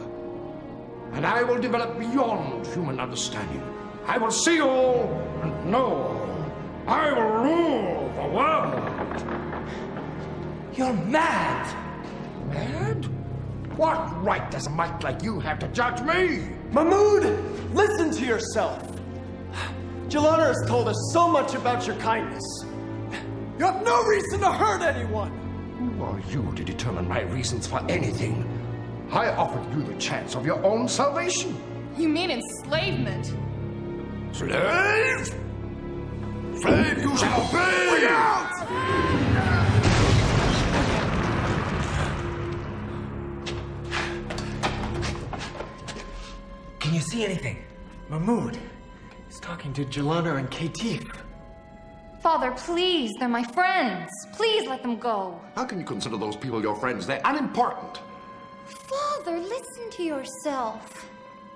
S10: And I will develop beyond human understanding. I will see all and know all. I will rule the world.
S1: You're mad!
S10: Mad? What right does a mite like you have to judge me?
S4: Mahmoud, listen to yourself. Jelana has told us so much about your kindness. You have no reason to hurt anyone.
S10: Who are you to determine my reasons for anything? I offered you the chance of your own salvation.
S3: You mean enslavement?
S10: Slave? Slave you shall be! Bring out!
S1: Can you see anything?
S4: Mahmoud, he's talking to Jelana and Katif.
S23: Father, please, they're my friends. Please let them go.
S10: How can you consider those people your friends? They're unimportant.
S23: Father, listen to yourself.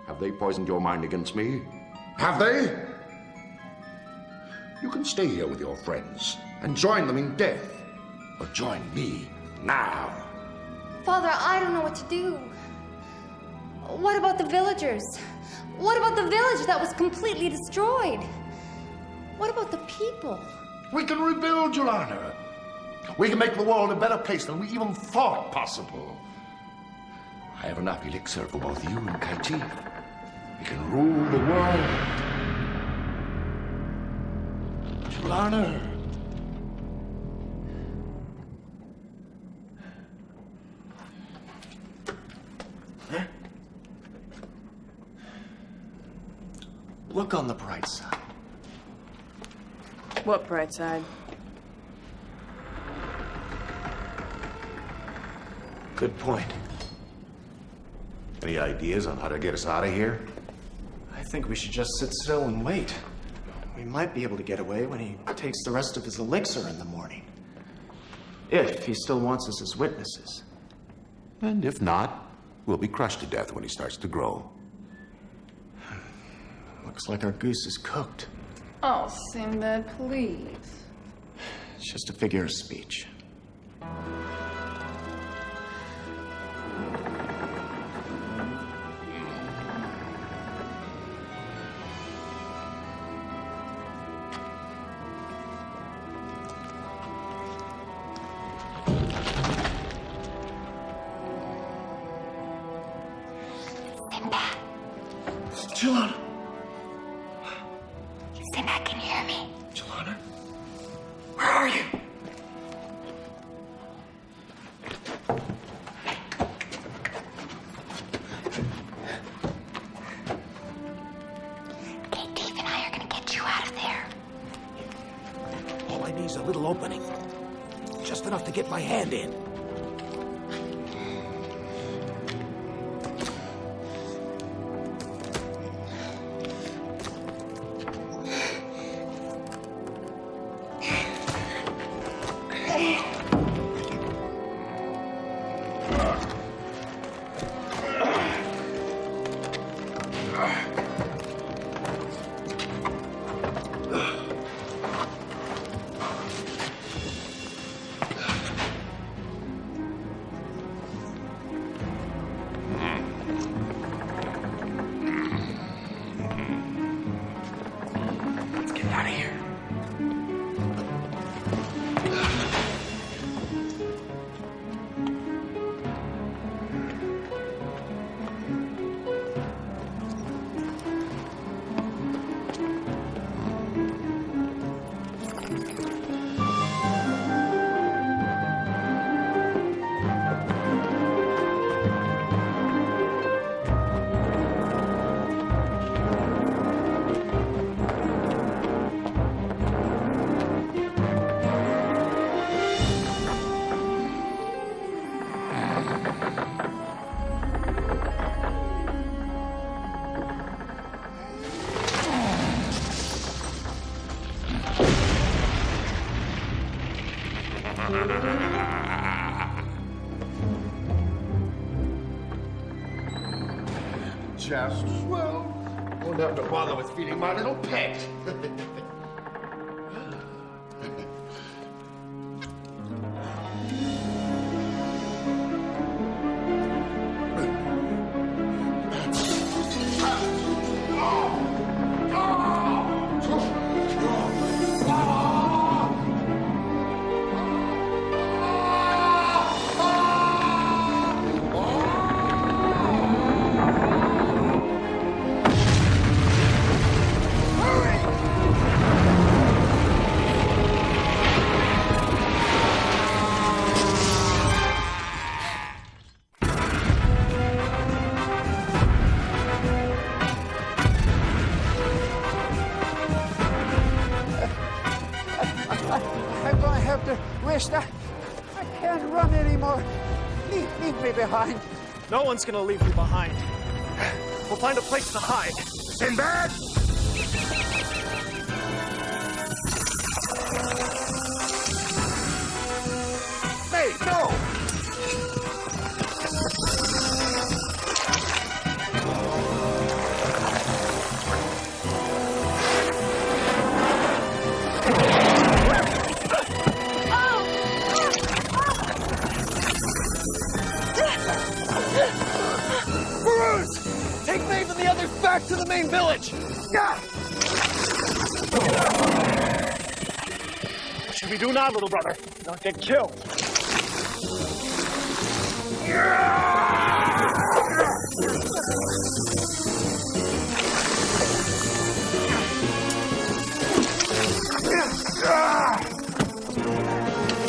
S10: Have they poisoned your mind against me? Have they? You can stay here with your friends and join them in death. Or join me now.
S23: Father, I don't know what to do. What about the villagers? What about the village that was completely destroyed? What about the people?
S10: We can rebuild, Jelana. We can make the world a better place than we even thought possible. I have enough elixir for both you and Kaiti. We can rule the world. Jelana.
S4: Look on the bright side.
S21: What bright side?
S4: Good point.
S2: Any ideas on how to get us out of here?
S4: I think we should just sit still and wait. We might be able to get away when he takes the rest of his elixir in the morning. If he still wants us as witnesses.
S2: And if not, we'll be crushed to death when he starts to grow.
S4: Looks like our goose is cooked.
S21: Oh, Sinbad, please.
S4: It's just a figure of speech.
S23: Sinbad.
S4: Jelana.
S23: Sinbad, can you hear me?
S4: Jelana? Where are you?
S23: Katie and I are gonna get you out of there.
S9: All I need is a little opening. Just enough to get my hand in.
S10: out of here. Just as well. Won't have to bother with feeding my little pet.
S14: I'm going to have to rest. I can't run anymore. Leave me behind.
S4: No one's gonna leave you behind. We'll find a place to hide.
S8: Sinbad! Hey, no!
S4: Take Maeve and the others back to the main village! What should we do now, little brother? Not get killed.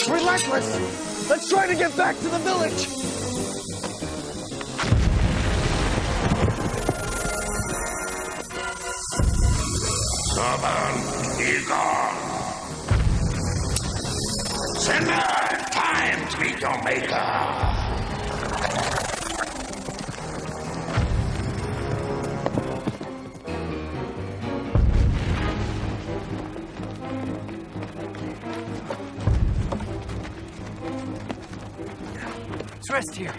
S4: Relentless! Let's try to get back to the village!
S10: Stubborn, be gone. Sinbad, time to meet your maker.
S1: Let's rest here.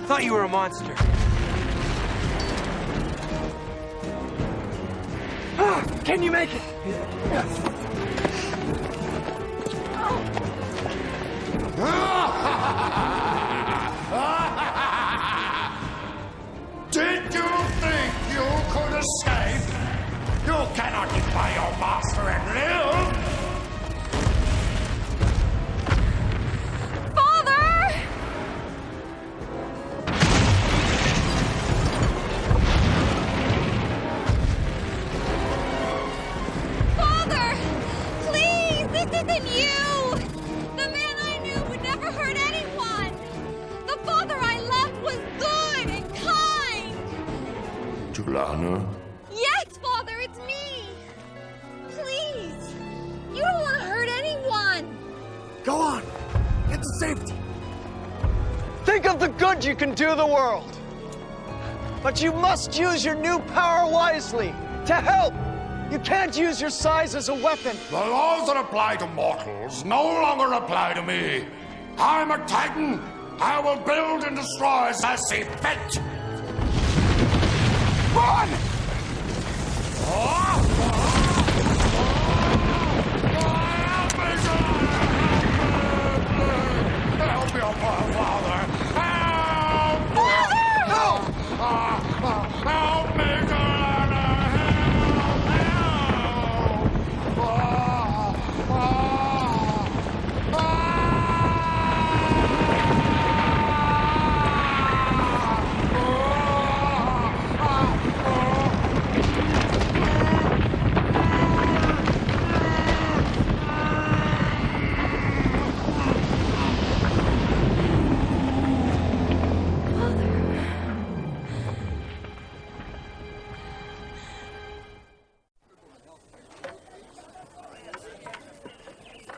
S1: Thought you were a monster.
S4: Can you make it?
S10: Did you think you could escape? You cannot defy your master and live! Lana?
S23: Yes, Father, it's me! Please! You don't want to hurt anyone!
S4: Go on! Get to safety! Think of the good you can do the world! But you must use your new power wisely, to help! You can't use your size as a weapon!
S10: The laws that apply to mortals no longer apply to me! I'm a Titan! I will build and destroy as I see fit!
S14: Run!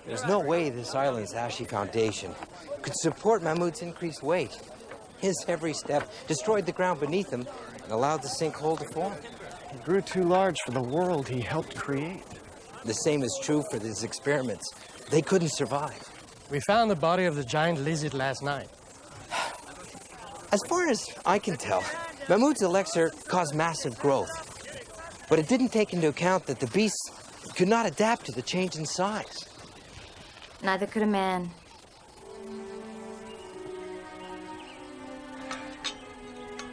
S1: There's no way this island's ashy foundation could support Mahmud's increased weight. His every step destroyed the ground beneath him and allowed the sinkhole to form.
S4: He grew too large for the world he helped create.
S1: The same is true for these experiments. They couldn't survive.
S15: We found the body of the giant lizard last night.
S1: As far as I can tell, Mahmud's elixir caused massive growth. But it didn't take into account that the beasts could not adapt to the change in size.
S23: Neither could a man.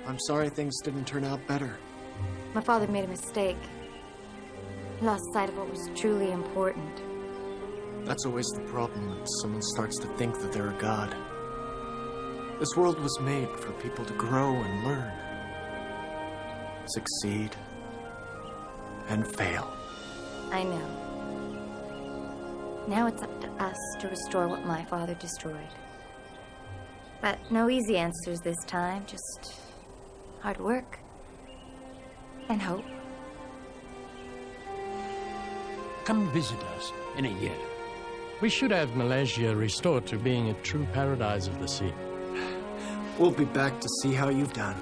S4: I'm sorry things didn't turn out better.
S23: My father made a mistake. He lost sight of what was truly important.
S4: That's always the problem when someone starts to think that they're a god. This world was made for people to grow and learn, succeed, and fail.
S23: I know. Now it's up to us to restore what my father destroyed. But no easy answers this time, just hard work and hope.
S15: Come visit us in a year. We should have Malaysia restored to being a true paradise of the sea.
S4: We'll be back to see how you've done.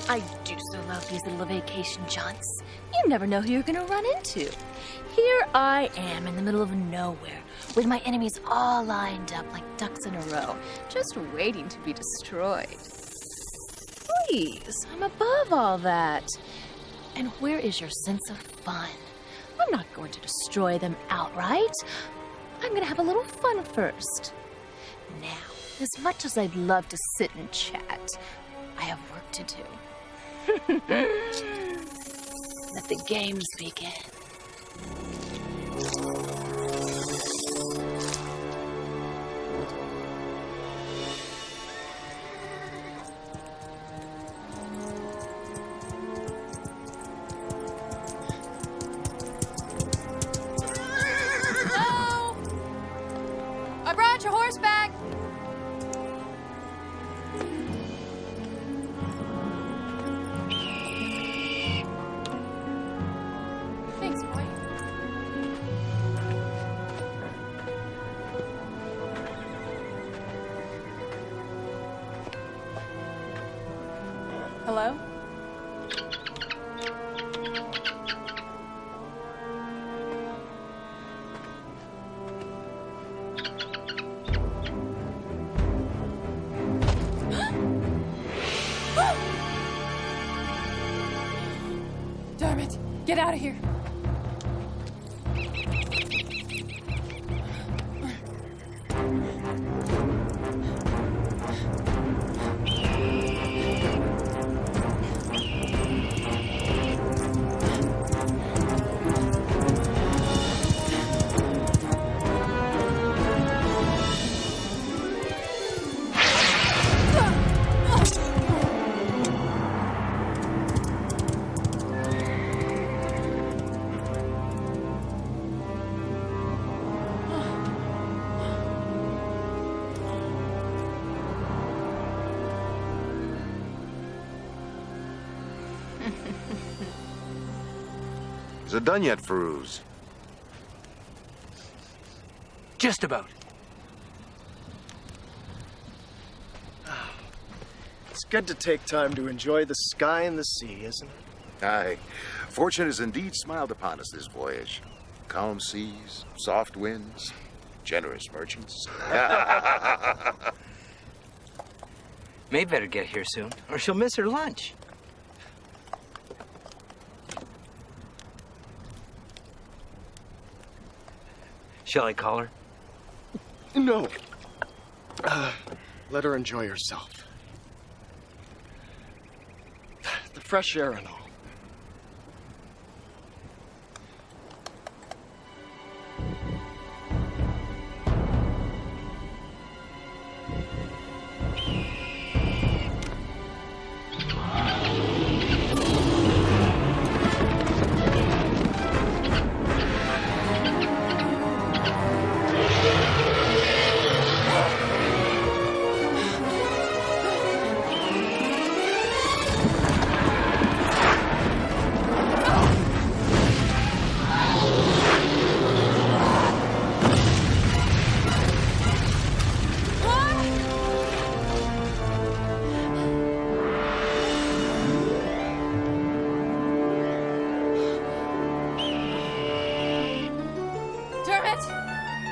S19: I do so love these little vacation jaunts. You never know who you're gonna run into. Here I am in the middle of nowhere, with my enemies all lined up like ducks in a row, just waiting to be destroyed. Please, I'm above all that. And where is your sense of fun? I'm not going to destroy them outright. I'm gonna have a little fun first. Now, as much as I'd love to sit and chat, I have work to do. Let the games begin.
S3: Hello? I brought your horse back. Thanks, boy.
S21: Hello? Dermot, get out of here.
S13: Is it done yet, Farouz?
S4: Just about. It's good to take time to enjoy the sky and the sea, isn't it?
S13: Aye. Fortune has indeed smiled upon us this voyage. Calm seas, soft winds, generous merchants.
S1: May better get here soon, or she'll miss her lunch. Shall I call her?
S4: No. Let her enjoy herself. The fresh air and all.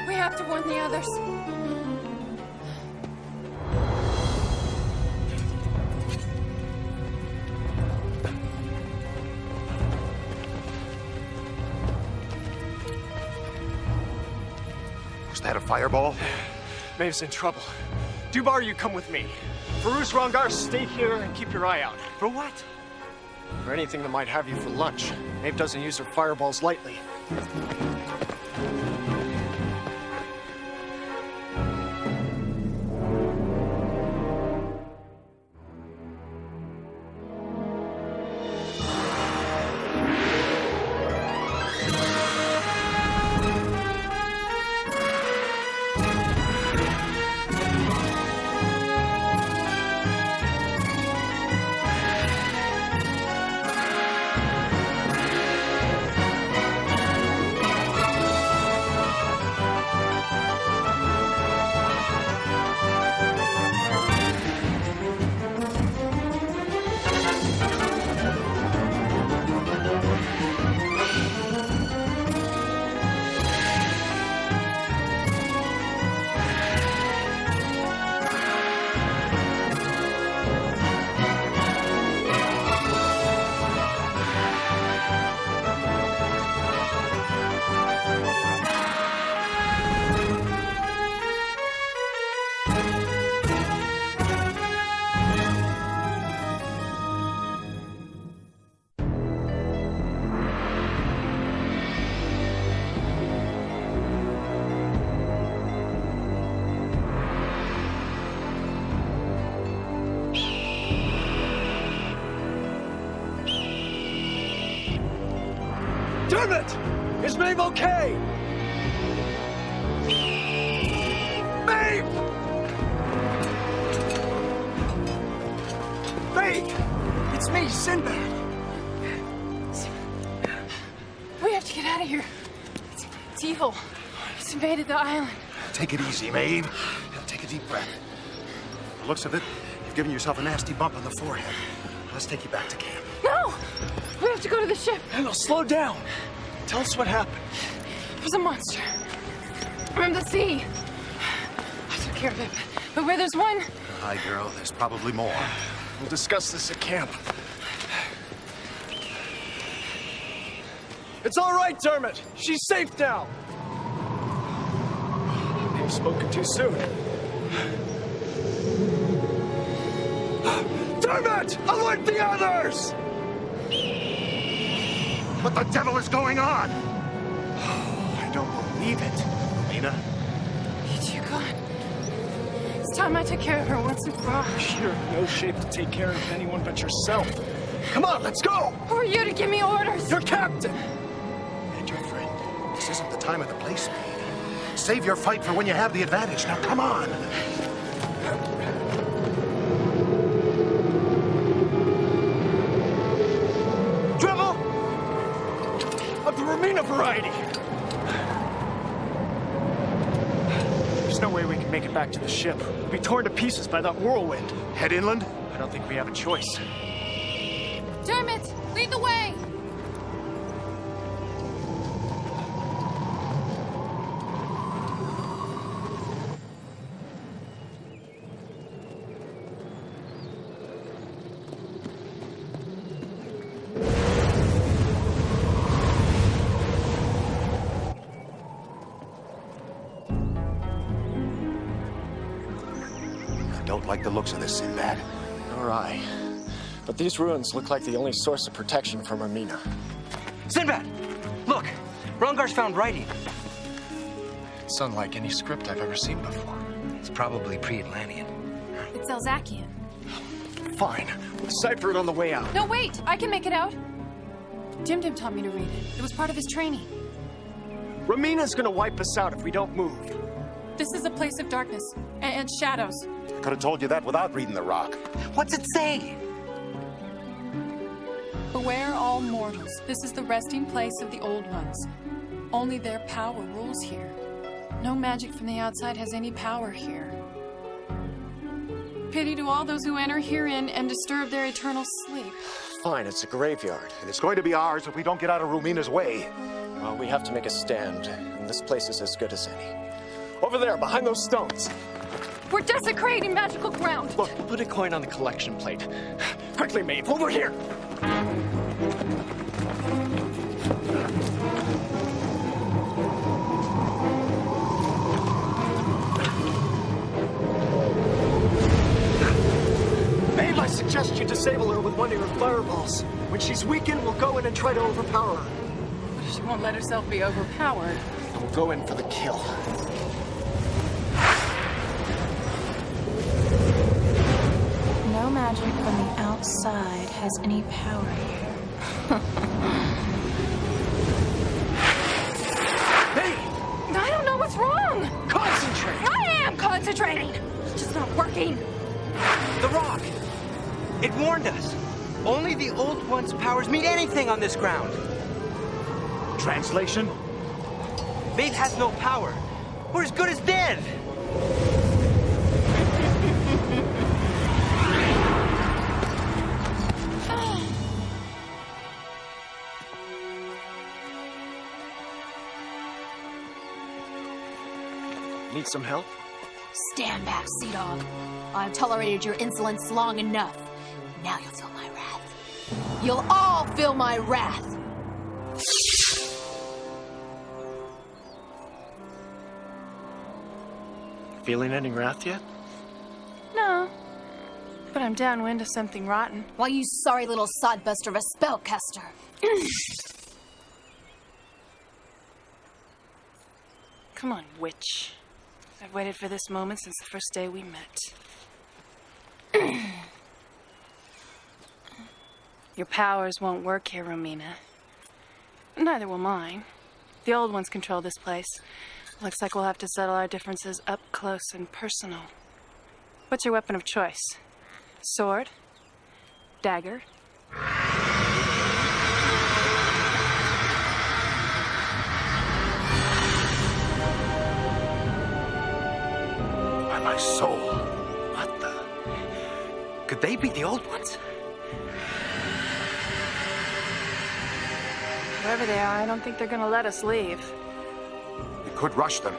S21: We have to warn the others.
S2: Was that a fireball?
S4: Maeve's in trouble. Dubar, you come with me. Farouz, Rangar, stay here and keep your eye out.
S1: For what?
S4: For anything that might have you for lunch. Maeve doesn't use her fireballs lightly. Dermot! Is Maeve okay? Maeve! Maeve! It's me, Sinbad.
S21: We have to get out of here. It's evil. It's invaded the island.
S2: Take it easy, Maeve. Take a deep breath. The looks of it, you've given yourself a nasty bump on the forehead.
S4: Let's take you back to camp.
S3: No! We have to go to the ship.
S4: No, slow down. Tell us what happened.
S3: There's a monster. From the sea. I took care of it. But where there's one...
S2: Hi, girl. There's probably more.
S4: We'll discuss this at camp. It's all right, Dermot. She's safe now. I've spoken too soon.
S9: Dermot! Alert the others!
S2: What the devil is going on?
S4: I don't believe it.
S2: Mina?
S3: You God. It's time I took care of her once and for all.
S4: You're in no shape to take care of anyone but yourself. Come on, let's go!
S3: Who are you to give me orders?
S4: Your captain!
S2: And your friend. This isn't the time or the place, Speed. Save your fight for when you have the advantage. Now, come on!
S4: Dribble! Of the Romina variety! There's no way we can make it back to the ship. We'll be torn to pieces by that whirlwind.
S2: Head inland?
S4: I don't think we have a choice.
S3: Dermot, lead the way!
S2: I don't like the looks of this, Sinbad.
S4: Nor I. But these ruins look like the only source of protection from Romina.
S1: Sinbad! Look! Rongar's found writing.
S4: It's unlike any script I've ever seen before.
S1: It's probably pre-Atlantean.
S3: It's Elzakian.
S4: Fine. We'll decipher it on the way out.
S3: No, wait! I can make it out. Dim taught me to read it. It was part of his training.
S4: Romina's gonna wipe us out if we don't move.
S3: This is a place of darkness and shadows.
S2: I could have told you that without reading the rock.
S1: What's it say?
S3: Beware all mortals. This is the resting place of the old ones. Only their power rules here. No magic from the outside has any power here. Pity to all those who enter herein and disturb their eternal sleep.
S4: Fine, it's a graveyard.
S2: And it's going to be ours if we don't get out of Rumina's way.
S4: Well, we have to make a stand, and this place is as good as any. Over there, behind those stones.
S3: We're desecrating magical ground.
S4: Look, put a coin on the collection plate. Quickly, Maeve, over here. Maeve, I suggest you disable her with one of your fireballs. When she's weakened, we'll go in and try to overpower her.
S3: She won't let herself be overpowered.
S4: We'll go in for the kill.
S5: No magic from the outside has any power here.
S4: Hey!
S3: I don't know what's wrong!
S4: Concentrate!
S3: I am concentrating! It's just not working.
S1: The rock! It warned us. Only the old one's powers mean anything on this ground.
S2: Translation?
S1: Maeve has no power. We're as good as dead.
S4: Need some help?
S19: Stand back, Sea Dog. I've tolerated your insolence long enough. Now you'll feel my wrath. You'll all feel my wrath.
S4: Feeling any wrath yet?
S21: No. But I'm downwind of something rotten.
S19: Why, you sorry little sodbuster of a spellcaster.
S21: Come on, witch. I've waited for this moment since the first day we met. Your powers won't work here, Romina. Neither will mine. The old ones control this place. Looks like we'll have to settle our differences up close and personal. What's your weapon of choice? Sword? Dagger?
S2: By my soul.
S1: What the? Could they be the old ones?
S21: Wherever they are, I don't think they're gonna let us leave.
S8: We could rush them.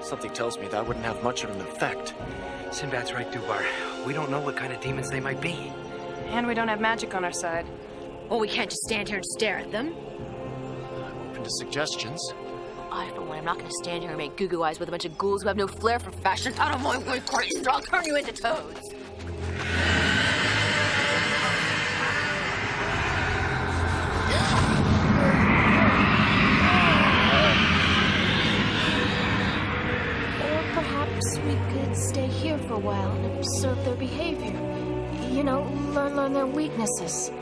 S4: Something tells me that wouldn't have much of an effect.
S1: Sinbad's right, Dubar. We don't know what kind of demons they might be.
S21: And we don't have magic on our side.
S19: Well, we can't just stand here and stare at them.
S4: Open to suggestions.
S19: I, for one, am not going to stand here and make goo-goo eyes with a bunch of ghouls who have no flair for fashion. Out of my way, crazy, or I'll turn you into toads.
S22: Or perhaps we could stay here for a while and observe their behavior. You know, learn their weaknesses.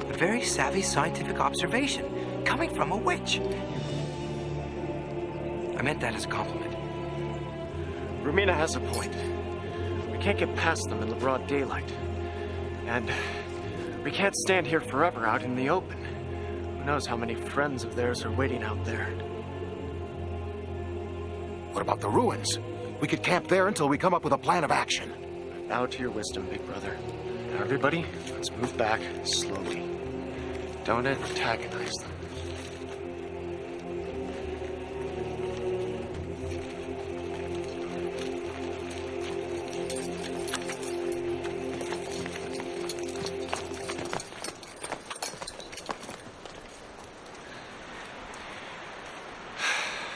S1: A very savvy scientific observation, coming from a witch. I meant that as a compliment.
S4: Rumina has a point. We can't get past them in the broad daylight. And we can't stand here forever out in the open. Who knows how many friends of theirs are waiting out there.
S8: What about the ruins? We could camp there until we come up with a plan of action.
S4: Bow to your wisdom, big brother. Now, everybody, let's move back slowly. Don't antagonize them.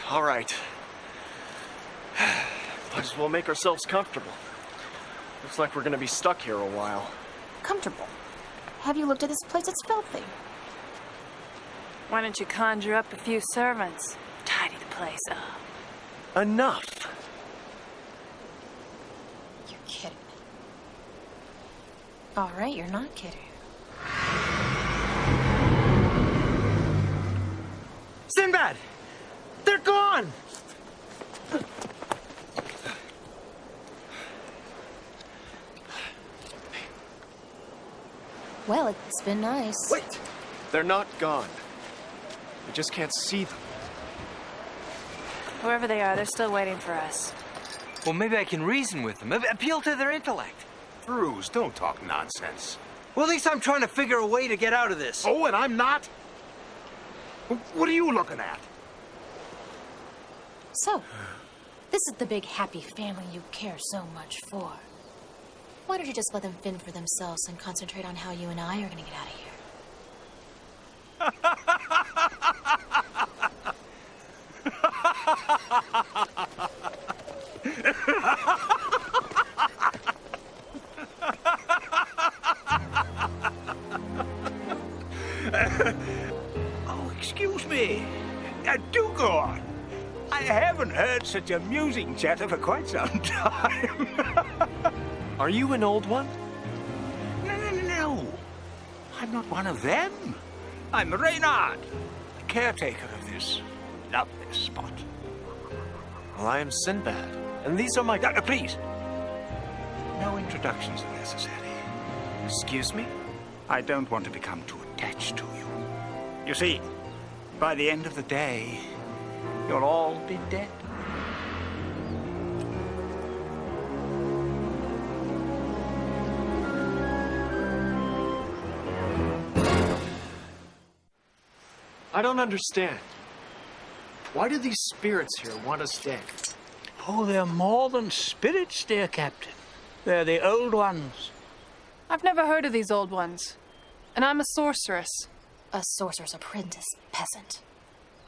S4: All right. Might as well make ourselves comfortable. Looks like we're gonna be stuck here a while.
S22: Comfortable. Have you looked at this place? It's filthy.
S21: Why don't you conjure up a few servants? Tidy the place up.
S4: Enough!
S22: You're kidding me. All right, you're not kidding.
S1: Sinbad! They're gone!
S22: Well, it's been nice.
S4: Wait! They're not gone. We just can't see them.
S21: Whoever they are, they're still waiting for us.
S1: Well, maybe I can reason with them, appeal to their intellect.
S8: Bruce, don't talk nonsense.
S1: Well, at least I'm trying to figure a way to get out of this.
S8: Oh, and I'm not? What are you looking at?
S22: So, this is the big happy family you care so much for. Why don't you just let them fend for themselves and concentrate on how you and I are gonna get out of here?
S17: Oh, excuse me. Do go on. I haven't heard such amusing chatter for quite some time.
S4: Are you an old one?
S17: No. I'm not one of them. I'm Reynard, the caretaker of this lovely spot.
S4: Well, I am Sinbad, and these are my...
S17: Please. No introductions are necessary.
S4: Excuse me?
S17: I don't want to become too attached to you. You see, by the end of the day, you'll all be dead.
S4: I don't understand. Why do these spirits here want us dead?
S17: Oh, they're more than spirits, dear Captain. They're the old ones.
S21: I've never heard of these old ones. And I'm a sorceress.
S22: A sorcerer's apprentice, peasant.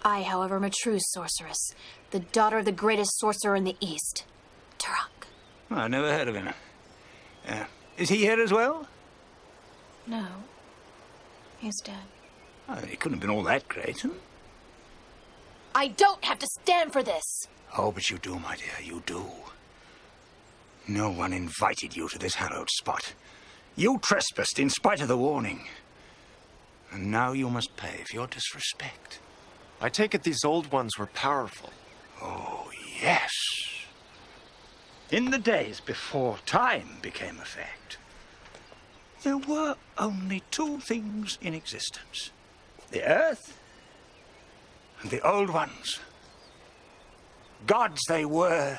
S22: I, however, am a true sorceress. The daughter of the greatest sorcerer in the East. Turok.
S17: Oh, I never heard of him. Is he here as well?
S22: No. He's dead.
S17: Oh, he couldn't have been all that great, huh?
S22: I don't have to stand for this!
S17: Oh, but you do, my dear, you do. No one invited you to this hallowed spot. You trespassed in spite of the warning. And now you must pay for your disrespect.
S4: I take it these old ones were powerful.
S17: Oh, yes. In the days before time became a fact, there were only two things in existence. The earth and the old ones. Gods they were.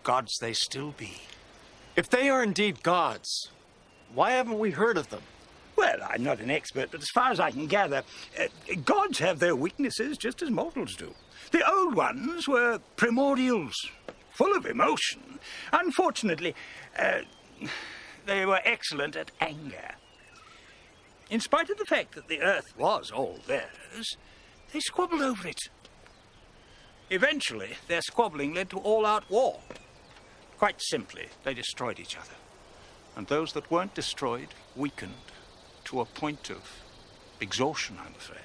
S17: Gods they still be.
S4: If they are indeed gods, why haven't we heard of them?
S17: Well, I'm not an expert, but as far as I can gather, gods have their weaknesses just as mortals do. The old ones were primordials, full of emotion. Unfortunately, they were excellent at anger. In spite of the fact that the Earth was all theirs, they squabbled over it. Eventually, their squabbling led to all-out war. Quite simply, they destroyed each other. And those that weren't destroyed weakened to a point of exhaustion, I'm afraid.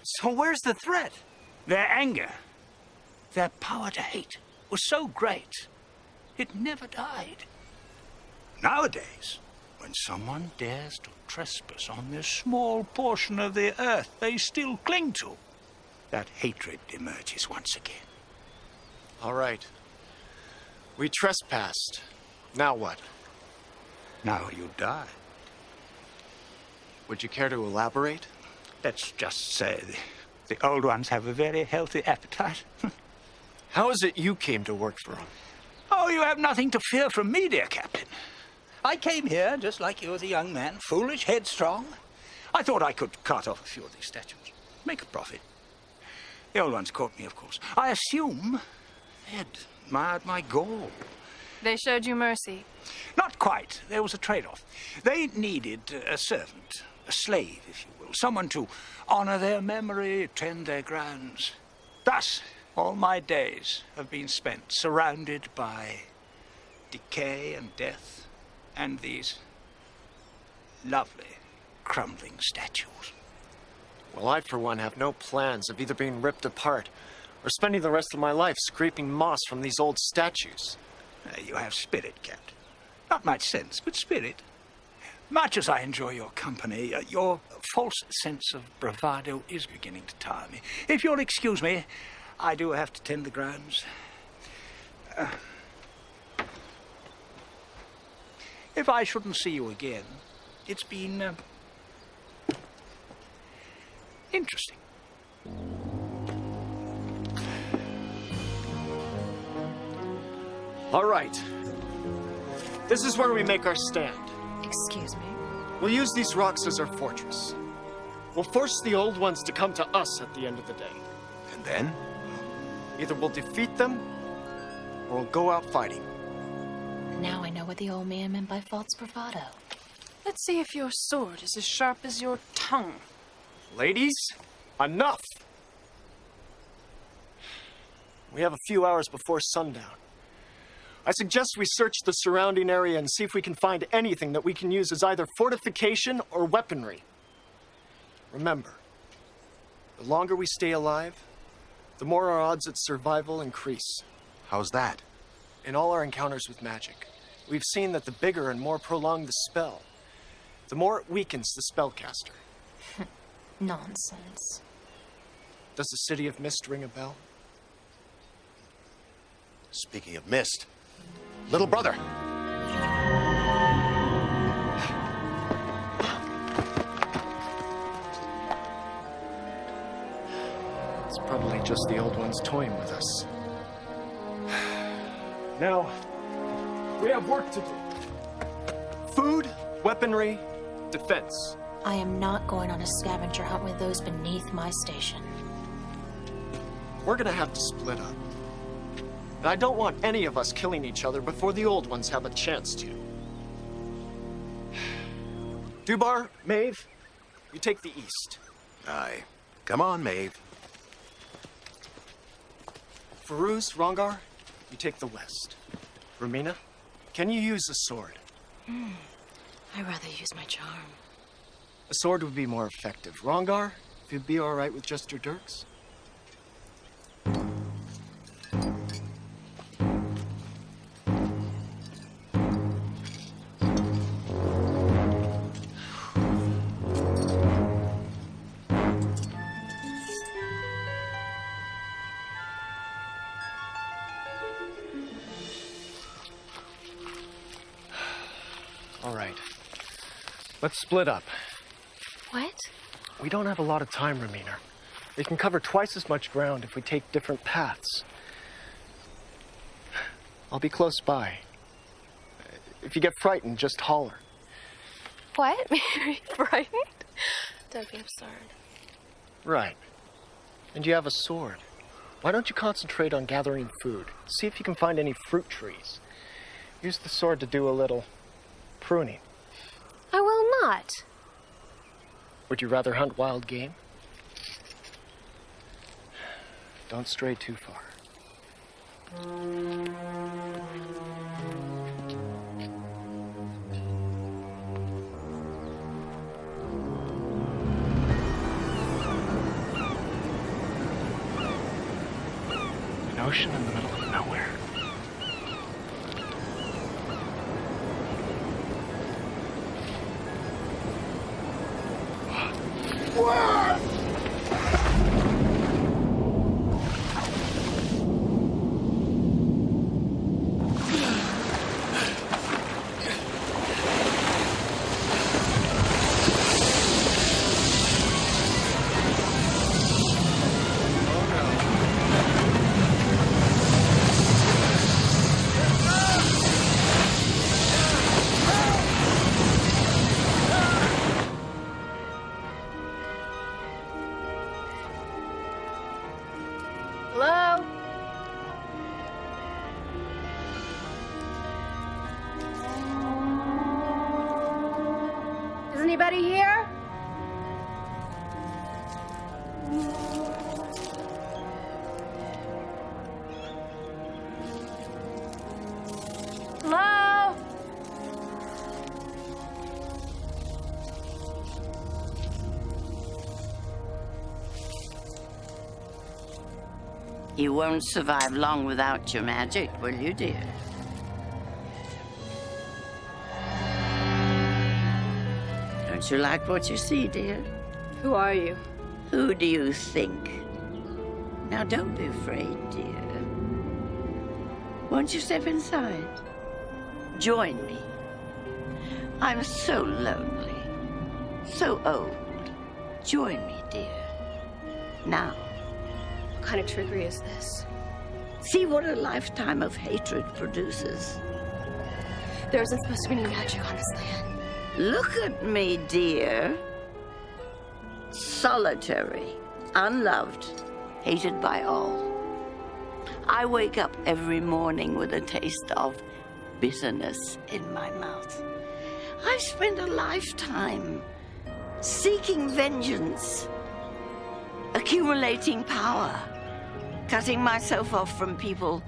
S1: So where's the threat?
S17: Their anger, their power to hate, was so great, it never died. Nowadays, when someone dares to trespass on this small portion of the Earth they still cling to, that hatred emerges once again.
S4: All right. We trespassed. Now what?
S17: Now you die.
S4: Would you care to elaborate?
S17: Let's just say the old ones have a very healthy appetite.
S4: How is it you came to work for them?
S17: Oh, you have nothing to fear from me, dear Captain. I came here just like you as a young man, foolish, headstrong. I thought I could cut off a few of these statues, make a profit. The old ones caught me, of course. I assume they had admired my gall.
S21: They showed you mercy.
S17: Not quite. There was a trade-off. They needed a servant, a slave, if you will, someone to honor their memory, tend their grounds. Thus, all my days have been spent surrounded by decay and death and these lovely, crumbling statues.
S4: Well, I, for one, have no plans of either being ripped apart or spending the rest of my life scraping moss from these old statues.
S17: You have spirit, Captain. Not much sense, but spirit. Much as I enjoy your company, your false sense of bravado is beginning to tire me. If you'll excuse me, I do have to tend the grounds. If I shouldn't see you again, it's been interesting.
S4: All right. This is where we make our stand.
S19: Excuse me?
S4: We'll use these rocks as our fortress. We'll force the old ones to come to us at the end of the day.
S2: And then?
S4: Either we'll defeat them, or we'll go out fighting.
S19: Now I know what the old man meant by false bravado.
S21: Let's see if your sword is as sharp as your tongue.
S4: Ladies, enough! We have a few hours before sundown. I suggest we search the surrounding area and see if we can find anything that we can use as either fortification or weaponry. Remember, the longer we stay alive, the more our odds at survival increase.
S2: How's that?
S4: In all our encounters with magic, we've seen that the bigger and more prolonged the spell, the more it weakens the spellcaster.
S19: Nonsense.
S4: Does the City of Mist ring a bell?
S2: Speaking of mist, little brother.
S4: It's probably just the old ones toying with us. Now, we have work to do. Food, weaponry, defense.
S19: I am not going on a scavenger hunt with those beneath my station.
S4: We're gonna have to split up. And I don't want any of us killing each other before the old ones have a chance to. Dubar, Maeve, you take the east.
S2: Aye. Come on, Maeve.
S4: Faruz, Rongar, you take the west. Romina, can you use a sword?
S19: I'd rather use my charm.
S4: A sword would be more effective. Rongar, if you'd be all right with just your dirks? All right. Let's split up.
S19: What?
S4: We don't have a lot of time, Romina. We can cover twice as much ground if we take different paths. I'll be close by. If you get frightened, just holler.
S19: What? Are you frightened? Don't be absurd.
S4: Right. And you have a sword. Why don't you concentrate on gathering food? See if you can find any fruit trees. Use the sword to do a little pruning.
S19: I will not.
S4: Would you rather hunt wild game? Don't stray too far. An ocean in the middle of nowhere.
S9: What?
S19: Hello? Is anybody here? Hello?
S16: You won't survive long without your magic, will you, dear? Don't you like what you see, dear?
S19: Who are you?
S16: Who do you think? Now, don't be afraid, dear. Won't you step inside? Join me. I'm so lonely, so old. Join me, dear. Now.
S19: What kind of trickery is this?
S16: See what a lifetime of hatred produces.
S19: There isn't supposed to be any magic on this land.
S16: Look at me, dear. Solitary, unloved, hated by all. I wake up every morning with a taste of bitterness in my mouth. I've spent a lifetime seeking vengeance, accumulating power, cutting myself off from people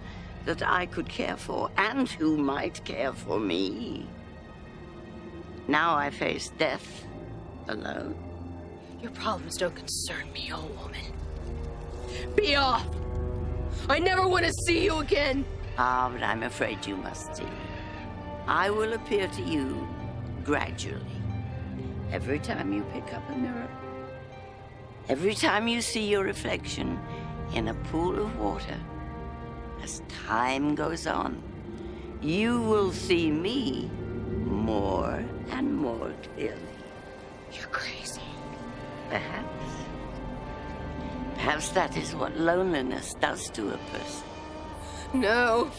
S16: that I could care for and who might care for me. Now I face death alone.
S19: Your problems don't concern me, old woman. Be off! I never want to see you again!
S16: Ah, but I'm afraid you must see. I will appear to you gradually. Every time you pick up a mirror, every time you see your reflection in a pool of water, as time goes on, you will see me more and more clearly.
S19: You're crazy.
S16: Perhaps. Perhaps that is what loneliness does to a person.
S19: No.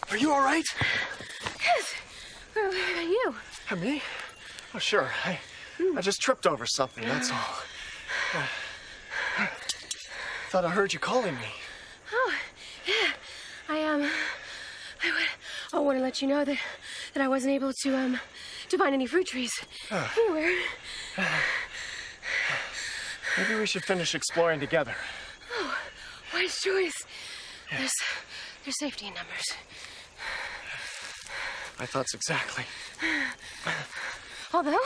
S4: Are you all right?
S19: Yes. What about you?
S4: Me? Oh, sure. I just tripped over something, that's all. Thought I heard you calling me.
S19: Oh, yeah. I want to let you know that I wasn't able to find any fruit trees anywhere.
S4: Maybe we should finish exploring together.
S19: Oh, wise choice. There's safety in numbers.
S4: My thoughts exactly.
S19: Although,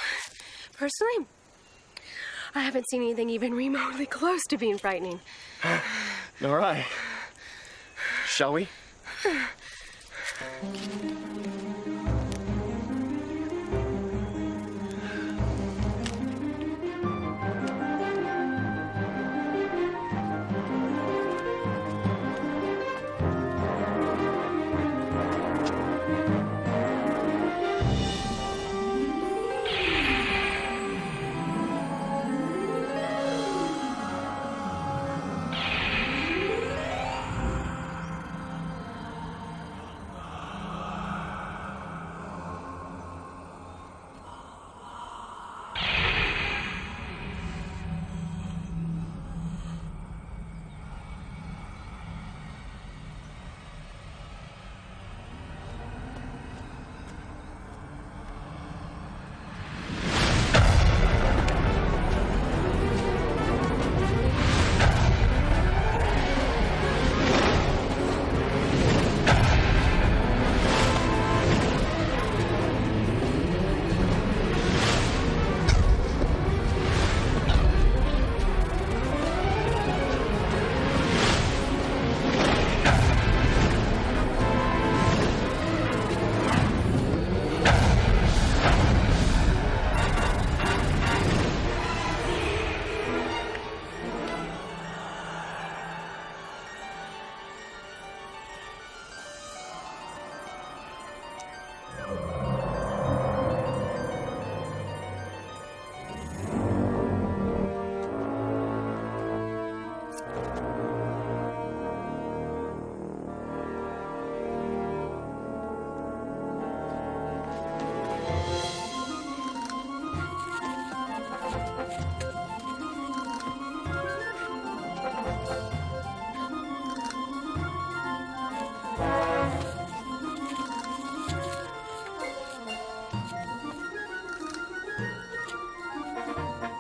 S19: personally, I haven't seen anything even remotely close to being frightening.
S4: All right. Shall we?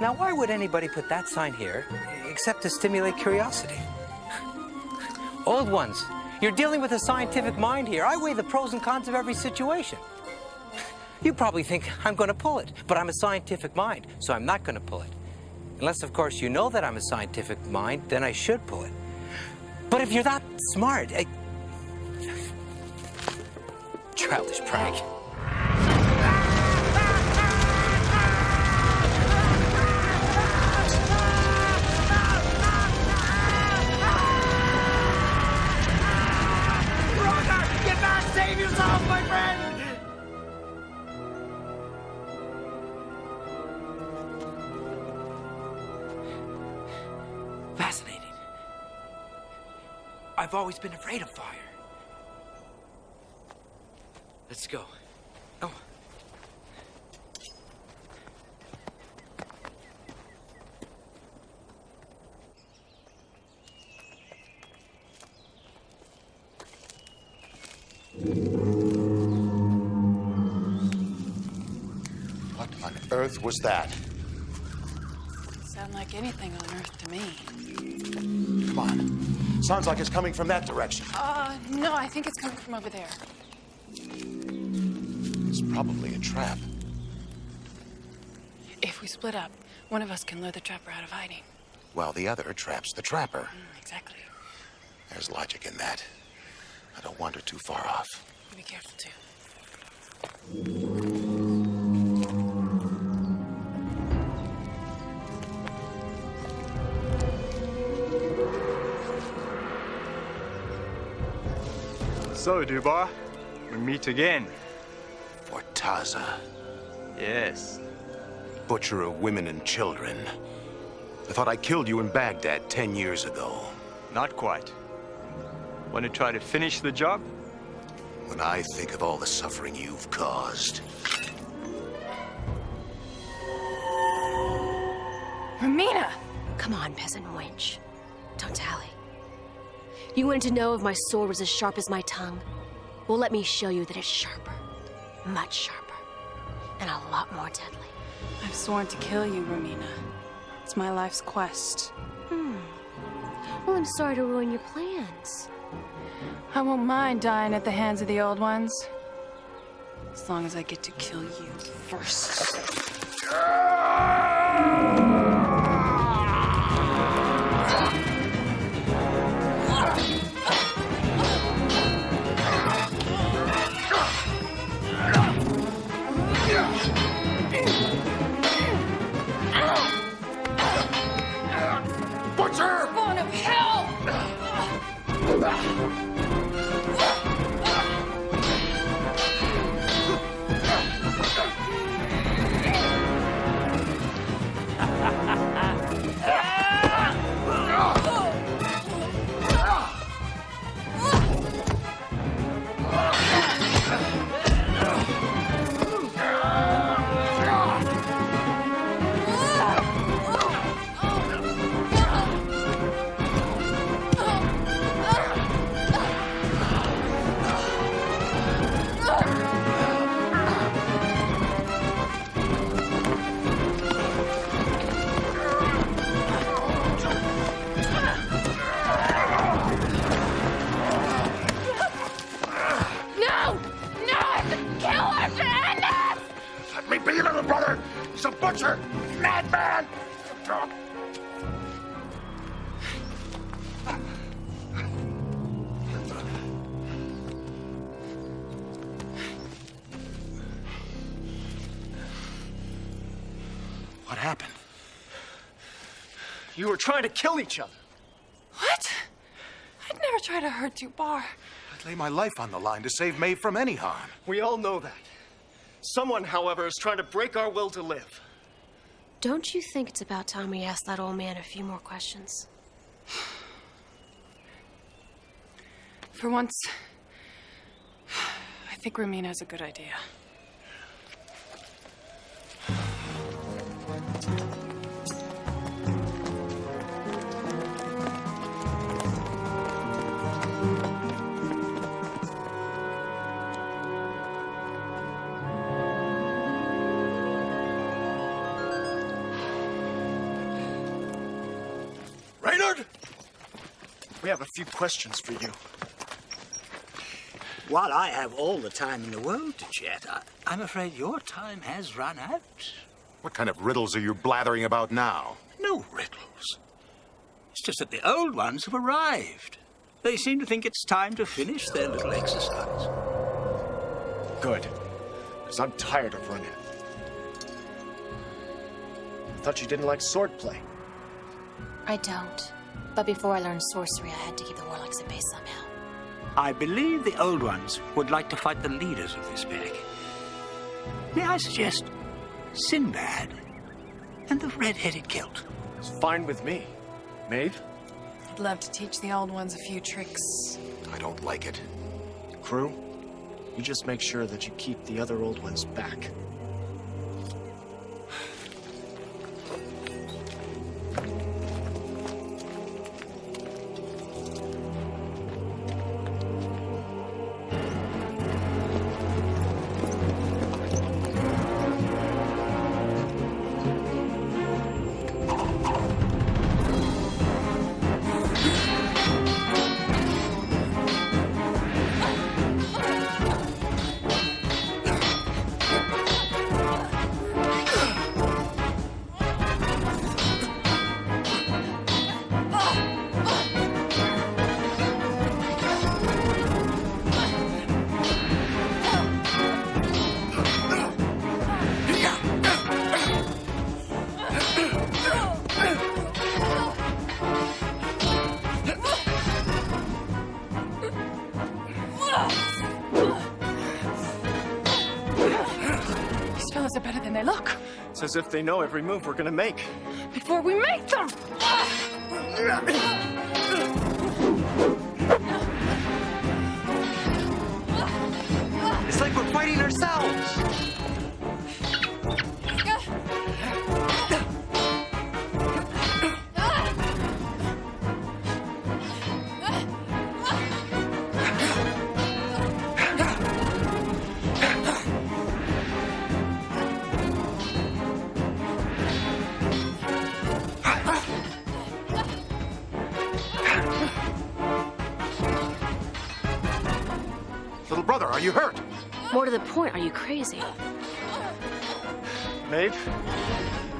S1: Now, why would anybody put that sign here except to stimulate curiosity? Old ones, you're dealing with a scientific mind here. I weigh the pros and cons of every situation. You probably think I'm going to pull it, but I'm a scientific mind, so I'm not going to pull it. Unless, of course, you know that I'm a scientific mind, then I should pull it. But if you're that smart, childish prank.
S9: Save yourself, my friend!
S1: Fascinating. I've always been afraid of fire. Let's go. Oh.
S13: What on earth was that?
S21: Sound like anything on Earth to me.
S13: Come on. Sounds like it's coming from that direction.
S21: No, I think it's coming from over there.
S13: It's probably a trap.
S21: If we split up, one of us can lure the trapper out of hiding.
S13: While the other traps the trapper.
S21: Exactly.
S13: There's logic in that. I don't wander too far off.
S21: Be careful, too.
S7: So, Dubar, we meet again.
S13: Fortaza.
S7: Yes.
S13: Butcher of women and children. I thought I killed you in Baghdad 10 years ago.
S7: Not quite. Want to try to finish the job?
S13: When I think of all the suffering you've caused.
S21: Romina!
S19: Come on, peasant wench. Don't tally. You wanted to know if my sword was as sharp as my tongue? Well, let me show you that it's sharper. Much sharper. And a lot more deadly.
S21: I've sworn to kill you, Romina. It's my life's quest.
S19: Well, I'm sorry to ruin your plans.
S21: I won't mind dying at the hands of the old ones. As long as I get to kill you first.
S17: dead man!
S2: What happened?
S4: You were trying to kill each other.
S21: What? I'd never try to hurt you, Bar.
S2: I'd lay my life on the line to save Maeve from any harm.
S4: We all know that. Someone, however, is trying to break our will to live.
S19: Don't you think it's about time we asked that old man a few more questions?
S21: For once, I think Romina has a good idea.
S4: Reynard! We have a few questions for you.
S17: While I have all the time in the world to chat, I'm afraid your time has run out.
S2: What kind of riddles are you blathering about now?
S17: No riddles. It's just that the old ones have arrived. They seem to think it's time to finish their little exercise.
S4: Good. Because I'm tired of running. I thought you didn't like swordplay.
S19: I don't. But before I learned sorcery, I had to keep the warlocks at bay somehow.
S17: I believe the old ones would like to fight the leaders of this pack. May I suggest Sinbad and the red-headed kilt?
S4: It's fine with me. Maeve?
S21: I'd love to teach the old ones a few tricks.
S2: I don't like it.
S4: Crew, you just make sure that you keep the other old ones back.
S21: These fellas are better than they look.
S4: It's as if they know every move we're gonna make.
S21: Before we make them!
S1: It's like we're fighting ourselves.
S2: Little brother, are you hurt?
S19: More to the point, are you crazy?
S4: Maeve,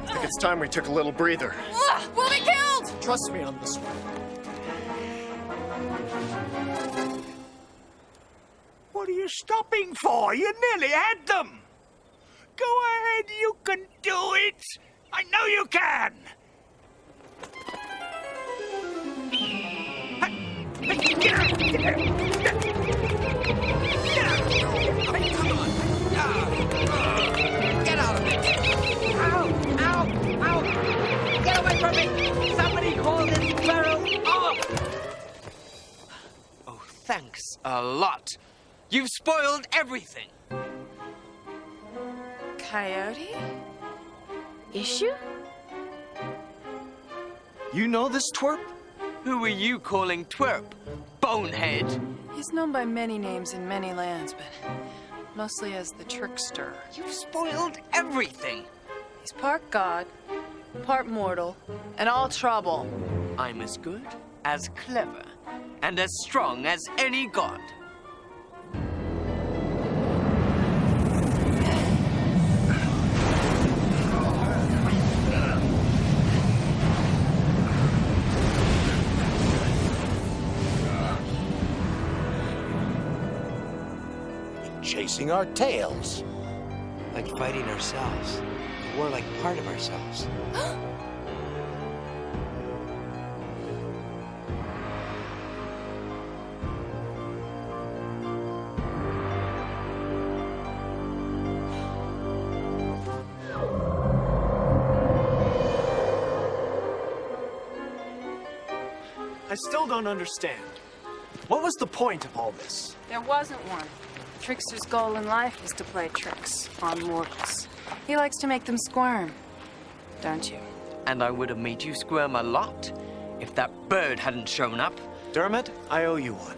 S4: I think it's time we took a little breather.
S21: We'll be killed!
S4: Trust me on this one.
S17: What are you stopping for? You nearly had them. Go ahead, you can do it. I know you can.
S1: Get out of it! Ow! Ow! Ow! Get away from me! Somebody call this barrel off! Oh, thanks a lot. You've spoiled everything.
S21: Coyote?
S19: Issue?
S4: You know this twerp?
S1: Who are you calling twerp? Bonehead.
S21: He's known by many names in many lands, but mostly as the trickster.
S1: You've spoiled everything.
S21: He's part god, part mortal, and all trouble.
S1: I'm as good, as clever, and as strong as any god.
S13: chasing our tails.
S1: Like fighting ourselves. We're like part of ourselves.
S4: I still don't understand. What was the point of all this?
S21: There wasn't one. Trickster's goal in life is to play tricks on mortals. He likes to make them squirm, don't you?
S12: And I would have made you squirm a lot if that bird hadn't shown up.
S4: Dermot, I owe you one.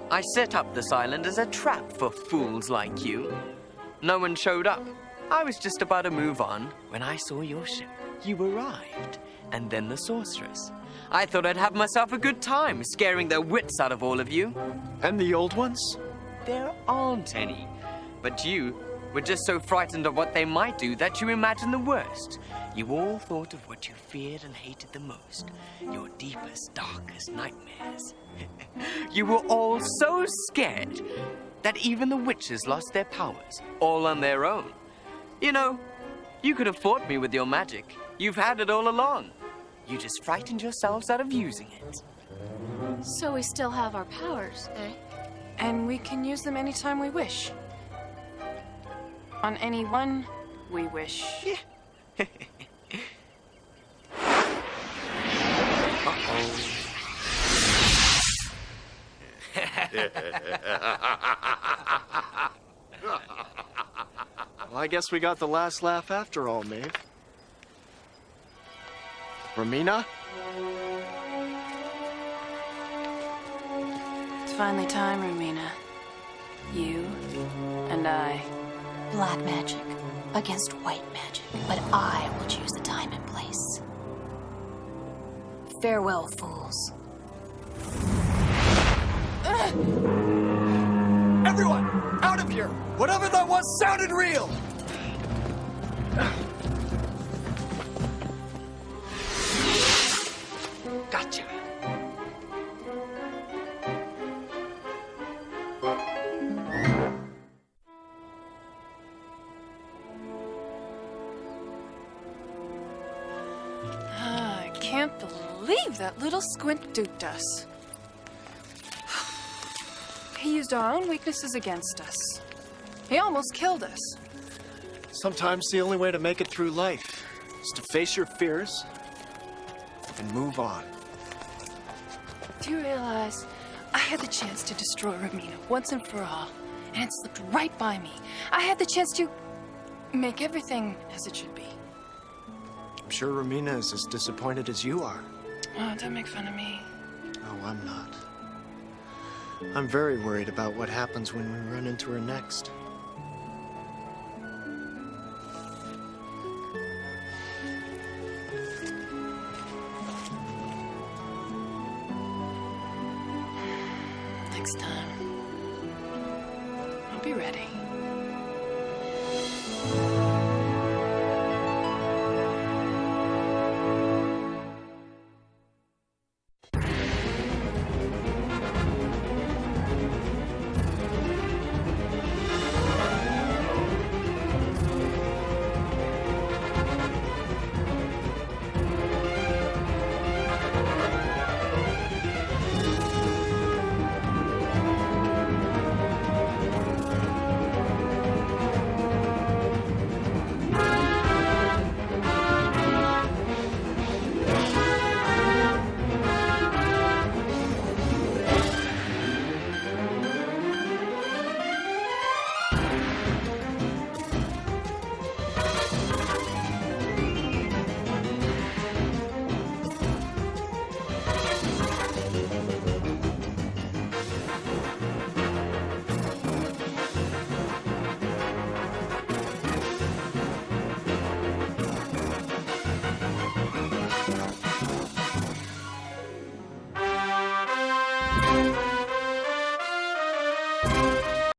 S12: I set up this island as a trap for fools like you. No one showed up. I was just about to move on when I saw your ship. You arrived, and then the sorcerers. I thought I'd have myself a good time scaring the wits out of all of you.
S4: And the old ones?
S12: There aren't any. But you were just so frightened of what they might do that you imagined the worst. You all thought of what you feared and hated the most. Your deepest, darkest nightmares. You were all so scared that even the witches lost their powers, all on their own. You know, you could have fought me with your magic. You've had it all along. You just frightened yourselves out of using it.
S19: So we still have our powers, eh?
S21: And we can use them anytime we wish. On anyone we wish.
S4: Well, I guess we got the last laugh after all, Maeve. Romina?
S21: It's finally time, Romina. You and I.
S19: Black magic against white magic, but I will choose the time and place. Farewell, fools.
S4: Everyone, out of here! Whatever that was sounded real!
S12: Gotcha.
S21: I can't believe that little squint duped us. He used our own weaknesses against us. He almost killed us.
S4: Sometimes the only way to make it through life is to face your fears and move on.
S21: Do you realize I had the chance to destroy Romina once and for all, and it slipped right by me? I had the chance to make everything as it should be.
S4: I'm sure Romina is as disappointed as you are.
S21: Oh, don't make fun of me.
S4: Oh, I'm not. I'm very worried about what happens when we run into her next.
S21: Next time, I'll be ready.